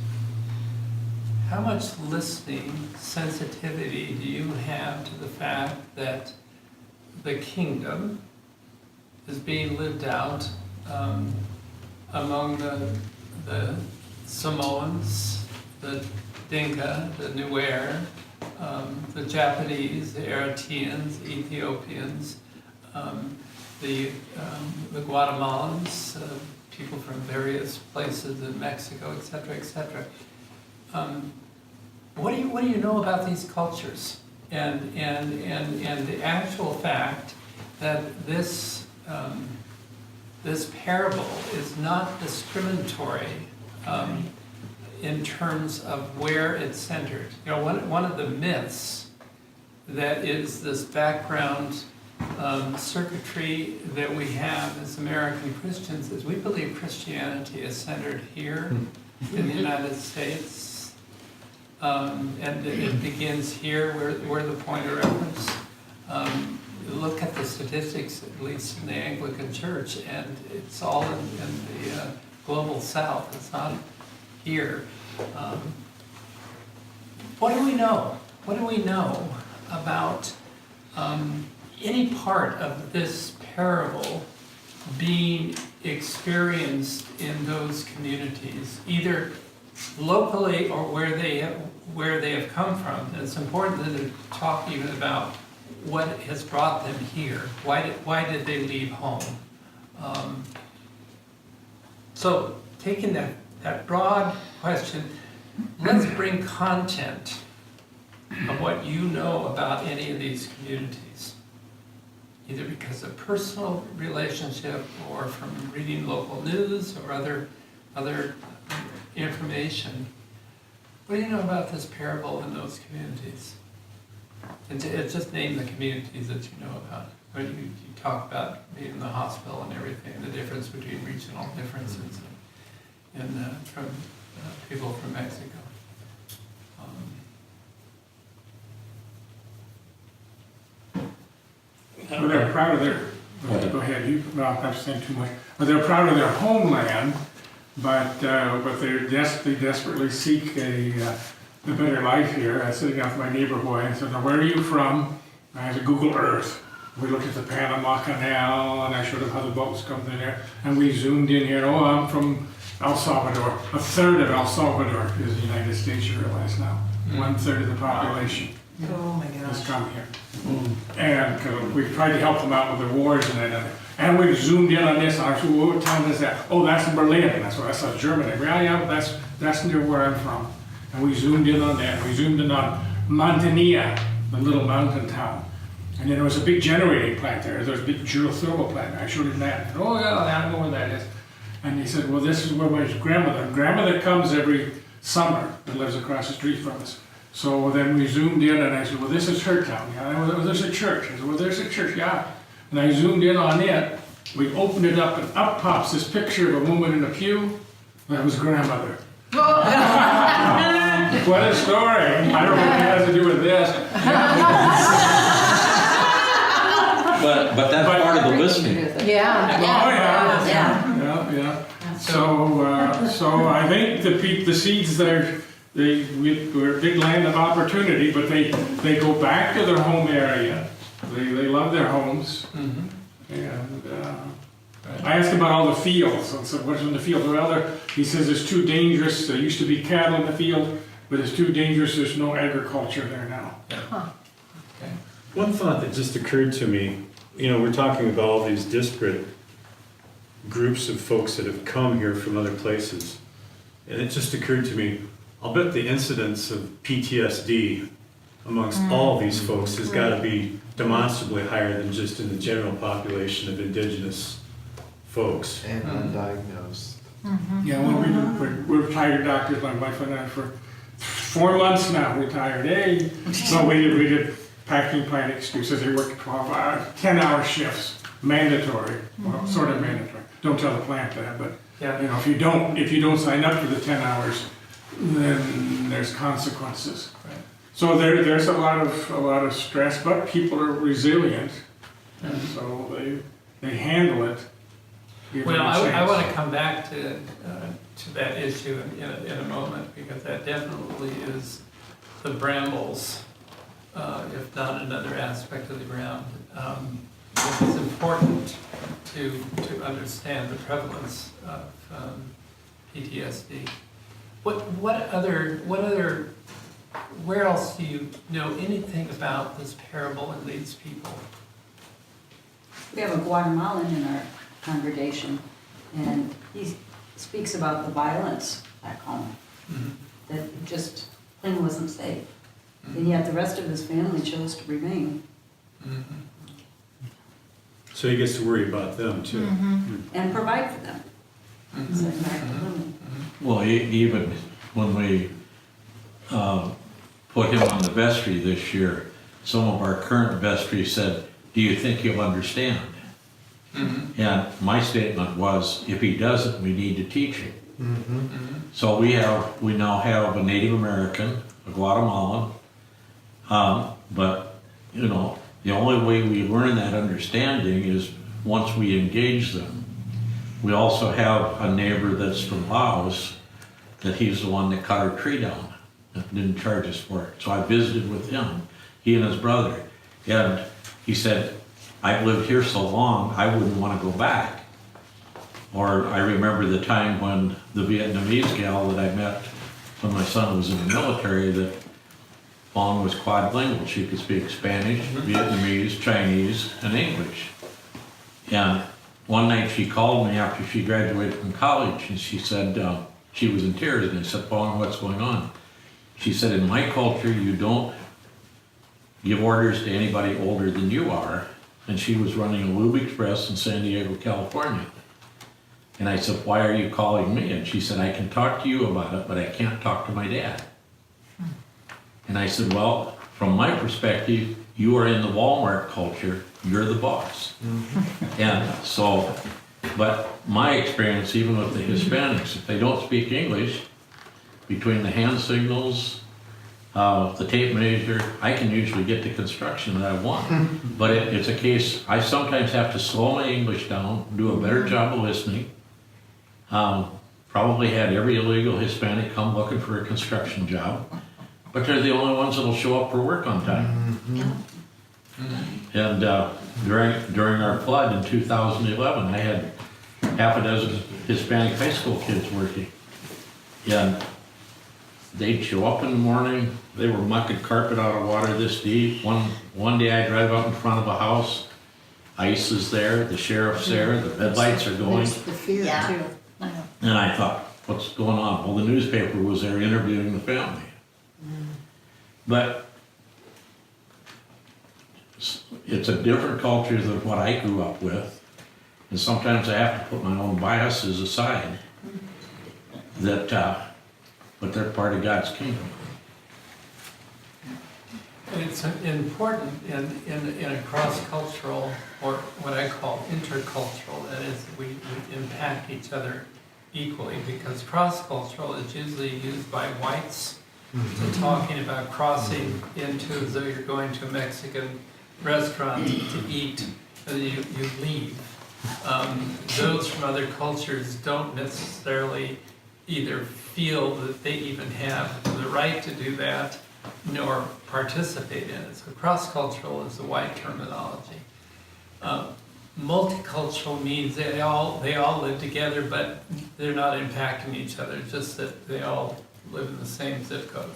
How much listening sensitivity do you have to the fact that the kingdom is being lived out among the Samoans, the Dinka, the Nuer, the Japanese, the Eritreans, Ethiopians, the Guatemalans, people from various places in Mexico, etc., etc. What do you know about these cultures, and the actual fact that this parable is not discriminatory in terms of where it's centered. You know, one of the myths that is this background circuitry that we have as American Christians is we believe Christianity is centered here in the United States, and it begins here where the point of reference. Look at the statistics, at least in the Anglican Church, and it's all in the global South. It's not here. What do we know? What do we know about any part of this parable being experienced in those communities, either locally or where they have come from? And it's important then to talk even about what has brought them here. Why did they leave home? So taking that broad question, let's bring content of what you know about any of these communities, either because of personal relationship or from reading local news or other information. What do you know about this parable in those communities? And just name the communities that you know about. When you talk about being the hospital and everything, the difference between regional differences and from people from Mexico. Well, they're proud of their. Go ahead. I'm saying too much. But they're proud of their homeland, but they desperately seek a better life here. I was sitting down with my neighbor boy and said, "Now, where are you from?" I had to Google Earth. We looked at the Panama Canal, and I showed him how the boats come through there, and we zoomed in here. Oh, I'm from El Salvador. A third of El Salvador is the United States. You realize now, 1/3 of the population. Oh my gosh. Has come here. And we tried to help them out with the wars and that. And we zoomed in on this, and I said, well, what town is that? Oh, that's Berlin. And that's what I saw, Germany. Well, yeah, that's near where I'm from. And we zoomed in on that. We zoomed in on Mantinea, the little mountain town. And then there was a big generating plant there. There was a big geothermal plant. I showed him that. Said, oh, yeah, I know where that is. And he said, well, this is where my grandmother comes every summer and lives across the street from us. So then we zoomed in, and I said, well, this is her town. Yeah, well, there's a church. I said, well, there's a church, yeah. And I zoomed in on it. We opened it up, and up pops this picture of a woman in a pew. That was grandmother. What a story. I don't know what it has to do with this. But that's part of the listening. Yeah. Oh, yeah. So I think the seeds there, we're a big land of opportunity, but they go back to their home area. They love their homes. Mhm. And I asked about all the fields. I said, what's in the field? Well, he says it's too dangerous. There used to be cattle in the field, but it's too dangerous. There's no agriculture there now. Okay. One thought that just occurred to me, you know, we're talking about all these disparate groups of folks that have come here from other places. And it just occurred to me, I'll bet the incidence of PTSD amongst all these folks has got to be demonstrably higher than just in the general population of indigenous folks. And undiagnosed. Yeah, well, we're retired doctors, my wife and I, for 4 months now, retired. So we did packing plant excuses. They worked 10-hour shifts, mandatory, well, sort of mandatory. Don't tell the plant that, but Yeah. you know, if you don't sign up for the 10 hours, then there's consequences. Right. So there's a lot of stress, but people are resilient, and so they handle it. given Well, the I chance. want to come back to that issue in a moment, because that definitely is the brambles, if not another aspect of the ground. It's important to understand the prevalence of PTSD. Where else do you know anything about this parable and these people? We have a Guatemalan in our congregation, and he speaks about the violence back home, that just plain wasn't safe. And yet the rest of his family chose to remain. So he gets to worry about them too. And provide for them. It's like back to living. Well, even when we put him on the vestry this year, some of our current vestry said, do you think he'll understand? And my statement was, if he doesn't, we need to teach him. So we now have a Native American, a Guatemalan, but you know, the only way we learn that understanding is once we engage them. We also have a neighbor that's from Laos, that he's the one that cut our tree down and didn't charge us for it. So I visited with him, he and his brother, and he said, I've lived here so long, I wouldn't want to go back. Or I remember the time when the Vietnamese gal that I met when my son was in the military, that Fawn was quadlingual. She could speak Spanish, Vietnamese, Chinese, and English. And one night she called me after she graduated from college, and she said, she was in tears, and I said, Fawn, what's going on? She said, in my culture, you don't give orders to anybody older than you are. And she was running a Lube Express in San Diego, California. And I said, why are you calling me? And she said, I can talk to you about it, but I can't talk to my dad. And I said, well, from my perspective, you are in the Walmart culture, you're the boss. And so, but my experience, even with the Hispanics, if they don't speak English, between the hand signals, the tape measure, I can usually get the construction that I want. But it's a case, I sometimes have to slow my English down, do a better job of listening. Probably had every illegal Hispanic come looking for a construction job, but they're the only ones that'll show up for work on time. And during our flood in 2011, I had half a dozen Hispanic high school kids working. And they'd show up in the morning, they were mucking carpet out of water this deep. One day I drive up in front of a house, ICE is there, the sheriff's there, the red lights are going. There's the fear too. And I thought, what's going on? Well, the newspaper was there interviewing the family. But it's a different culture than what I grew up with. And sometimes I have to put my own biases aside. But they're part of God's kingdom. It's important in a cross-cultural, or what I call intercultural, that is, we impact each other equally, because cross-cultural is usually used by whites to talking about crossing into, as though you're going to a Mexican restaurant to eat, and you leave. Those from other cultures don't necessarily either feel that they even have the right to do that, nor participate in it. So cross-cultural is the white terminology. Multicultural means they all live together, but they're not impacting each other, just that they all live in the same zip code.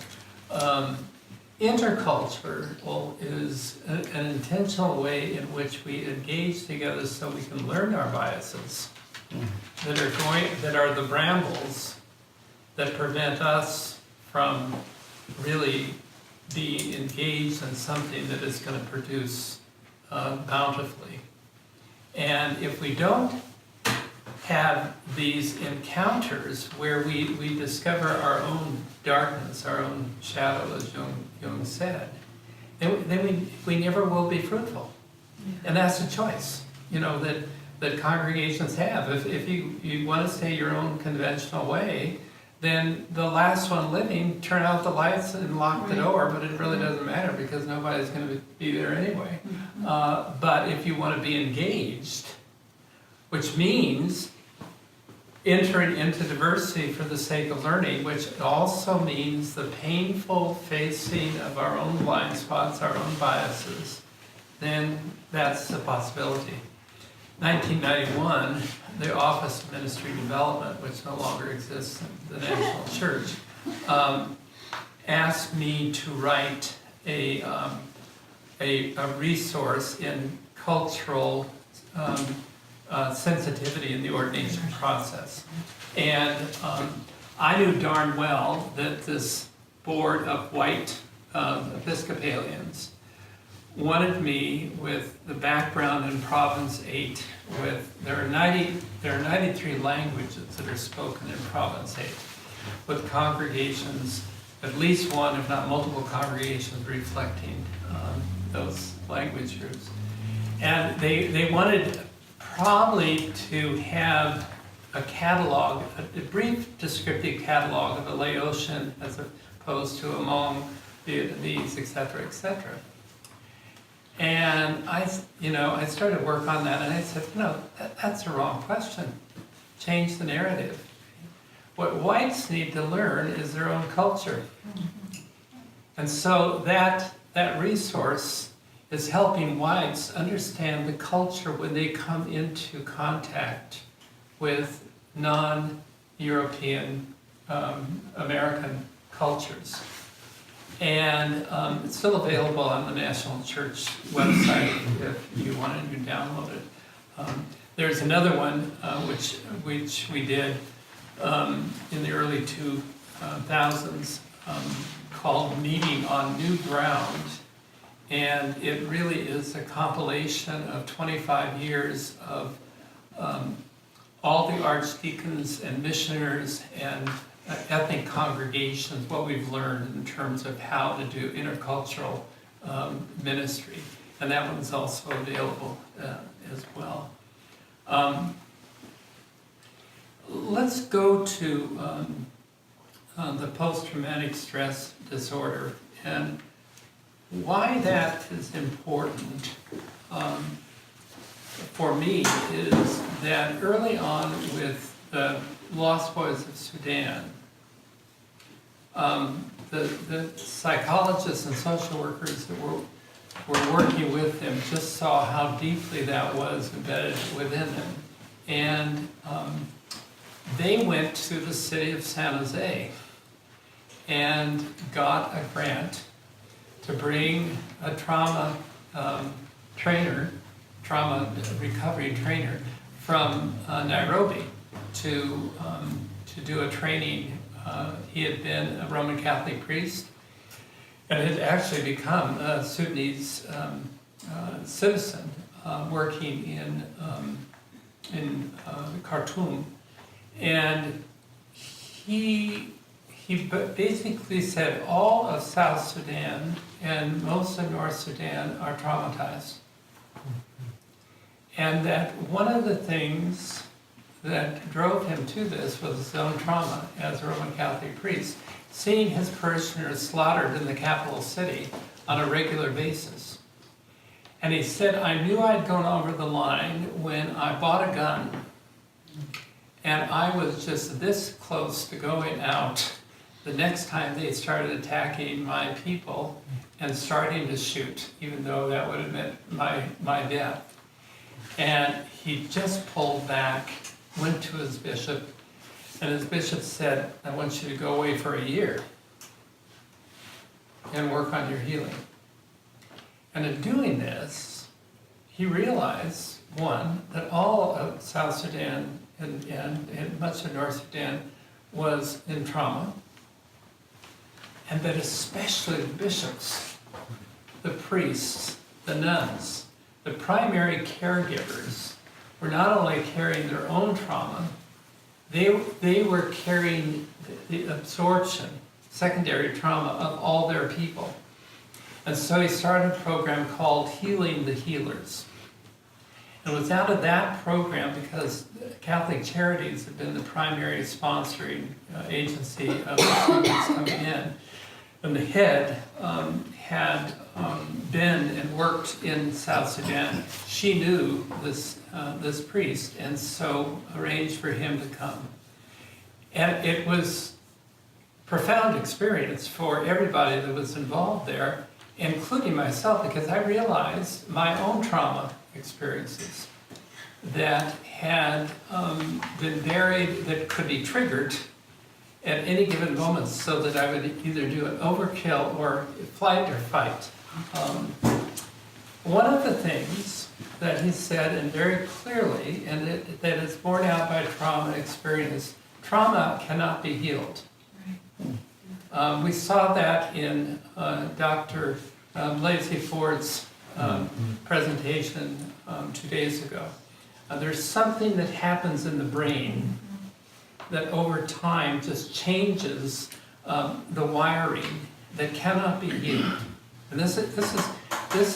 Intercultural is an intentional way in which we engage together so we can learn our biases that are the brambles that prevent us from really being engaged in something that is going to produce bountifully. And if we don't have these encounters where we discover our own darkness, our own shadow, as Jung said, then we never will be fruitful. And that's a choice, that congregations have. If you want to stay your own conventional way, then the last one living, turn out the lights and lock the door, but it really doesn't matter because nobody's going to be there anyway. But if you want to be engaged, which means entering into diversity for the sake of learning, which also means the painful facing of our own blind spots, our own biases, then that's a possibility. 1991, the Office of Ministry Development, which no longer exists in the National Church, asked me to write a resource in cultural sensitivity in the ordination process. And I knew darn well that this board of white Episcopalians wanted me with the background in Province 8, there are 93 languages that are spoken in Province 8, with congregations, at least one, if not multiple congregations reflecting those language groups. And they wanted probably to have a catalog, a brief descriptive catalog of the Laotian as opposed to among these, et cetera, et cetera. And I started work on that, and I said, that's the wrong question. Change the narrative. What whites need to learn is their own culture. And so that resource is helping whites understand the culture when they come into contact with non-European American cultures. And it's still available on the National Church website if you wanted to download it. There's another one which we did in the early 2000s called Meeting on New Ground. And it really is a compilation of 25 years of all the archdeacons and missioners and ethnic congregations, what we've learned in terms of how to do intercultural ministry. And that one's also available as well. Let's go to the post-traumatic stress disorder and why that is important for me is that early on with the Lost Boys of Sudan, the psychologists and social workers that were working with them just saw how deeply that was embedded within them. And they went to the city of San Jose and got a grant to bring a trauma recovery trainer from Nairobi to do a training. He had been a Roman Catholic priest and had actually become a Sudanese citizen working in Khartoum. And he basically said all of South Sudan and most of North Sudan are traumatized. And that one of the things that drove him to this was his own trauma as a Roman Catholic priest, seeing his parishioners slaughtered in the capital city on a regular basis. And he said, I knew I'd gone over the line when I bought a gun and I was just this close to going out the next time they started attacking my people and starting to shoot, even though that would have meant my death. And he just pulled back, went to his bishop, and his bishop said, I want you to go away for a year and work on your healing. And in doing this, he realized, one, that all of South Sudan and much of North Sudan was in trauma, and that especially the bishops, the priests, the nuns, the primary caregivers were not only carrying their own trauma, they were carrying the absorption, secondary trauma of all their people. And so he started a program called Healing the Healers. And it was out of that program, because Catholic Charities had been the primary sponsoring agency of the students coming in, and the head had been and worked in South Sudan. She knew this priest, and so arranged for him to come. And it was a profound experience for everybody that was involved there, including myself, because I realized my own trauma experiences that had been buried, that could be triggered at any given moment, so that I would either do an overkill or flight or fight. One of the things that he said, and very clearly, and that is borne out by trauma experience, trauma cannot be healed. We saw that in Dr. Blasey Ford's presentation 2 days ago. There's something that happens in the brain that over time just changes the wiring that cannot be healed. And this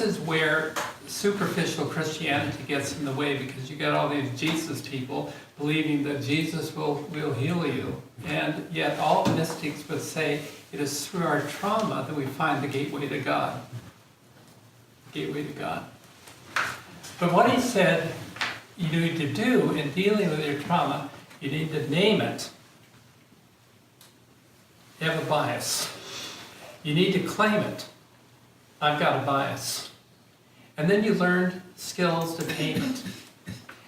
is where superficial Christianity gets in the way, because you got all these Jesus people believing that Jesus will heal you. And yet all mystics would say it is through our trauma that we find the gateway to God. Gateway to God. But what he said you need to do in dealing with your trauma, you need to name it. You have a bias. You need to claim it. I've got a bias. And then you learn skills to tame it.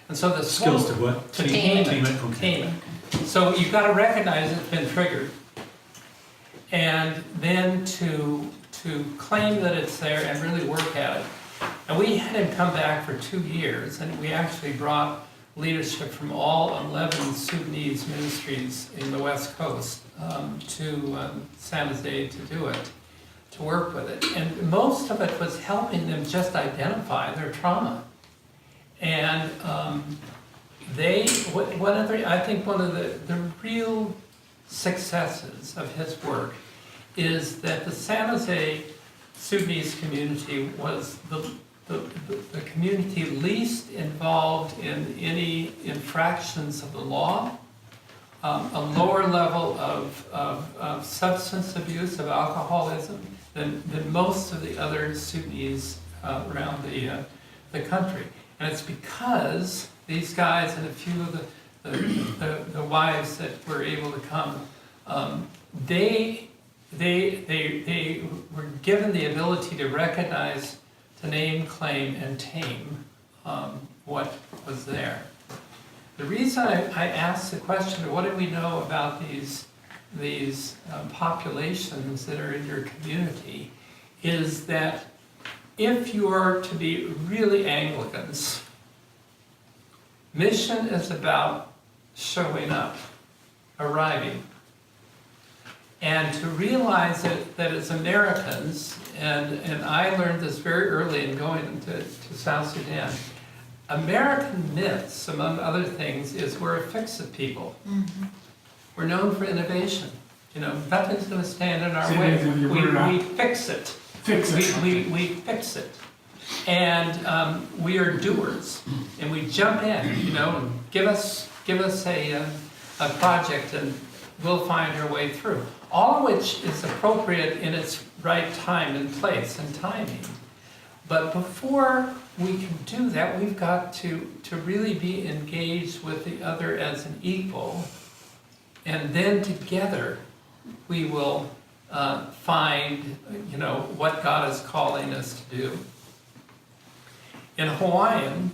And so the Skills to what? To tame it. Okay. Tame it. So you've got to recognize it's been triggered. And then to claim that it's there and really work at it. And we had him come back for 2 years, and we actually brought leadership from all 11 Sudanese ministries in the West Coast to San Jose to do it, to work with it. And most of it was helping them just identify their trauma. And I think one of the real successes of his work is that the San Jose Sudanese community was the community least involved in any infractions of the law, a lower level of substance abuse, of alcoholism, than most of the other Sudanese around the country. And it's because these guys and a few of the wives that were able to come, they were given the ability to recognize, to name, claim, and tame what was there. The reason I asked the question, what do we know about these populations that are in your community, is that if you are to be really Anglicans, mission is about showing up, arriving. And to realize that as Americans, and I learned this very early in going to South Sudan, American myths, among other things, is we're a fix-it people. Mm-hmm. We're known for innovation. You know, nothing's going to stand in our way. We fix it. We fix it. And we are doers, and we jump in. You know, and give us a project, and we'll find our way through. All of which is appropriate in its right time and place and timing. But before we can do that, we've got to really be engaged with the other as an equal, and then together we will find, what God is calling us to do. In Hawaiian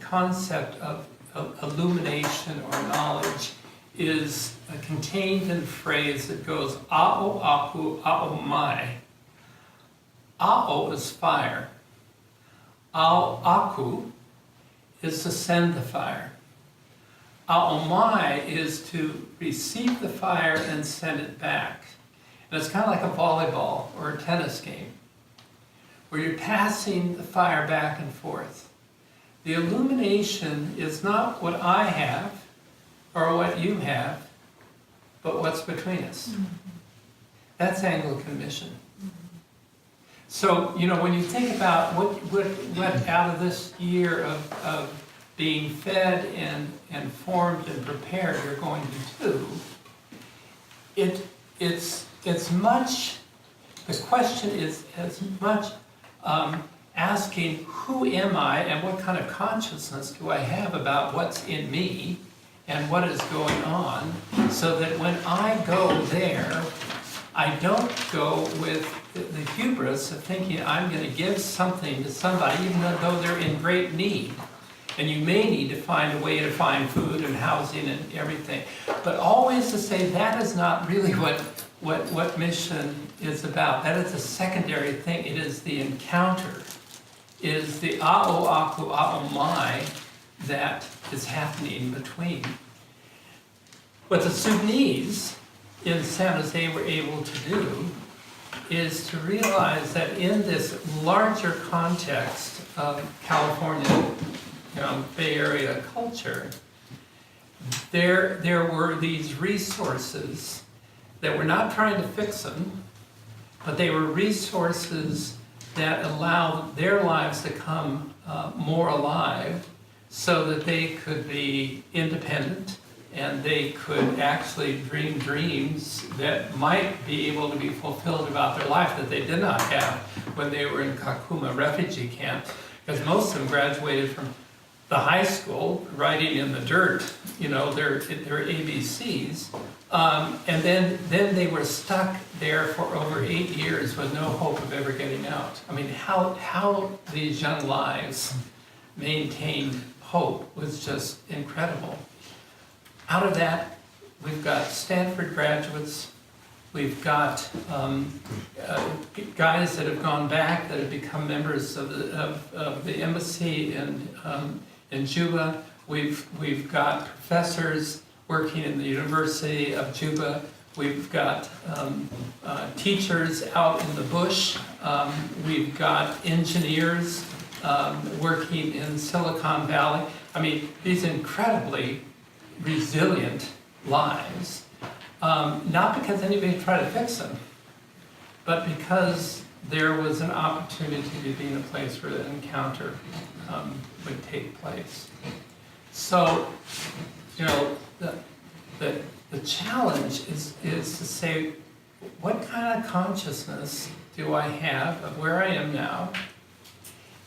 concept of illumination or knowledge is contained in a phrase that goes a'o aku a'o mai. A'o is fire. A'o aku is to send the fire. A'o mai is to receive the fire and send it back. And it's kind of like a volleyball or a tennis game, where you're passing the fire back and forth. The illumination is not what I have or what you have, but what's between us. That's Anglican mission. So, when you think about what out of this year of being fed and formed and prepared you're going to do, it's much, the question is as much asking, who am I and what kind of consciousness do I have about what's in me and what is going on, so that when I go there, I don't go with the hubris of thinking I'm going to give something to somebody even though they're in great need. And you may need to find a way to find food and housing and everything. But always to say that is not really what mission is about. That is a secondary thing. It is the encounter. It is the a'o aku a'o mai that is happening between. What the Sudanese in San Jose were able to do is to realize that in this larger context of California, Bay Area culture, there were these resources that were not trying to fix them, but they were resources that allowed their lives to come more alive so that they could be independent and they could actually dream dreams that might be able to be fulfilled about their life that they did not have when they were in Kakuma refugee camp, because most of them graduated from the high school, writing in the dirt, their ABCs, and then they were stuck there for over 8 years with no hope of ever getting out. I mean, how these young lives maintained hope was just incredible. Out of that, we've got Stanford graduates, we've got guys that have gone back that have become members of the embassy in Juba. We've got professors working in the University of Juba. We've got teachers out in the bush. We've got engineers working in Silicon Valley. I mean, these incredibly resilient lives, not because anybody tried to fix them, but because there was an opportunity to be in a place where the encounter would take place. So, the challenge is to say, what kind of consciousness do I have of where I am now?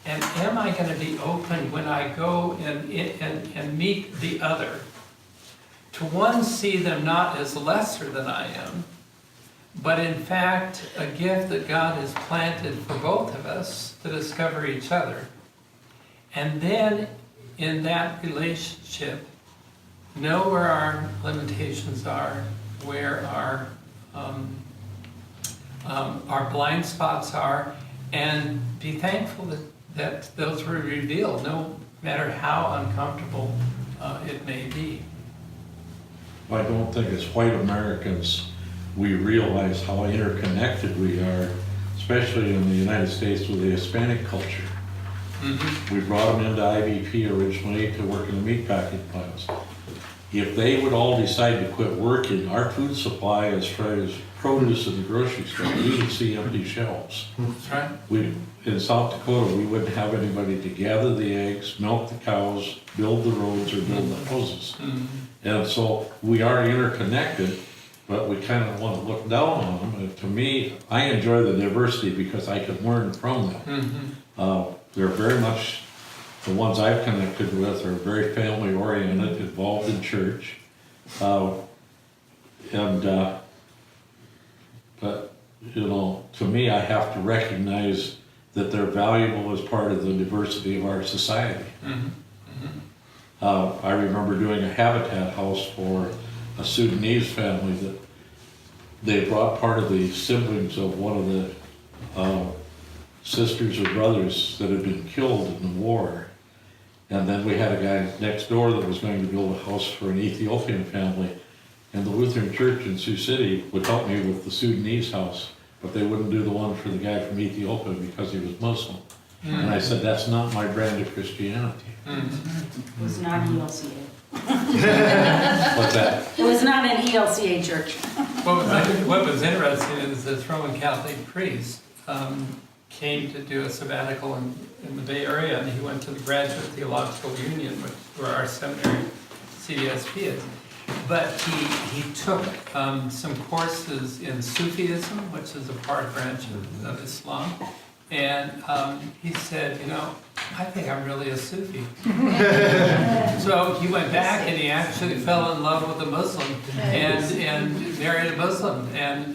And am I going to be open when I go and meet the other? To one, see them not as lesser than I am, but in fact a gift that God has planted for both of us to discover each other. And then in that relationship, know where our limitations are, where our blind spots are, and be thankful that those were revealed, no matter how uncomfortable it may be. I don't think as white Americans we realize how interconnected we are, especially in the United States with the Hispanic culture. Mm-hmm. We brought them into IVP originally to work in the meatpacking plants. If they would all decide to quit working, our food supply as far as produce in the grocery store, we would see empty shelves. That's right. In South Dakota, we wouldn't have anybody to gather the eggs, milk the cows, build the roads, or build the houses. Mm-hmm. And so we are interconnected, but we kind of want to look down on them. And to me, I enjoy the diversity because I can learn from them. Mm-hmm. They're very much, the ones I've connected with are very family oriented, involved in church. And, but, you know, to me, I have to recognize that they're valuable as part of the diversity of our society. I remember doing a habitat house for a Sudanese family that they brought part of the siblings of one of the sisters or brothers that had been killed in the war. And then we had a guy next door that was going to build a house for an Ethiopian family. And the Lutheran Church in Sioux City would help me with the Sudanese house, but they wouldn't do the one for the guy from Ethiopia because he was Muslim. And I said, that's not my brand of Christianity. It was not ELCA. What's that? It was not an ELCA church. What was interesting is this Roman Catholic priest came to do a sabbatical in the Bay Area, and he went to the Graduate Theological Union, where our seminary, CDSP, is. But he took some courses in Sufism, which is a part branch of Islam, and he said, you know, I think I'm really a Sufi. So he went back and he actually fell in love with a Muslim and married a Muslim. And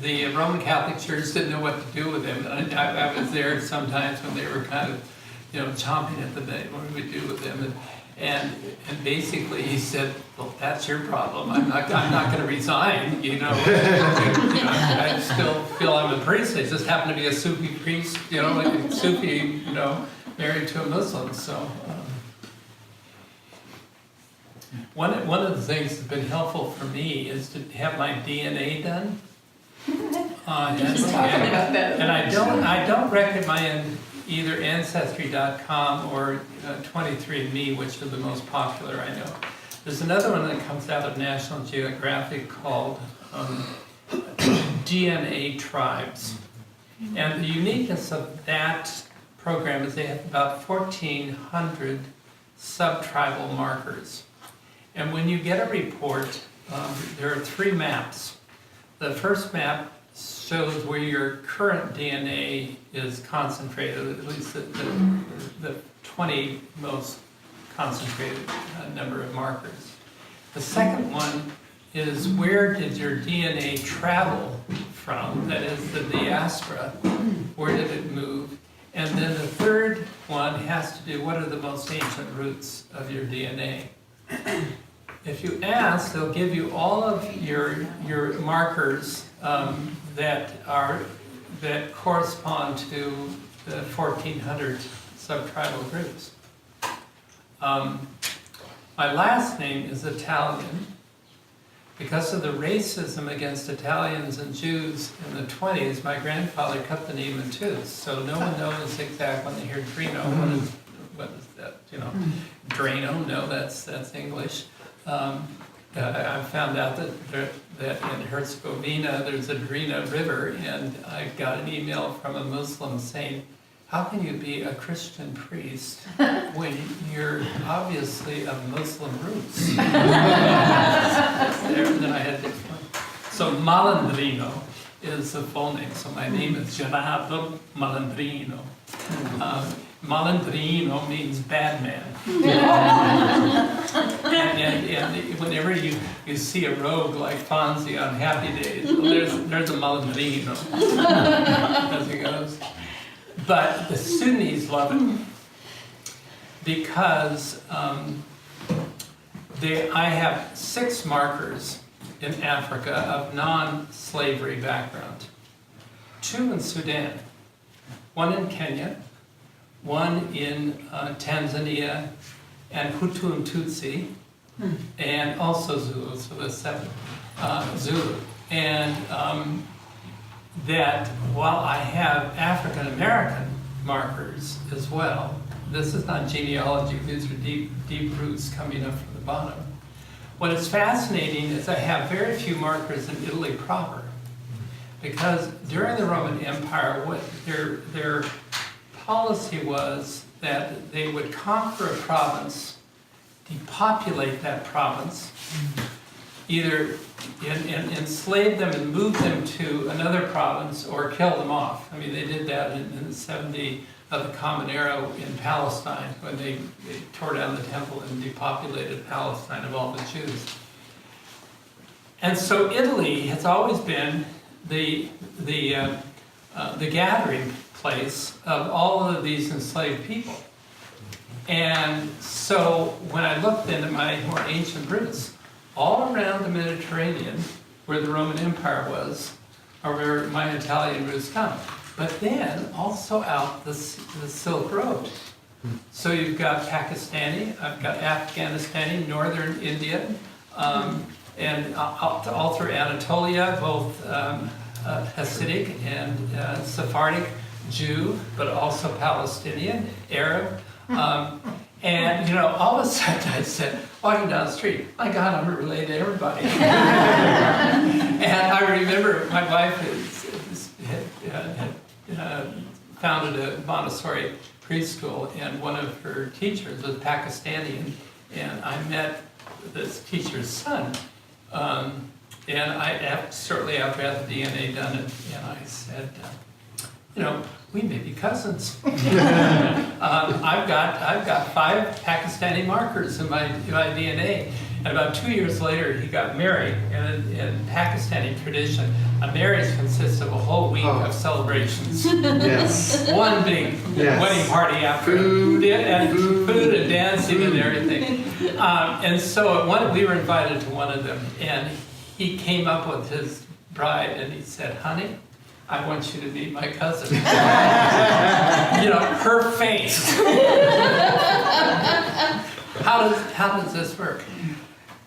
the Roman Catholic Church didn't know what to do with him. And I was there sometimes when they were kind of, you know, chomping at the bit, what do we do with him? And basically he said, well, that's your problem. I'm not going to resign, you know. I still feel I'm a priest. I just happen to be a Sufi priest, you know, like a Sufi, you know, married to a Muslim. So one of the things that's been helpful for me is to have my DNA done. And I don't recommend either Ancestry.com or 23andMe, which are the most popular I know. There's another one that comes out of National Geographic called DNA Tribes. And the uniqueness of that program is they have about 1,400 sub-tribal markers. And when you get a report, there are 3 maps. The first map shows where your current DNA is concentrated, at least the 20 most concentrated number of markers. The second one is where did your DNA travel from, that is the diaspora, where did it move? And then the third one has to do what are the most ancient roots of your DNA. If you ask, they'll give you all of your markers that correspond to the 1,400 sub-tribal groups. My last name is Italian. Because of the racism against Italians and Jews in the 20s, my grandfather cut the name in two. So no one knows exactly when they hear Drino, what is that, you know? Drino, no, that's English. I found out that in Herzegovina there's a Drino River, and I got an email from a Muslim saying, how can you be a Christian priest when you're obviously of Muslim roots? And then I had to explain. So Malandrino is the full name. So my name is Gerardo Malandrino. Malandrino means bad man. and whenever you see a rogue like Fonzie on Happy Days, well, there's a Malandrino, as he goes. But the Sunnis love it because I have 6 markers in Africa of non-slavery background. 2 in Sudan, 1 in Kenya, 1 in Tanzania, and Hutu and Tutsi, and also Zulu, so there's 7 Zulu. And that while I have African American markers as well, this is not genealogy, these are deep roots coming up from the bottom. What is fascinating is I have very few markers in Italy proper, because during the Roman Empire, what their policy was that they would conquer a province, depopulate that province, either enslave them and move them to another province or kill them off. I mean, they did that in the 70 of the Common Era in Palestine when they tore down the temple and depopulated Palestine of all the Jews. And so Italy has always been the gathering place of all of these enslaved people. And so when I looked into my more ancient roots, all around the Mediterranean, where the Roman Empire was, are where my Italian roots come. But then also out the Silk Road. So you've got Pakistani, I've got Afghanistani, northern India, and all through Anatolia, both Hasidic and Sephardic Jew, but also Palestinian, Arab. And, you know, all of a sudden I said, walking down the street, my God, I'm related to everybody. And I remember my wife had founded a Montessori preschool, and one of her teachers was Pakistani, and I met this teacher's son. And I shortly after I had the DNA done, and I said, you know, we may be cousins. I've got 5 Pakistani markers in my DNA. And about 2 years later, he got married. And in Pakistani tradition, a marriage consists of a whole week of celebrations. Yes. One big wedding party after food and dancing and everything. And so we were invited to one of them, and he came up with his bride, and he said, honey, I want you to meet my cousin. You know, her face. How does this work?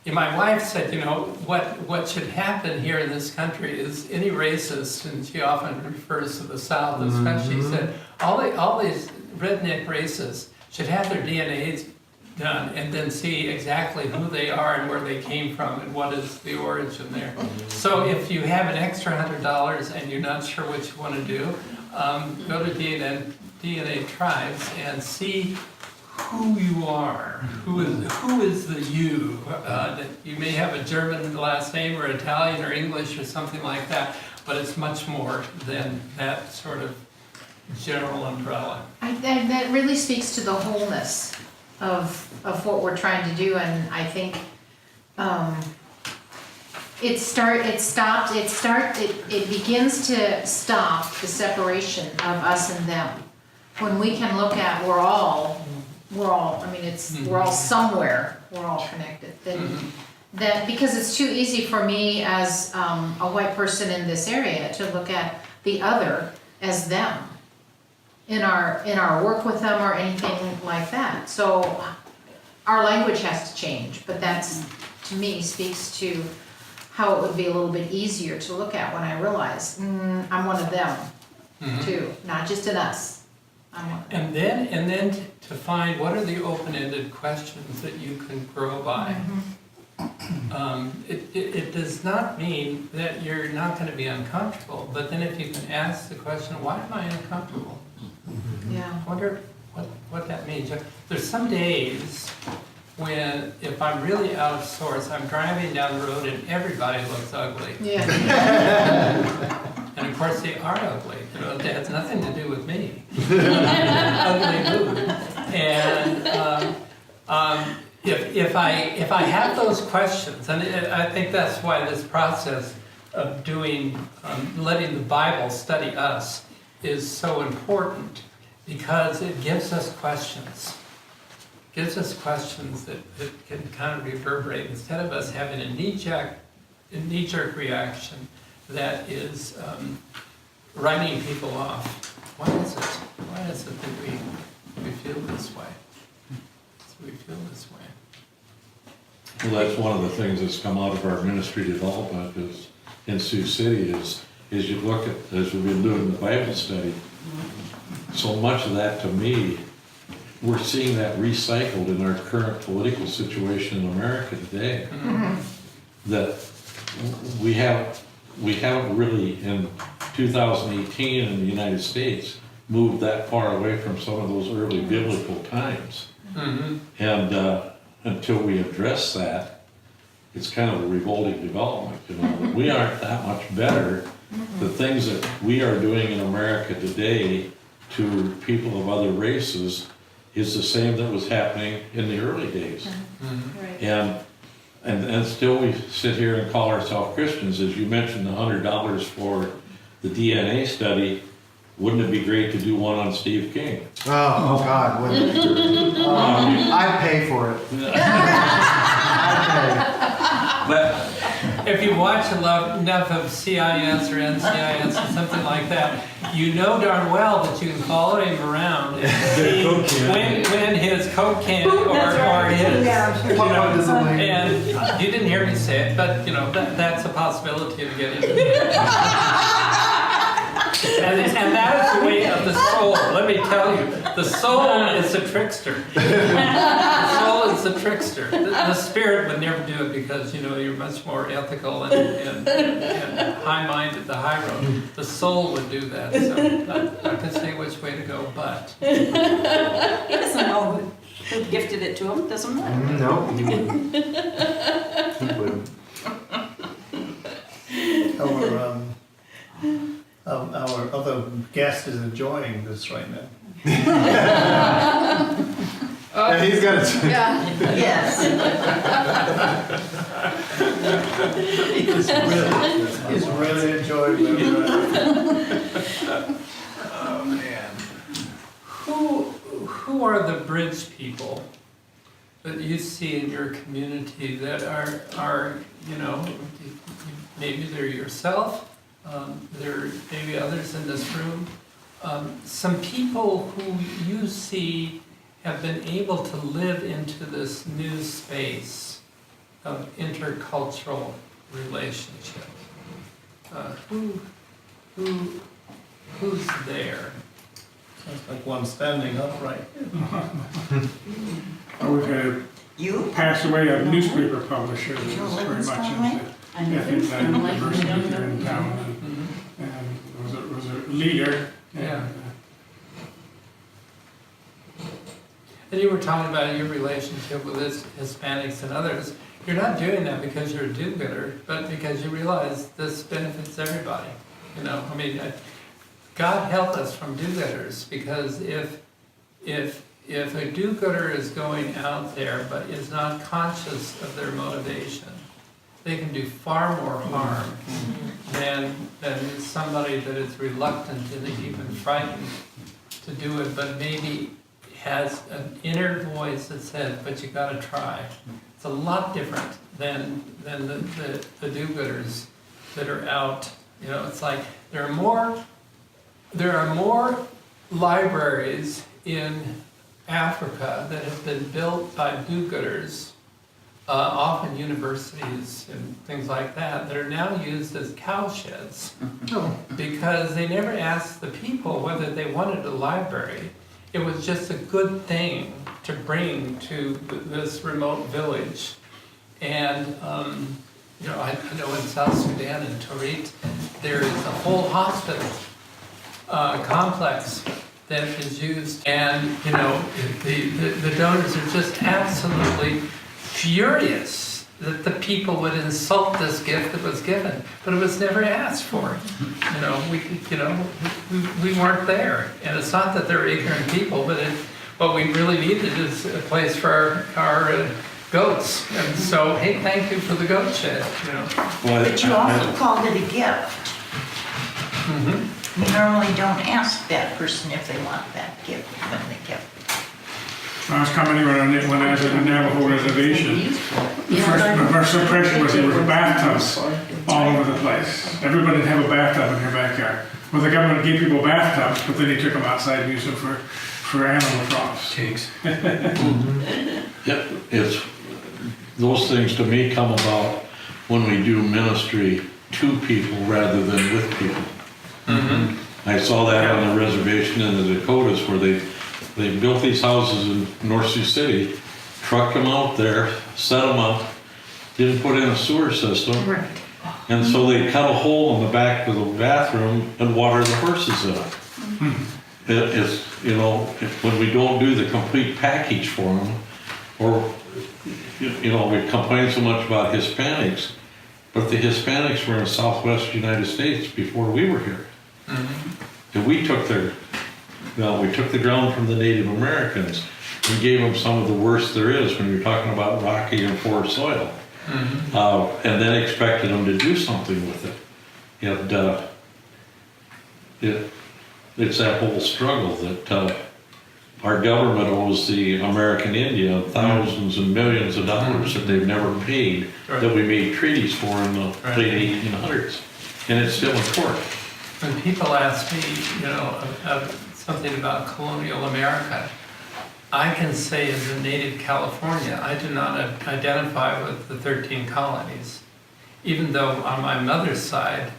And my wife said, you know, what should happen here in this country is any racist, and she often refers to the South especially, said all these redneck racists should have their DNAs done and then see exactly who they are and where they came from and what is the origin there. So if you have an extra $100 and you're not sure what you want to do, go to DNA Tribes and see who you are, who is the you. You may have a German last name or Italian or English or something like that, but it's much more than that sort of general umbrella. That really speaks to the wholeness of what we're trying to do, and I think it begins to stop the separation of us and them. When we can look at we're all I mean we're all somewhere, we're all connected. That because it's too easy for me as a white person in this area to look at the other as them in our work with them or anything like that. So our language has to change, but that's, to me, speaks to how it would be a little bit easier to look at when I realize I'm one of them too, not just an us. I'm one of them. And then to find what are the open-ended questions that you can grow by. It does not mean that you're not going to be uncomfortable, but then if you can ask the question, why am I uncomfortable? Yeah. I wonder what that means. There's some days when, if I'm really out of sorts, I'm driving down the road and everybody looks ugly. Yeah. And of course they are ugly. You know, it has nothing to do with me. Ugly mood. And if I have those questions, and I think that's why this process of doing, letting the Bible study us is so important, because it gives us questions. It gives us questions that can kind of reverberate instead of us having a knee-jerk reaction that is writing people off. Why is it? Why is it that we feel this way? We feel this way. Well, that's one of the things that's come out of our ministry development is in Sioux City is you look at, as we've been doing the Bible study, so much of that to me, we're seeing that recycled in our current political situation in America today. That we haven't really in 2018 in the United States moved that far away from some of those early biblical times. And until we address that, it's kind of a revolting development. You know, we aren't that much better. The things that we are doing in America today to people of other races is the same that was happening in the early days. Right. And And still we sit here and call ourselves Christians. As you mentioned, the $100 for the DNA study, wouldn't it be great to do one on Steve King? Oh, God, wouldn't it? I'd pay for it. I'd But if you watch enough of CIS or NCIS or something like that, you know darn well that you can follow him around and see when his Coke can or his, you know, and you didn't hear me say it, but you know, that's a possibility to get into. And that is the way of the soul. Let me tell you, the soul is a trickster. The soul is a trickster. The spirit would never do it because, you know, you're much more ethical and high-minded, the high road. The soul would do that. So I can say which way to go, but. He doesn't know who gifted it to him, doesn't know. No, he wouldn't. He wouldn't. Our other guest is enjoying this right now. Yeah, he's got it. Yes. He's really enjoying it. Oh man. Who are the bridge people that you see in your community that are you know, maybe they're yourself, there are maybe others in this room, some people who you see have been able to live into this new space of intercultural relationship. Who's there? Sounds like one standing upright. We've had You? passed away a newspaper publisher that was very much into ethnic diversity here in town, and was a leader. Yeah. And you were talking about your relationship with Hispanics and others. You're not doing that because you're a do-gooder, but because you realize this benefits everybody. You know, I mean, God help us from do-gooders, because if a do-gooder is going out there but is not conscious of their motivation, they can do far more harm than somebody that is reluctant and even frightened to do it, but maybe has an inner voice that says, but you gotta try. It's a lot different than the do-gooders that are out. You know, it's like there are more libraries in Africa that have been built by do-gooders, often universities and things like that are now used as cowsheds because they never asked the people whether they wanted a library. It was just a good thing to bring to this remote village. And, you know, I know in South Sudan, in Torit, there is a whole hospital complex that is used. And, you know, the donors are just absolutely furious that the people would insult this gift that was given, but it was never asked for. You know, we weren't there, and it's not that they're ignorant people, but what we really needed is a place for our goats. And so, hey, thank you for the goat shed. You know, But you also called it a gift. Mm-hmm. You normally don't ask that person if they want that gift when they give it. I was commenting when I was at the Navajo reservation. The first impression was there were bathtubs all over the place. Everybody would have a bathtub in their backyard. Well, the government gave people bathtubs, but then they took them outside and used them for animal crops. Cakes. Yep, it's, those things to me come about when we do ministry to people rather than with people. Mm-hmm. I saw that on the reservation in the Dakotas where they built these houses in North Sioux City, trucked them out there, set them up, didn't put in a sewer system. Right. And so they cut a hole in the back of the bathroom and water the horses in it. It's, you know, when we don't do the complete package for them, or, you know, we complain so much about Hispanics, but the Hispanics were in Southwest United States before we were here. Mm-hmm. And we took the ground from the Native Americans and gave them some of the worst there is when you're talking about rocky and poor soil. and then expected them to do something with it. And it's that whole struggle that our government owes the American Indian thousands and millions of dollars that they've never paid, that we made treaties for in the late 1800s, and it's still in court. When people ask me, something about colonial America, I can say as a native California, I do not identify with the 13 colonies. Even though on my mother's side,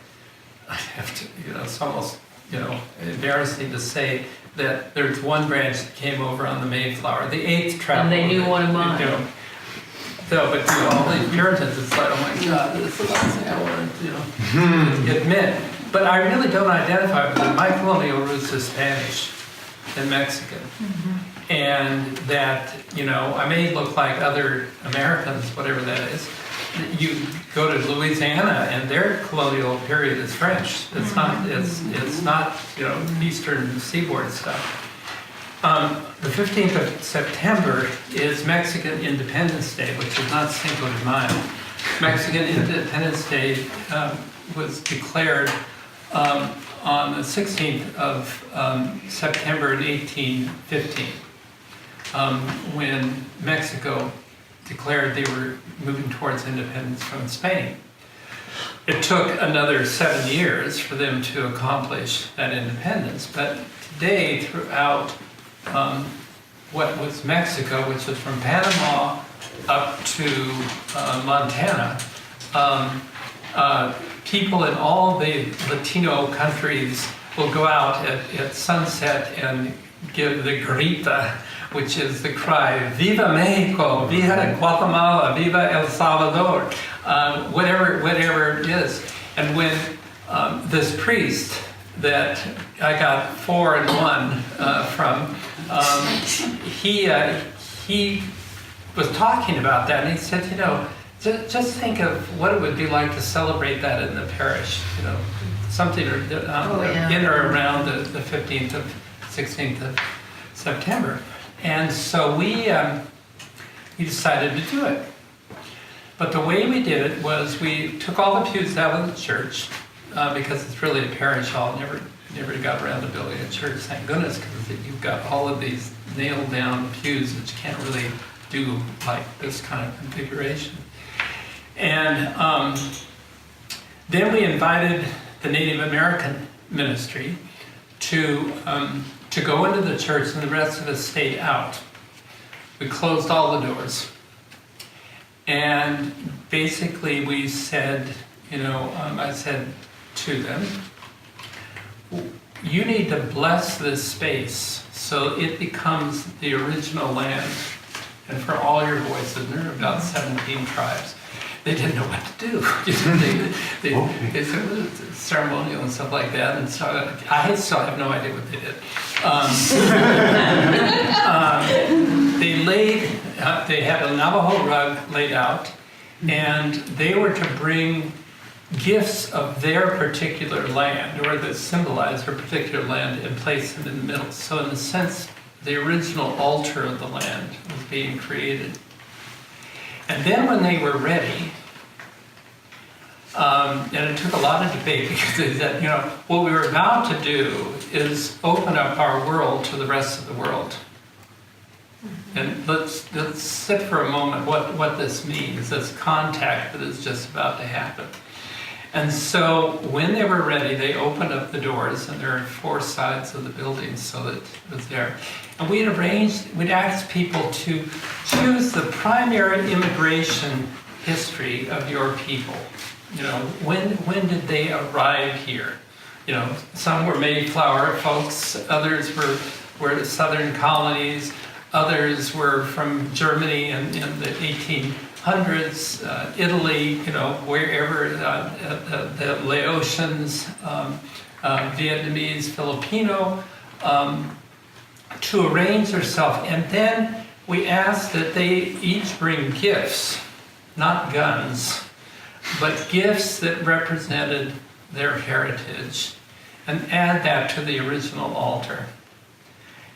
I have to, it's almost, embarrassing to say that there's one branch that came over on the Mayflower, the 8th travel. And they knew one of mine. So, but all these Puritans, it's like, oh my God, this is something I want to, admit. But I really don't identify with them. My colonial roots are Spanish and Mexican. And that, I may look like other Americans, whatever that is. You go to Louisiana and their colonial period is French. It's not, Eastern Seaboard stuff. The 15th of September is Mexican Independence Day, which is not Cinco de Mayo. Mexican Independence Day was declared on the 16th of September in 1815, when Mexico declared they were moving towards independence from Spain. It took another 7 years for them to accomplish that independence, but today throughout what was Mexico, which was from Panama up to Montana, people in all the Latino countries will go out at sunset and give the grita, which is the cry, Viva Mexico, Viva Guatemala, Viva El Salvador, whatever it is. And when this priest that I got 4 in 1 from, he was talking about that, and he said, just think of what it would be like to celebrate that in the parish, something in or around the 15th of 16th of September. And so we decided to do it. But the way we did it was we took all the pews out of the church, because it's really a parish hall, never got around to building a church, thank goodness, because you've got all of these nailed down pews that you can't really do like this kind of configuration. And then we invited the Native American ministry to go into the church, and the rest of us stayed out. We closed all the doors. And basically we said, I said to them, you need to bless this space so it becomes the original land. And for all your voices, and there are about 17 tribes, they didn't know what to do. They said well, it's ceremonial and stuff like that, and so I still have no idea what they did. They had a Navajo rug laid out, and they were to bring gifts of their particular land, or that symbolize their particular land, and place them in the middle. So in a sense, the original altar of the land was being created. And then when they were ready, and it took a lot of debate, because they said, what we were about to do is open up our world to the rest of the world. And let's sit for a moment what this means, this contact that is just about to happen. And so when they were ready, they opened up the doors, and there are 4 sides of the building, so that it was there. And we'd asked people to choose the primary immigration history of your people. When did they arrive here? Some were Mayflower folks, others were the southern colonies, others were from Germany in the 1800s, Italy, wherever, the Laotians, Vietnamese, Filipino, to arrange themselves. And then we asked that they each bring gifts, not guns, but gifts that represented their heritage, and add that to the original altar.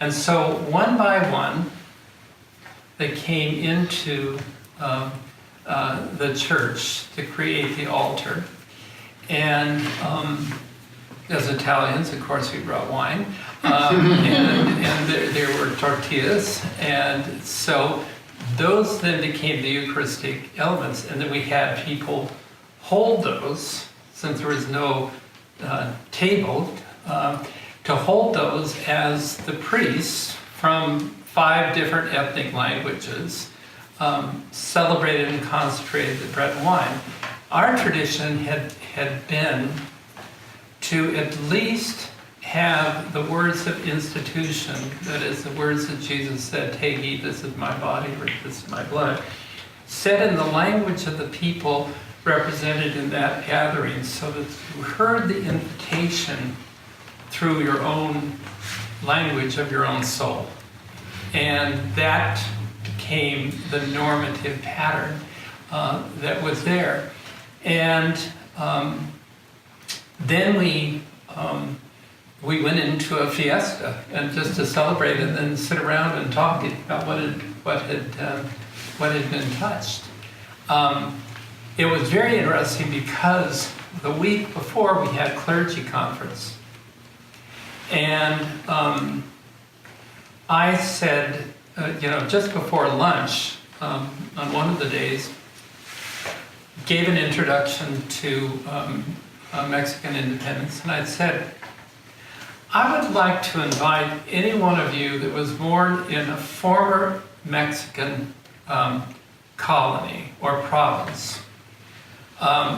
And so one by one, they came into the church to create the altar. And as Italians, of course, we brought wine. And there were tortillas. And so those then became the Eucharistic elements. And then we had people hold those, since there was no table, to hold those as the priests from 5 different ethnic languages celebrated and consecrated the bread and wine. Our tradition had been to at least have the words of institution, that is the words that Jesus said, take, eat, this is my body, or this is my blood, said in the language of the people represented in that gathering, so that you heard the invitation through your own language of your own soul. And that became the normative pattern that was there. And then we went into a fiesta, and just to celebrate and then sit around and talk about what had been touched. It was very interesting because the week before we had clergy conference, and I said, just before lunch on one of the days, gave an introduction to Mexican independence, and I said, I would like to invite any one of you that was born in a former Mexican colony or province,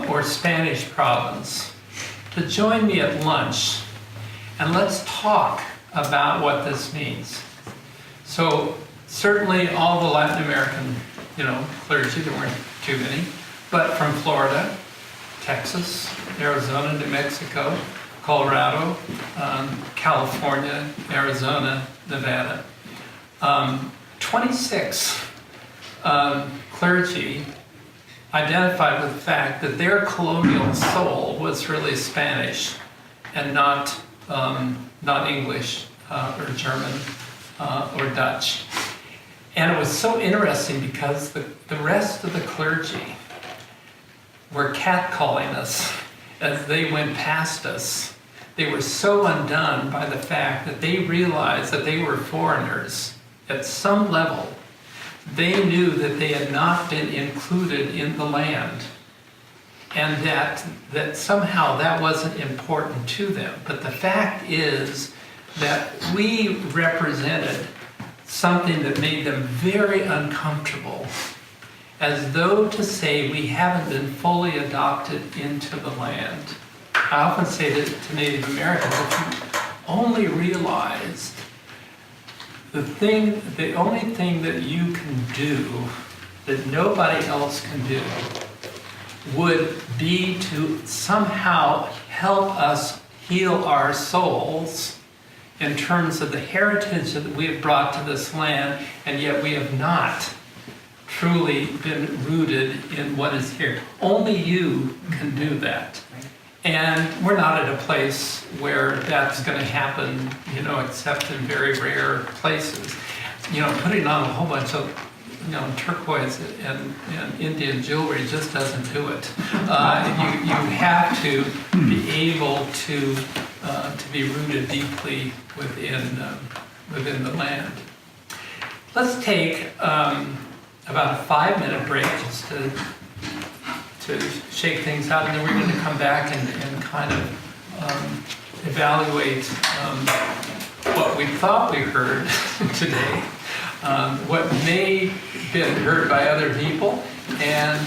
or Spanish province, to join me at lunch, and let's talk about what this means. So certainly all the Latin American, clergy, there weren't too many, but from Florida, Texas, Arizona, New Mexico, Colorado, California, Arizona, Nevada. 26 clergy identified with the fact that their colonial soul was really Spanish and not English or German or Dutch. And it was so interesting because the rest of the clergy were catcalling us as they went past us. They were so undone by the fact that they realized that they were foreigners at some level. They knew that they had not been included in the land, and that somehow that wasn't important to them. But the fact is that we represented something that made them very uncomfortable, as though to say we haven't been fully adopted into the land. I often say that to Native Americans, if you only realized the only thing that you can do that nobody else can do would be to somehow help us heal our souls in terms of the heritage that we have brought to this land, and yet we have not truly been rooted in what is here. Only you can do that. And we're not at a place where that's going to happen, except in very rare places. Putting on a whole bunch of, turquoise and Indian jewelry just doesn't do it. You have to be able to be rooted deeply within the land. Let's take about a 5-minute break just to shake things out, and then we're going to come back and kind of evaluate what we thought we heard today, what may have been heard by other people, and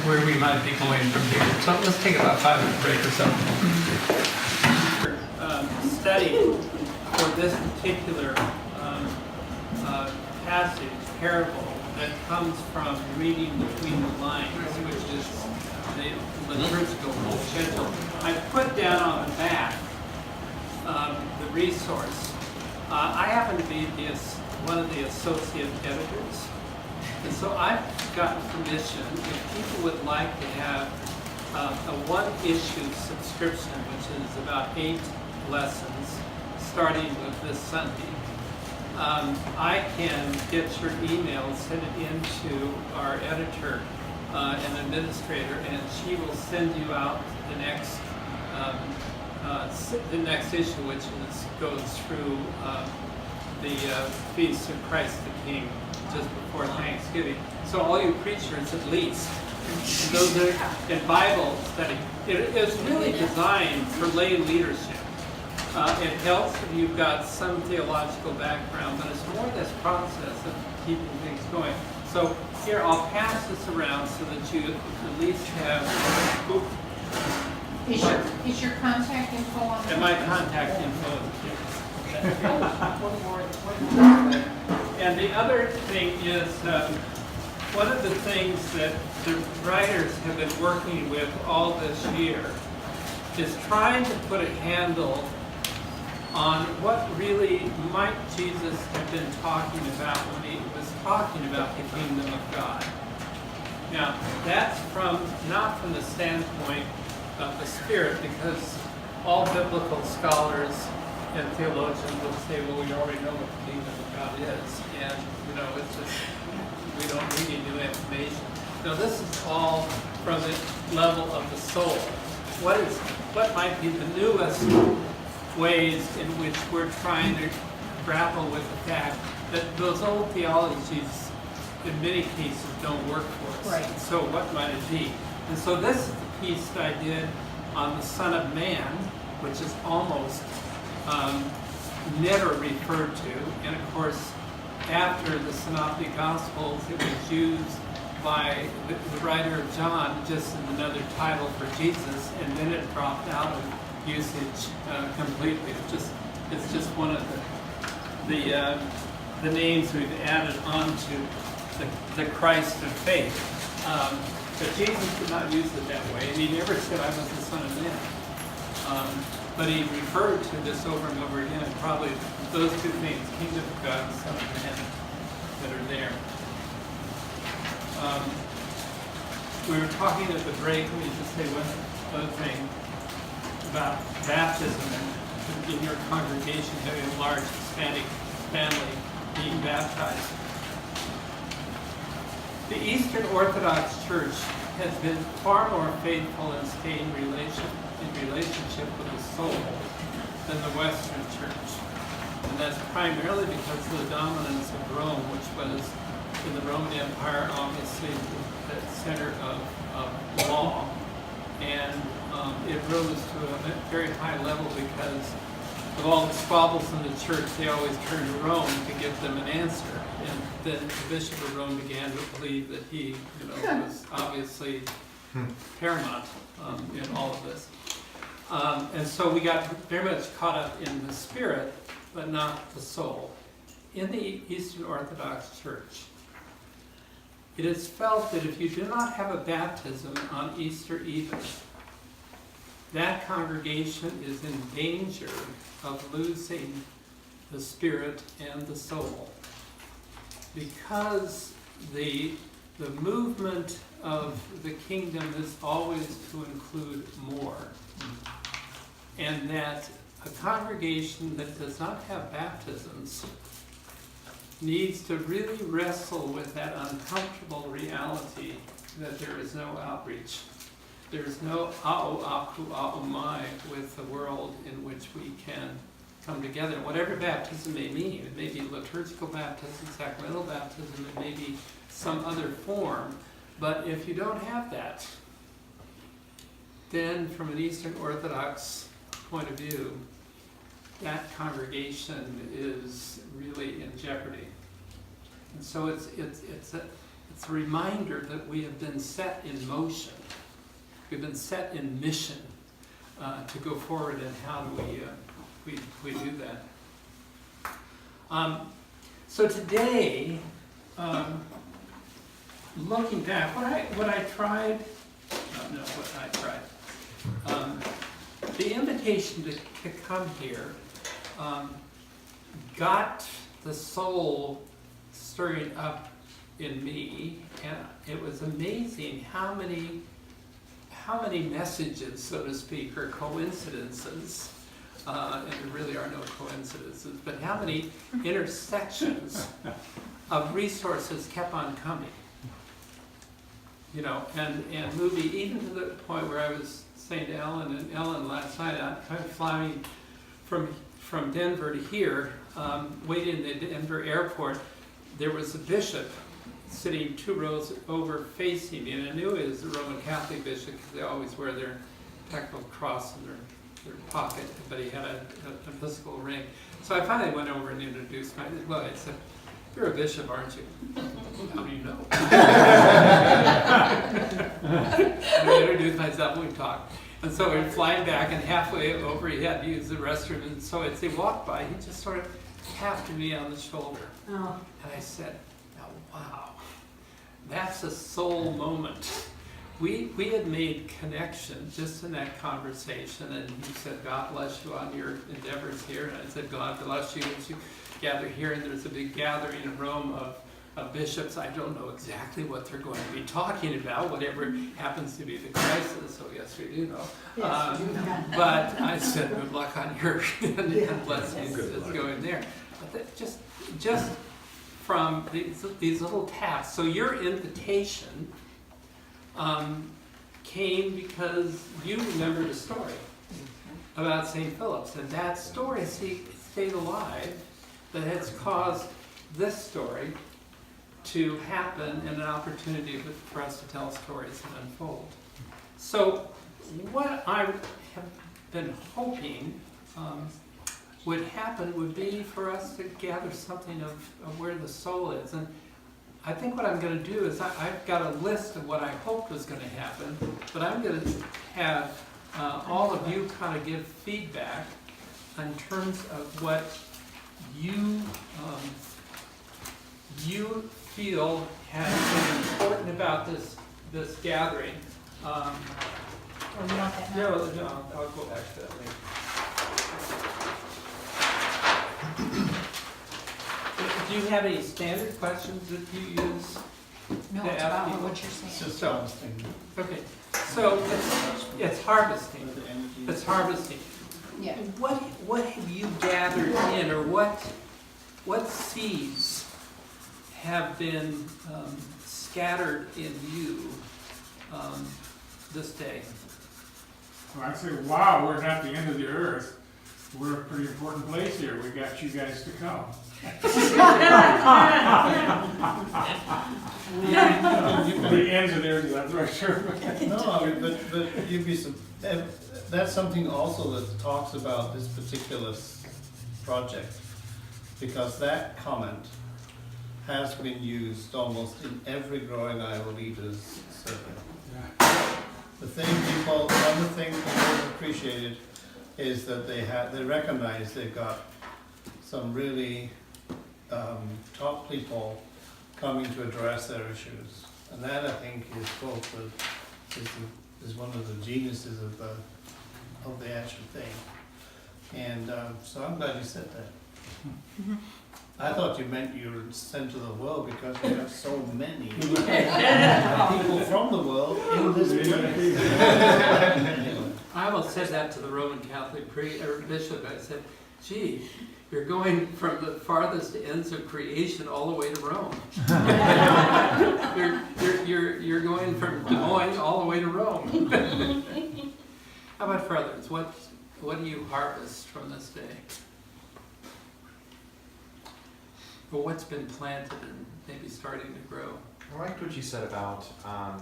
where we might be going from here. So let's take about a 5-minute break or so. Study for this particular passage, parable, that comes from reading between the lines, which is the liturgical schedule. I put down on the back the resource. I happen to be one of the associate editors, and so I've gotten permission, if people would like to have a one-issue subscription, which is about 8 lessons, starting with this Sunday, I can get your email, send it into our editor and administrator, and she will send you out the next issue, which goes through the Feast of Christ the King just before Thanksgiving. So all you preachers, at least, those are in Bible study, it is really designed for lay leadership. It helps if you've got some theological background, but it's more this process of keeping things going. So here, I'll pass this around so that you at least have. Is your contact info on And my contact info is here. And the other thing is, one of the things that the writers have been working with all this year is trying to put a handle on what really might Jesus have been talking about when he was talking about the kingdom of God. Now, that's not from the standpoint of the Spirit, because all biblical scholars and theologians will say, well, we already know what the kingdom of God is, and it's just, we don't need any new information. Now, this is all from the level of the soul. What might be the newest ways in which we're trying to grapple with the fact that those old theologies in many cases don't work for us. Right. So what might it be? And so this is the piece that I did on the Son of Man, which is almost never referred to. And of course, after the Synoptic Gospels, it was used by the writer of John just in another title for Jesus, and then it dropped out of usage completely. It's just one of the names we've added on to the Christ of faith. But Jesus did not use it that way, and he never said, I was the Son of Man. But he referred to this over and over again, probably those two things, Kingdom of God and Son of Man, that are there. We were talking at the break, let me just say one other thing about baptism and in your congregation having a large Hispanic family being baptized. The Eastern Orthodox Church has been far more faithful in staying in relationship with the soul than the Western Church. And that's primarily because of the dominance of Rome, which was in the Roman Empire, obviously the center of law. And it rose to a very high level because of all the squabbles in the church. They always turned to Rome to give them an answer. And then the Bishop of Rome began to believe that he was obviously paramount in all of this. And so we got very much caught up in the spirit, but not the soul. In the Eastern Orthodox Church, it is felt that if you do not have a baptism on Easter Eve, that congregation is in danger of losing the spirit and the soul, because the movement of the kingdom is always to include more, and that a congregation that does not have baptisms needs to really wrestle with that uncomfortable reality that there is no outreach. There is no a'o aku a'o mai with the world in which we can come together. Whatever baptism may mean, it may be liturgical baptism, sacramental baptism, it may be some other form, but if you don't have that, then from an Eastern Orthodox point of view, that congregation is really in jeopardy. And so it's a reminder that we have been set in motion. We've been set in mission to go forward, and how do we do that? So today, looking back, what I tried, the invitation to come here got the soul stirring up in me, and it was amazing how many messages, so to speak, or coincidences and there really are no coincidences, but how many intersections of resources kept on coming? You know, and movie, even to the point where I was saying to Ellen last night, I'm flying from Denver to here, waiting in the Denver airport, there was a bishop sitting 2 rows over facing me, and I knew it was a Roman Catholic bishop because they always wear their technical cross in their pocket, but he had an Episcopal ring. So I finally went over and introduced myself. Well, I said, "You're a bishop, aren't you?" "How do you know?" I introduced myself, we talked. And so we were flying back, and halfway over he had to use the restroom, and so as he walked by, he just sort of tapped me on the shoulder. Oh. And I said, "Now, wow, that's a soul moment." We had made connection just in that conversation, and he said, "God bless you on your endeavors here." And I said, "God bless you as you gather here." And there's a big gathering in Rome of bishops. I don't know exactly what they're going to be talking about, whatever happens to be the crisis. So yes, we do know. Yes, we do know. But I said, "Good luck on your and blessings that's going there." But that just from these little tasks. So your invitation came because you remembered a story about St. Philip's, and that story stayed alive, that has caused this story to happen, and an opportunity for us to tell stories and unfold. So what I have been hoping would happen would be for us to gather something of where the soul is. And I think what I'm going to do is I've got a list of what I hoped was going to happen, but I'm going to have all of you kind of give feedback in terms of what you feel has been important about this gathering. Or you want that now? No, I'll go back to that later. Do you have any standard questions that you use? No, to it's ask about people? what you're saying. So, okay, so it's harvesting. It's harvesting. Yeah. What have you gathered in, or what seeds have been scattered in you this day? Well, I'd say, wow, we're not the end of the earth. We're a pretty important place here. We got you guys to come. The ends of there, that's right, sure. No, I mean, but you'd be that's something also that talks about this particular project, because that comment has been used almost in every Growing Iowa Leaders survey. One of the things people have appreciated is that they recognize they've got some really top people coming to address their issues, and that I think is both is one of the geniuses of the actual thing. And so I'm glad you said that. I thought you meant you were sent to the world because we have so many people from the world in this place. Anyway. I almost said that to the Roman Catholic bishop. I said, "Gee, you're going from the farthest ends of creation all the way to Rome. you're going from Des Moines all the way to Rome." How about for others? What do you harvest from this day? Or what's been planted and maybe starting to grow? I liked what you said about, I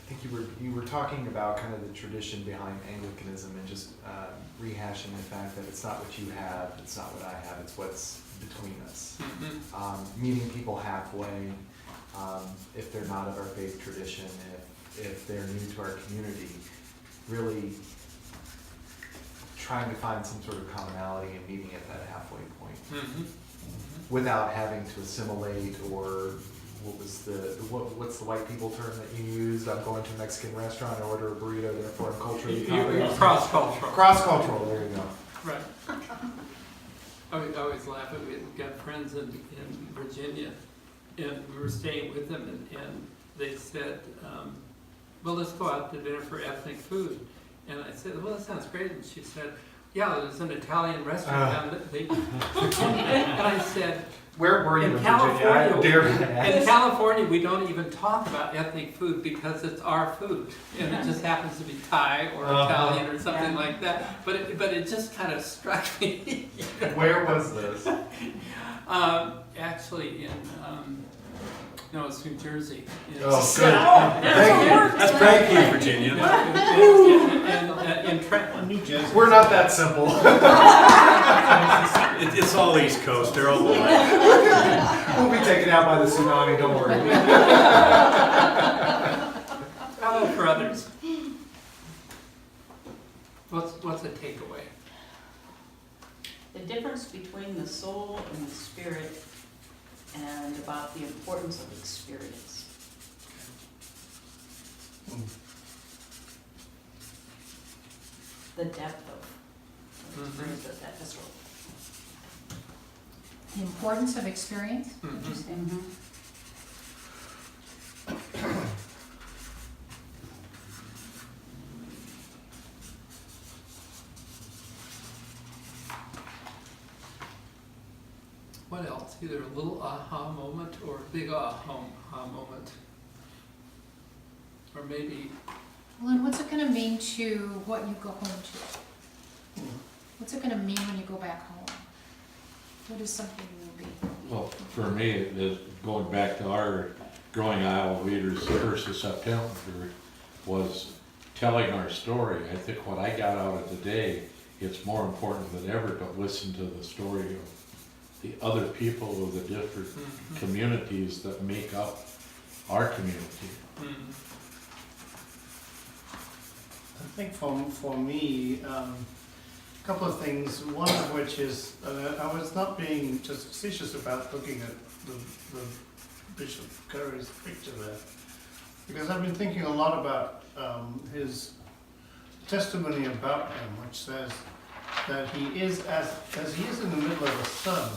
think you were talking about kind of the tradition behind Anglicanism, and just rehashing the fact that it's not what you have, it's not what I have, it's what's between us. Mm-hmm. Meeting people halfway, if they're not of our faith tradition, if they're new to our community, really trying to find some sort of commonality and meeting at that halfway point. Mm-hmm. Without having to assimilate, or what's the white people term that you used? I'm going to a Mexican restaurant, I order a burrito, therefore I'm culturally competent. Cross-cultural. Cross-cultural, there you go. Right. I always laugh at, we've got friends in Virginia, and we were staying with them, and they said, well, let's go out to dinner for ethnic food. And I said, well, that sounds great. And she said, yeah, there's an Italian restaurant down there. And I said, Where were you in in Virginia? I dare you to In ask. California, we don't even talk about ethnic food because it's our food, and it just happens to be Thai or Italian or something like that. But it just kind of struck me. Where was this? Actually, no, it's New Jersey. Oh, good. Thank you. That's thank you, Virginia. In Trenton. New Jersey. We're not that simple. It's all East Coast, they're all alike. We'll be taken out by the tsunami, don't worry. How about for others? What's a takeaway? The difference between the soul and the spirit, and about the importance of experience. The depth of experience that that's what. The importance of experience? What else? Either a little aha moment or a big aha moment. Or maybe, Well, and what's it gonna mean to what you go home to? What's it gonna mean when you go back home? What is something you will be? Well, for me, it is going back to our growing Iowa leaders, the 1st of September, was telling our story. I think what I got out of today, it's more important than ever to listen to the story of the other people of the different communities that make up our community. I think for me, a couple of things. One of which is, I was not being just facetious about looking at the Bishop Curry's picture there, because I've been thinking a lot about his testimony about him, which says that he is as he is in the middle of the sun,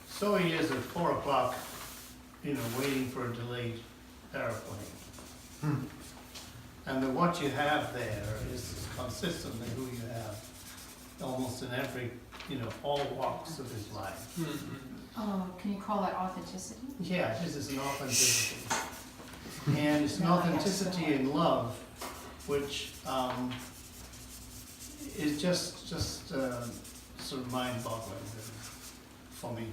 so he is at 4 o'clock, waiting for a delayed airplane. And that what you have there is consistently who you have, almost in every, all walks of his life. Oh, can you call that authenticity? Yeah, this is an authenticity. And it's an authenticity in love, which is just sort of mind-boggling for me.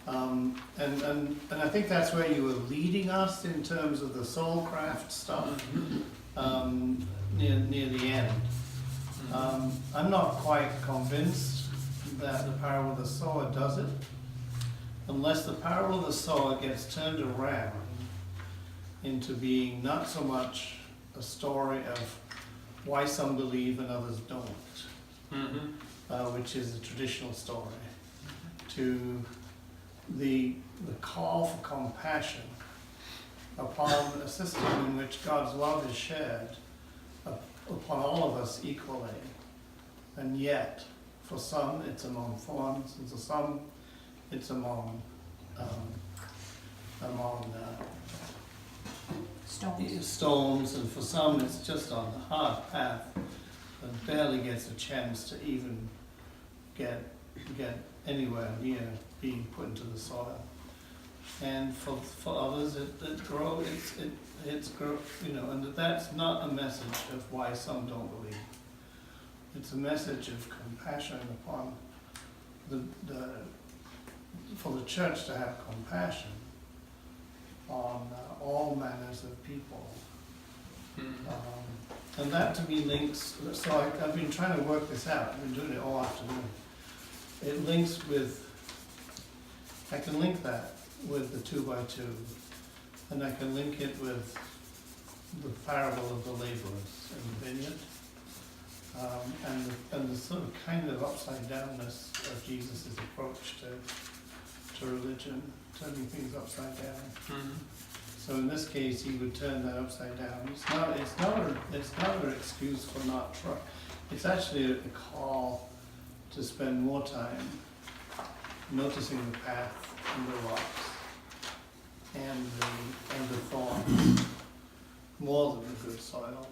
And I think that's where you were leading us in terms of the soulcraft stuff near the end. I'm not quite convinced that the parable of the sower does it, unless the parable of the sower gets turned around into being not so much a story of why some believe and others don't, which is the traditional story, to the call for compassion upon a system in which God's love is shared upon all of us equally, and yet for some it's among thorns, and for some it's among stones, and for some it's just on the hard path and barely gets a chance to even get anywhere near being put into the soil. And for others it grows, it's grow, and that's not a message of why some don't believe. It's a message of compassion upon for the church to have compassion on all manners of people. And that to me links, so I've been trying to work this out, I've been doing it all afternoon. It links with, I can link that with the 2x2, and I can link it with the parable of the laborers in the vineyard, and the sort of kind of upside downness of Jesus' approach to religion, turning things upside down. So in this case, he would turn that upside down. It's not an excuse for not trying. It's actually a call to spend more time noticing the path and the rocks and the thorns more than the good soil.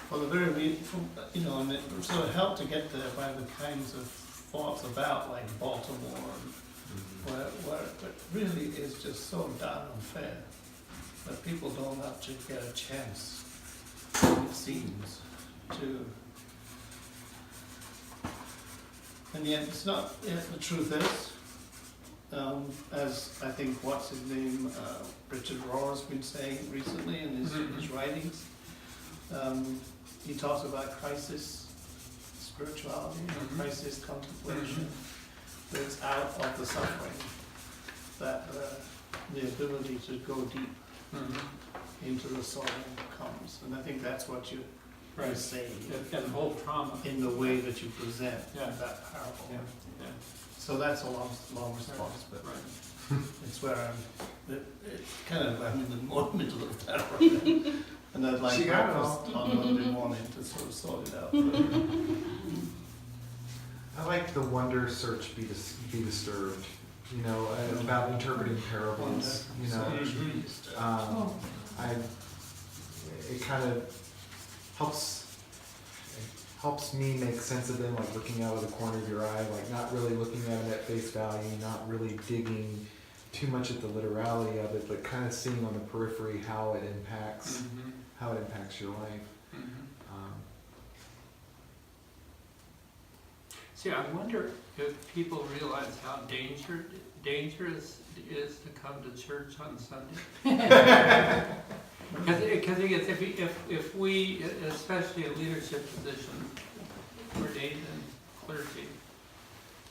for the very you know, and it sort of helped to get there by the kinds of thoughts about like Baltimore, and where it really is just so darn unfair that people don't actually get a chance, it seems, to. And yet it's not, yet the truth is, as I think, what's his name, Richard Rohr has been saying recently in his writings, he talks about crisis spirituality, crisis contemplation, that it's out of the suffering that the ability to go deep into the soul comes. And I think that's what you say And the whole trauma. in the way that you present Yeah. that parable. Yeah, yeah. So that's a long response, but it's where it's kind of, I'm in the middle of that right now. And I'd like breakfast on Monday morning to sort of sort it out. I like the wonder search be disturbed, you know, about interpreting parables, you know. It kind of helps me make sense of them, like looking out of the corner of your eye, like not really looking at it at face value, not really digging too much at the literality of it, but kind of seeing on the periphery how it impacts your life. See, I wonder if people realize how dangerous it is to come to church on Sunday. Because if we, especially in leadership positions, ordained and clergy,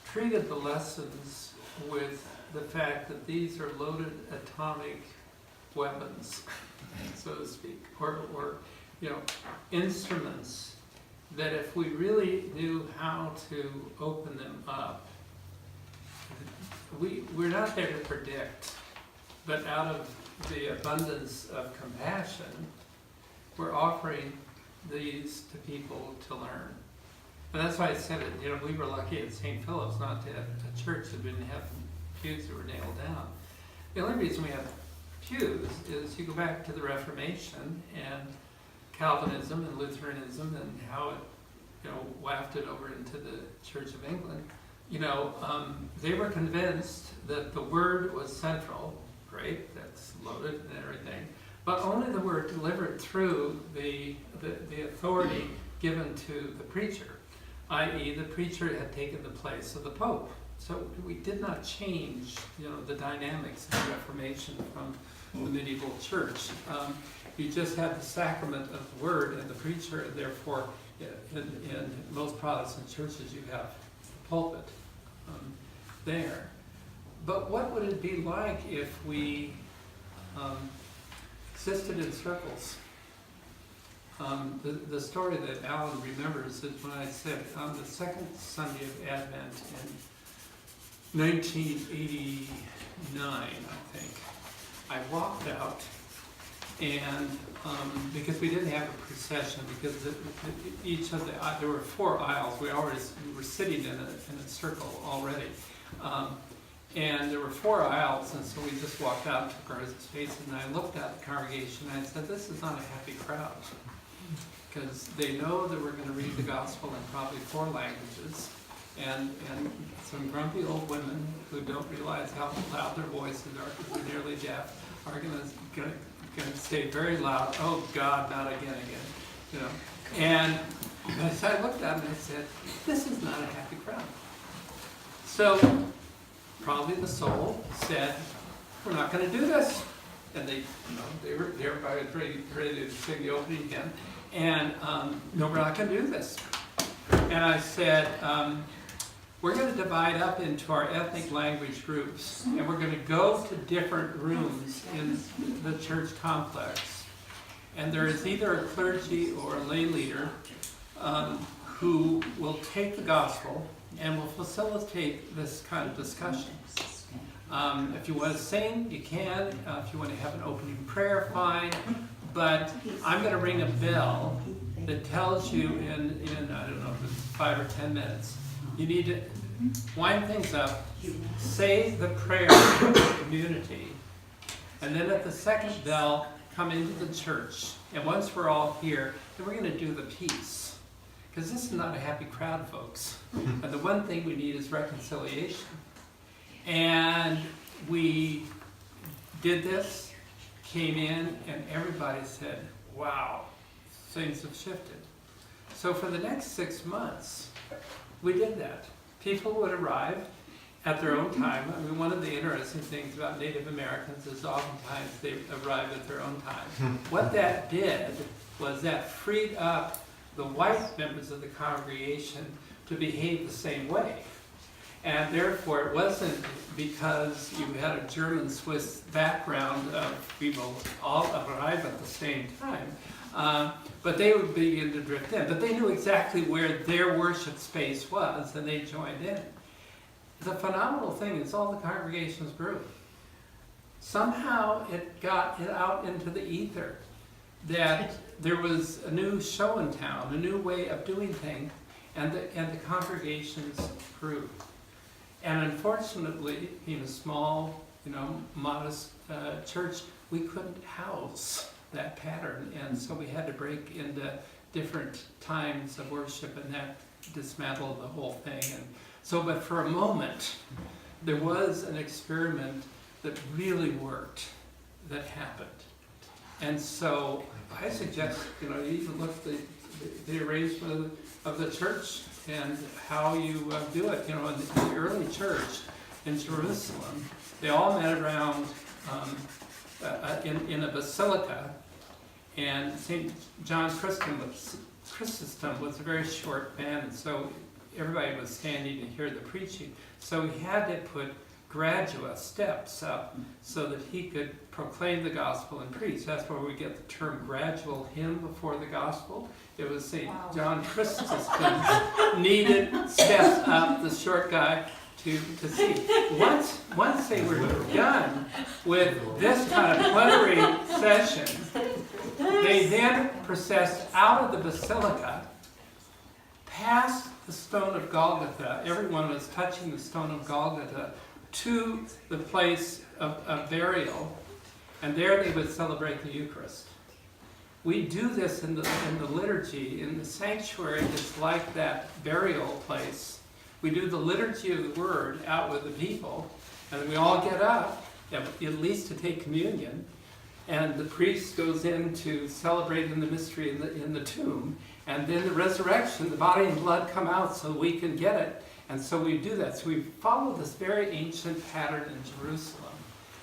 treated the lessons with the fact that these are loaded atomic weapons, so to speak, or you know, instruments, that if we really knew how to open them up, we're not there to predict, but out of the abundance of compassion, we're offering these to people to learn. And that's why I said it, you know, we were lucky at St. Philip's not to have a church that didn't have pews that were nailed down. The only reason we have pews is you go back to the Reformation and Calvinism and Lutheranism and how it, you know, wafted over into the Church of England. You know, they were convinced that the Word was central. Great, that's loaded and everything, but only the Word delivered through the authority given to the preacher, i.e. the preacher had taken the place of the Pope. So we did not change, you know, the dynamics of the Reformation from the medieval church. You just had the sacrament of the Word and the preacher, and therefore in most Protestant churches you have the pulpit there. But what would it be like if we existed in circles? The story that Alan remembers is when I said on the second Sunday of Advent in 1989, I think, I walked out and because we didn't have a procession, because each of there were 4 aisles, we were sitting in a circle already. And there were 4 aisles, and so we just walked out and took our space, and I looked at the congregation and I said, this is not a happy crowd. Because they know that we're going to read the gospel in probably 4 languages, and some grumpy old women who don't realize how loud their voices are because they're nearly deaf are going to say very loud, oh God, not again, you know. And so I looked at them and I said, this is not a happy crowd. So probably the soul said, we're not going to do this. And they were ready to sing the opening again. And no, we're not going to do this. And I said, we're going to divide up into our ethnic language groups, and we're going to go to different rooms in the church complex. And there is either a clergy or a lay leader who will take the gospel and will facilitate this kind of discussion. If you want to sing, you can. If you want to have an opening prayer, fine. But I'm going to ring a bell that tells you in I don't know, if it's 5 or 10 minutes, you need to wind things up, say the prayer for the community, and then at the second bell, come into the church. And once we're all here, then we're gonna do the peace. Because this is not a happy crowd, folks. And the one thing we need is reconciliation. And we did this, came in, and everybody said, wow, things have shifted. So for the next 6 months, we did that. People would arrive at their own time. I mean, one of the interesting things about Native Americans is oftentimes they arrive at their own time. What that did was that freed up the white members of the congregation to behave the same way. And therefore, it wasn't because you had a German-Swiss background of people all arrive at the same time, but they would begin to drift in. But they knew exactly where their worship space was, and they joined in. The phenomenal thing is all the congregations grew. Somehow it got it out into the ether that there was a new show in town, a new way of doing things, and the congregations grew. And unfortunately, being a small, modest church, we couldn't house that pattern, and so we had to break into different times of worship, and that dismantled the whole thing. And so, but for a moment, there was an experiment that really worked, that happened. And so I suggest, you even look at the arrangement of the church and how you do it. In the early church in Jerusalem, they all met around in a basilica, and St. John Chrysostom was a very short man, and so everybody was standing to hear the preaching. So he had to put graduate steps up so that he could proclaim the gospel and preach. That's where we get the term gradual hymn before the gospel. It was St. John Chrysostom needed steps up, the short guy, to see. Once they were done with this kind of plenary session, they then processed out of the basilica, past the stone of Golgotha. Everyone was touching the stone of Golgotha, to the place of burial, and there they would celebrate the Eucharist. We do this in the liturgy. In the sanctuary, it's like that burial place. We do the liturgy of the word out with the people, and then we all get up, at least to take communion, and the priest goes in to celebrate in the mystery in the tomb, and then the resurrection, the body and blood come out so we can get it. And so we do that. So we follow this very ancient pattern in Jerusalem.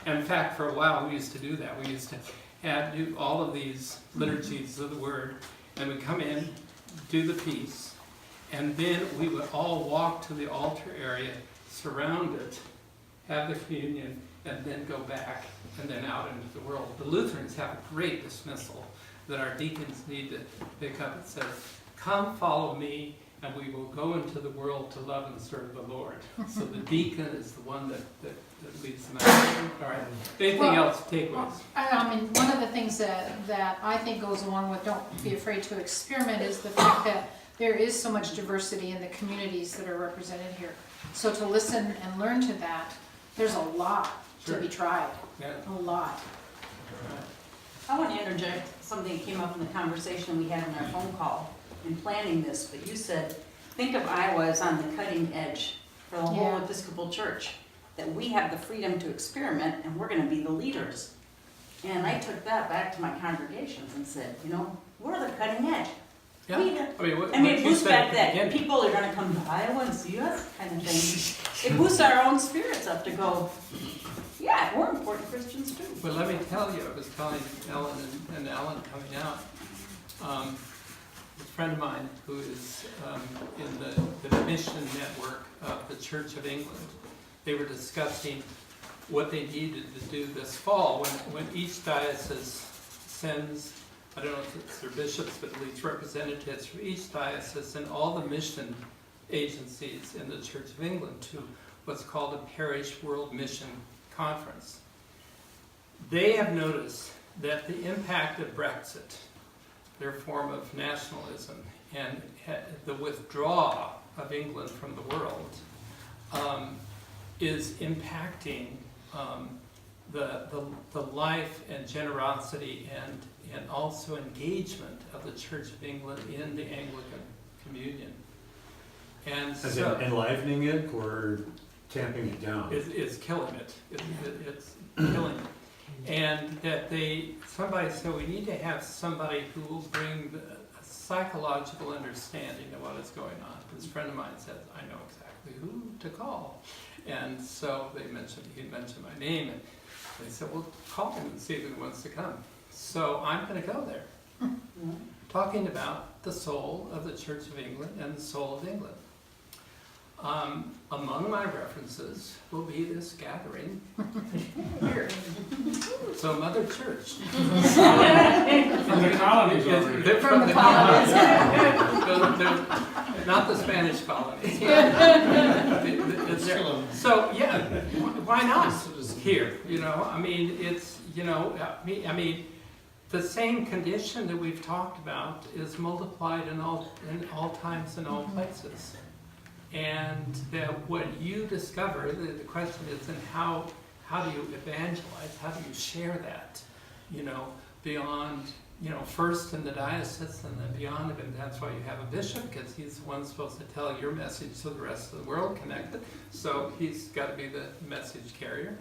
And in fact, for a while, we used to do that. We used to do all of these liturgies of the word, and we'd come in, do the peace, and then we would all walk to the altar area, surround it, have the communion, and then go back and then out into the world. The Lutherans have a great dismissal that our deacons need to pick up. It says, "Come, follow me, and we will go into the world to love and serve the Lord." So the deacon is the one that leads them out. All right. Anything else? Takeaways? I mean, one of the things that I think goes along with don't be afraid to experiment is the fact that there is so much diversity in the communities that are represented here. So to listen and learn to that, there's a lot to be tried. Yeah. A lot. I want to interject something that came up in the conversation we had in our phone call in planning this, but you said, think of Iowa as on the cutting edge for the whole Episcopal Church, that we have the freedom to experiment and we're going to be the leaders. And I took that back to my congregations and said, we're the cutting edge. Yeah. It boosts back that people are going to come to Iowa and see us kind of thing. It boosts our own spirits up to go, yeah, we're important Christians too. Well, let me tell you, I was telling Ellen and Alan coming out, a friend of mine who is in the mission network of the Church of England. They were discussing what they needed to do this fall when each diocese sends, I don't know if it's their bishops, but at least representatives from each diocese and all the mission agencies in the Church of England to what's called a Parish World Mission Conference. They have noticed that the impact of Brexit, their form of nationalism, and the withdrawal of England from the world is impacting the life and generosity and also engagement of the Church of England in the Anglican Communion. And As so in enlivening it or tamping it down? it's killing it. It's killing it. And that somebody said we need to have somebody who will bring a psychological understanding of what is going on. This friend of mine says, I know exactly who to call. And so he mentioned my name, and they said, well, call him and see if he wants to come. So I'm going to go there, talking about the soul of the Church of England and the soul of England. Among my references will be this gathering here. So Mother Church. From the colonies already. They're from the colonies. Not the Spanish colonies. So yeah, why not here? You know, I mean, it's, you know, I mean, the same condition that we've talked about is multiplied in all times and all places. And that what you discover, the question is, then how do you evangelize? How do you share that? You know, beyond, you know, first in the diocese and then beyond, and that's why you have a bishop, because he's the one supposed to tell your message to the rest of the world, connected. So he's got to be the message carrier.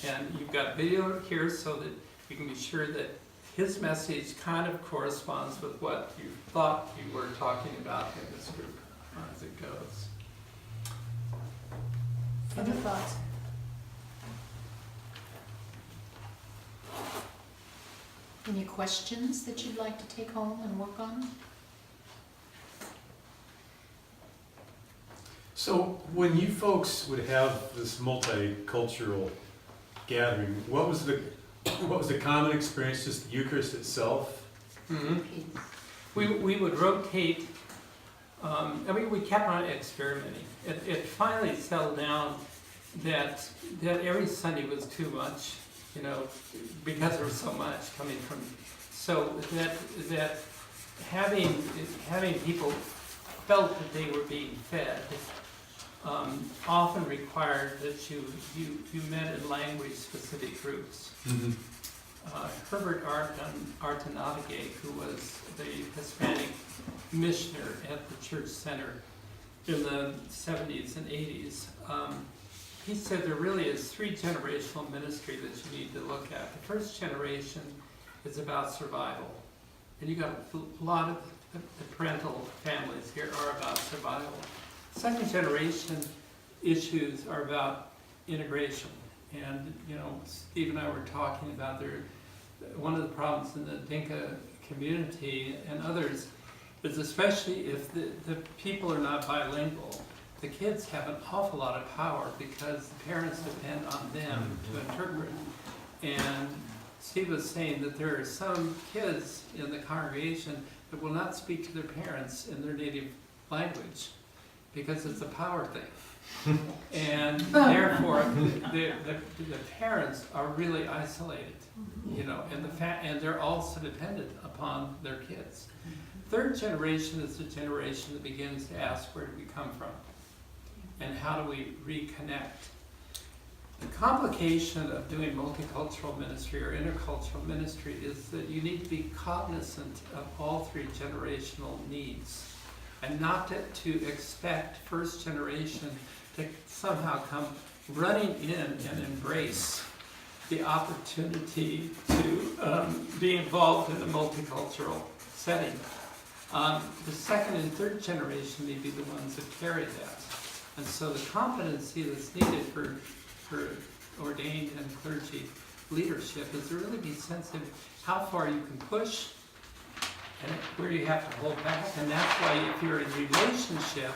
And you've got video here so that you can be sure that his message kind of corresponds with what you thought you were talking about in this group as it goes. Other thoughts? Any questions that you'd like to take home and work on? So when you folks would have this multicultural gathering, what was the common experience, just the Eucharist itself? Mm-hmm. We would rotate. I mean, we kept on experimenting. It finally settled down that every Sunday was too much, you know, because there was so much coming from. So that having people felt that they were being fed often required that you met in language-specific groups. Mm-hmm. Herbert Artenadege, who was the Hispanic missioner at the church center in the 70s and 80s, he said there really is 3 generational ministry that you need to look at. The first generation is about survival. And you got a lot of the parental families here are about survival. Second generation issues are about integration. And, you know, Steve and I were talking about one of the problems in the Dinka community and others is, especially if the people are not bilingual, the kids have an awful lot of power because the parents depend on them to interpret. And Steve was saying that there are some kids in the congregation that will not speak to their parents in their native language because it's a power thing. And therefore, the parents are really isolated, you know, and they're also dependent upon their kids. Third generation is the generation that begins to ask, where do we come from? And how do we reconnect? The complication of doing multicultural ministry or intercultural ministry is that you need to be cognizant of all 3 generational needs and not to expect first generation to somehow come running in and embrace the opportunity to be involved in a multicultural setting. The second and third generation may be the ones that carry that. And so the competency that's needed for ordained and clergy leadership is to really be sensitive how far you can push and where you have to hold back. And that's why if you're in a relationship,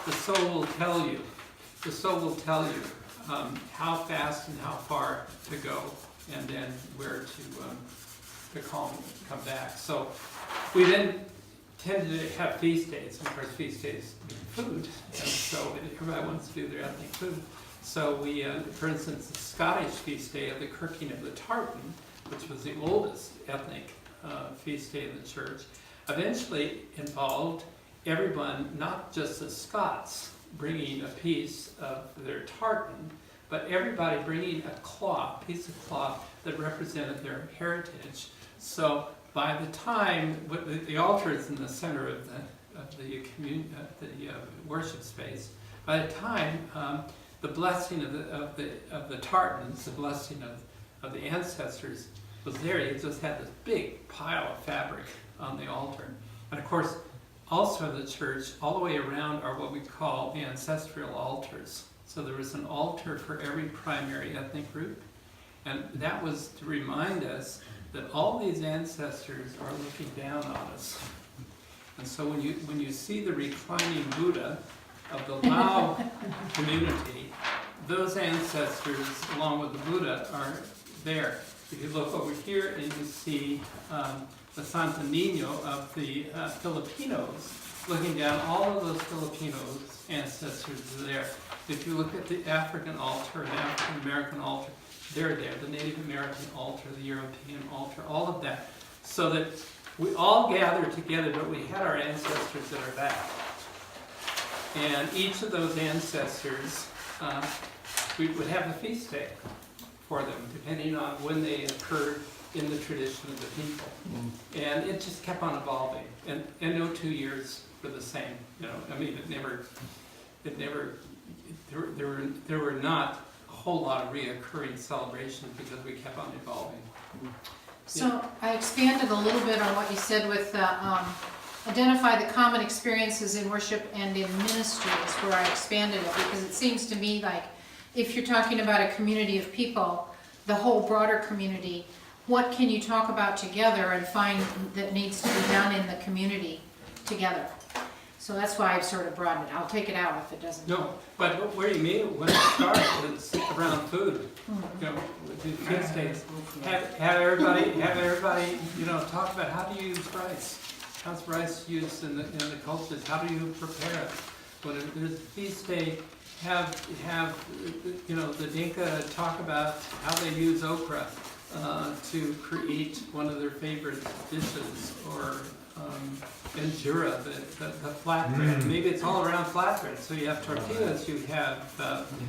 the soul will tell you. The soul will tell you how fast and how far to go, and then where to come back. So we then tended to have feast days. Of course, feast days mean food, and so everybody wants to do their ethnic food. So we, for instance, the Scottish feast day of the Kirking of the Tartan, which was the oldest ethnic feast day in the church, eventually involved everyone, not just the Scots, bringing a piece of their tartan, but everybody bringing a piece of cloth that represented their heritage. So by the time the altar is in the center of the worship space, by the time the blessing of the tartans, the blessing of the ancestors was there, you just had this big pile of fabric on the altar. And of course, also in the church, all the way around are what we call the ancestral altars. So there was an altar for every primary ethnic group. And that was to remind us that all these ancestors are looking down on us. And so when you see the reclining Buddha of the Lao community, those ancestors, along with the Buddha, are there. If you look over here and you see the Santo Nino of the Filipinos, looking down, all of those Filipinos ancestors are there. If you look at the African altar, the African American altar, they're there. The Native American altar, the European altar, all of that. So that we all gather together, but we had our ancestors at our back. And each of those ancestors, we would have a feast day for them, depending on when they occurred in the tradition of the people. And it just kept on evolving. And no 2 years were the same. You know, I mean, there were not a whole lot of reoccurring celebrations because we kept on evolving. So I expanded a little bit on what you said with identify the common experiences in worship and in ministries, where I expanded it, because it seems to me like if you're talking about a community of people, the whole broader community, what can you talk about together and find that needs to be done in the community together? So that's why I've sort of broadened it. I'll take it out if it doesn't. No, but where you meet when it starts is around food. You know, the feast days. Have everybody, you know, talk about how do you use rice? How's rice used in the cultures? How do you prepare it? When there's a feast day, have you know, the Dinka talk about how they use okra to create one of their favorite dishes, or injera, the flatbread. Maybe it's all around flatbread. So you have tortillas, you have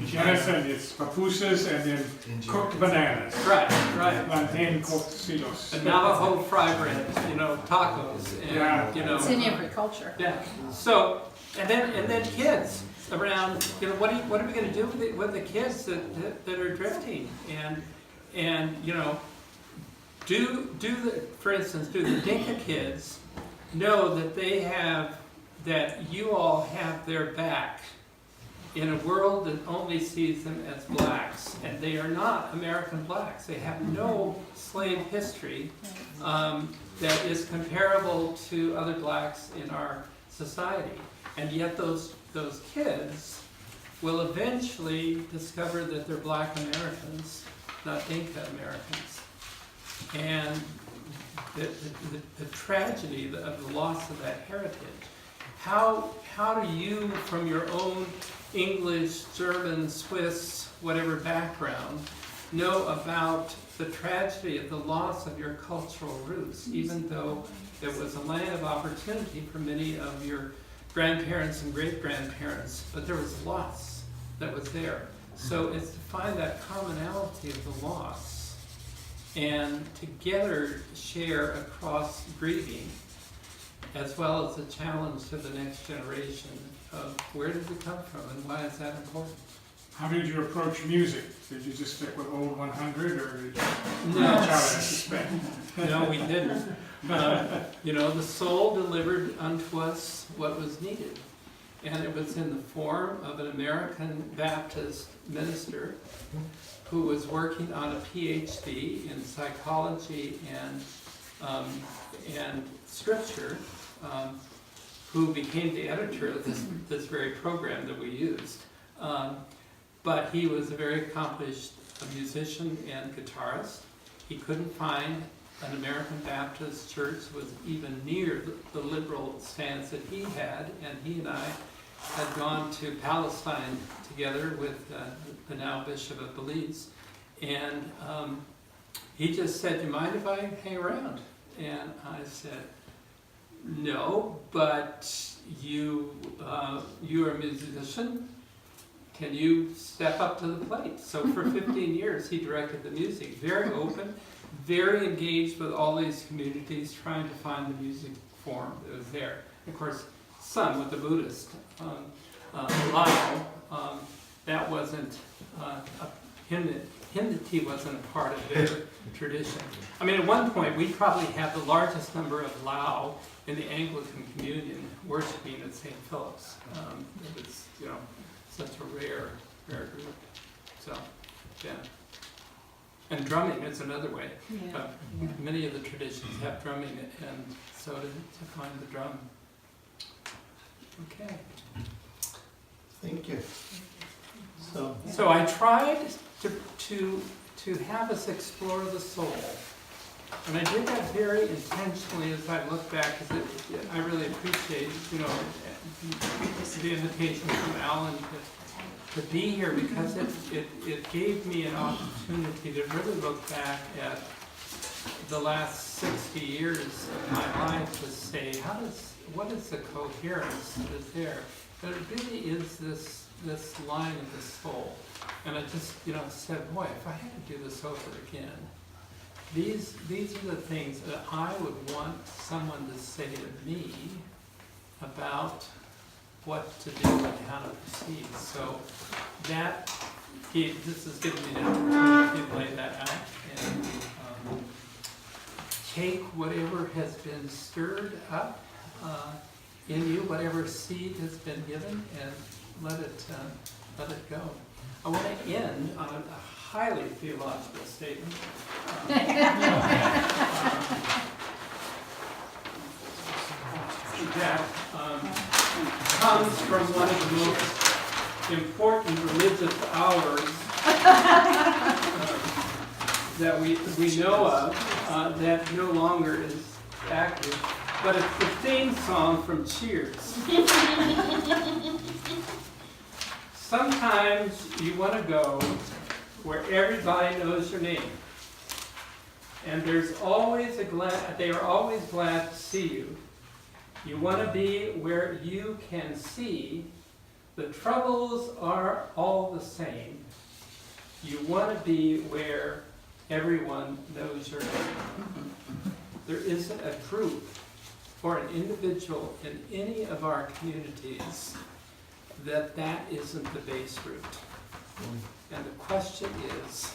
Jennifer, it's papusas and then cooked bananas. Right. Plantain cooked silos. And Navajo fry bread, you know, tacos, and you know. It's in every culture. Yeah. So and then kids around. You know, what are we going to do with the kids that are drifting? And you know, for instance, do the Dinka kids know that you all have their back in a world that only sees them as blacks, and they are not American blacks. They have no slave history that is comparable to other blacks in our society, and yet those kids will eventually discover that they're black Americans, not Dinka Americans. And the tragedy of the loss of that heritage. How do you, from your own English, German, Swiss, whatever background, know about the tragedy of the loss of your cultural roots, even though it was a land of opportunity for many of your grandparents and great-grandparents, but there was loss that was there. So it's to find that commonality of the loss and together share across grieving, as well as a challenge to the next generation of where did it come from and why is that important? How did you approach music? Did you just stick with old 100, or did you No. branch out, I suspect? No, we didn't. You know, the soul delivered unto us what was needed. And it was in the form of an American Baptist minister who was working on a PhD in psychology and scripture, who became the editor of this very program that we used. But he was a very accomplished musician and guitarist. He couldn't find an American Baptist church that was even near the liberal stance that he had, and he and I had gone to Palestine together with the now Bishop of Belize, and he just said, "Do you mind if I hang around?" And I said, "No, but you are a musician. Can you step up to the plate?" So for 15 years he directed the music, very open, very engaged with all these communities, trying to find the music form that was there. Of course, some with the Buddhist. Lao, that wasn't, hymnody wasn't a part of their tradition. I mean, at one point, we probably had the largest number of Lao in the Anglican Communion worshiping at St. Philip's. It was, such a rare group. So, yeah. And drumming is another way. Yeah. Many of the traditions have drumming, and so to find the drum. Okay. Thank you. So I tried to have us explore the soul. And I did that very intentionally as I look back, because I really appreciate, the invitation from Alan to be here, because it gave me an opportunity to really look back at the last 60 years of my life to say, what is the coherence that is there? But it really is this line of the soul. And I just, said, boy, if I had to do this over again, these are the things that I would want someone to say to me about what to do and how to proceed. So this has given me an opportunity to lay that out and take whatever has been stirred up in you, whatever seed has been given, and let it go. I want to end on a highly theological statement. That comes from one of the most important religious hours that we know of, that no longer is active, but it's the theme song from Cheers. Sometimes you want to go where everybody knows your name, and they are always glad to see you. You want to be where you can see the troubles are all the same. You want to be where everyone knows your name. There isn't a group or an individual in any of our communities that isn't the base root. And the question is,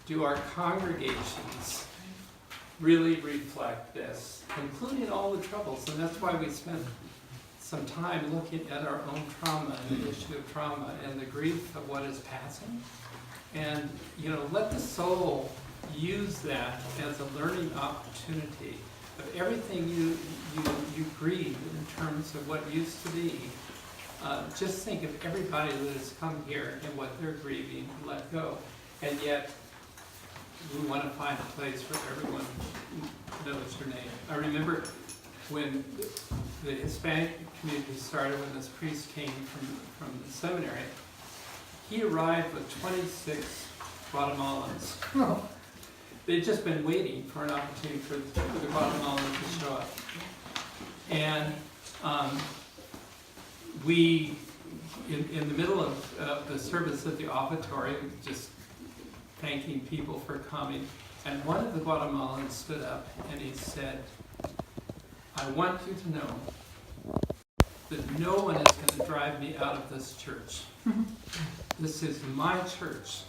do our congregations really reflect this, including all the troubles? And that's why we spent some time looking at our own trauma and the issue of trauma and the grief of what is passing. And, let the soul use that as a learning opportunity of everything you grieve in terms of what used to be. Just think of everybody that has come here and what they're grieving and let go. And yet, we want to find a place where everyone knows your name. I remember when the Hispanic community started, when this priest came from the seminary, he arrived with 26 Guatemalans. Oh. They'd just been waiting for an opportunity for the Guatemalans to show up. And we, in the middle of the service at the offertory, just thanking people for coming, and one of the Guatemalans stood up and he said, I want you to know that no one is going to drive me out of this church. This is my church.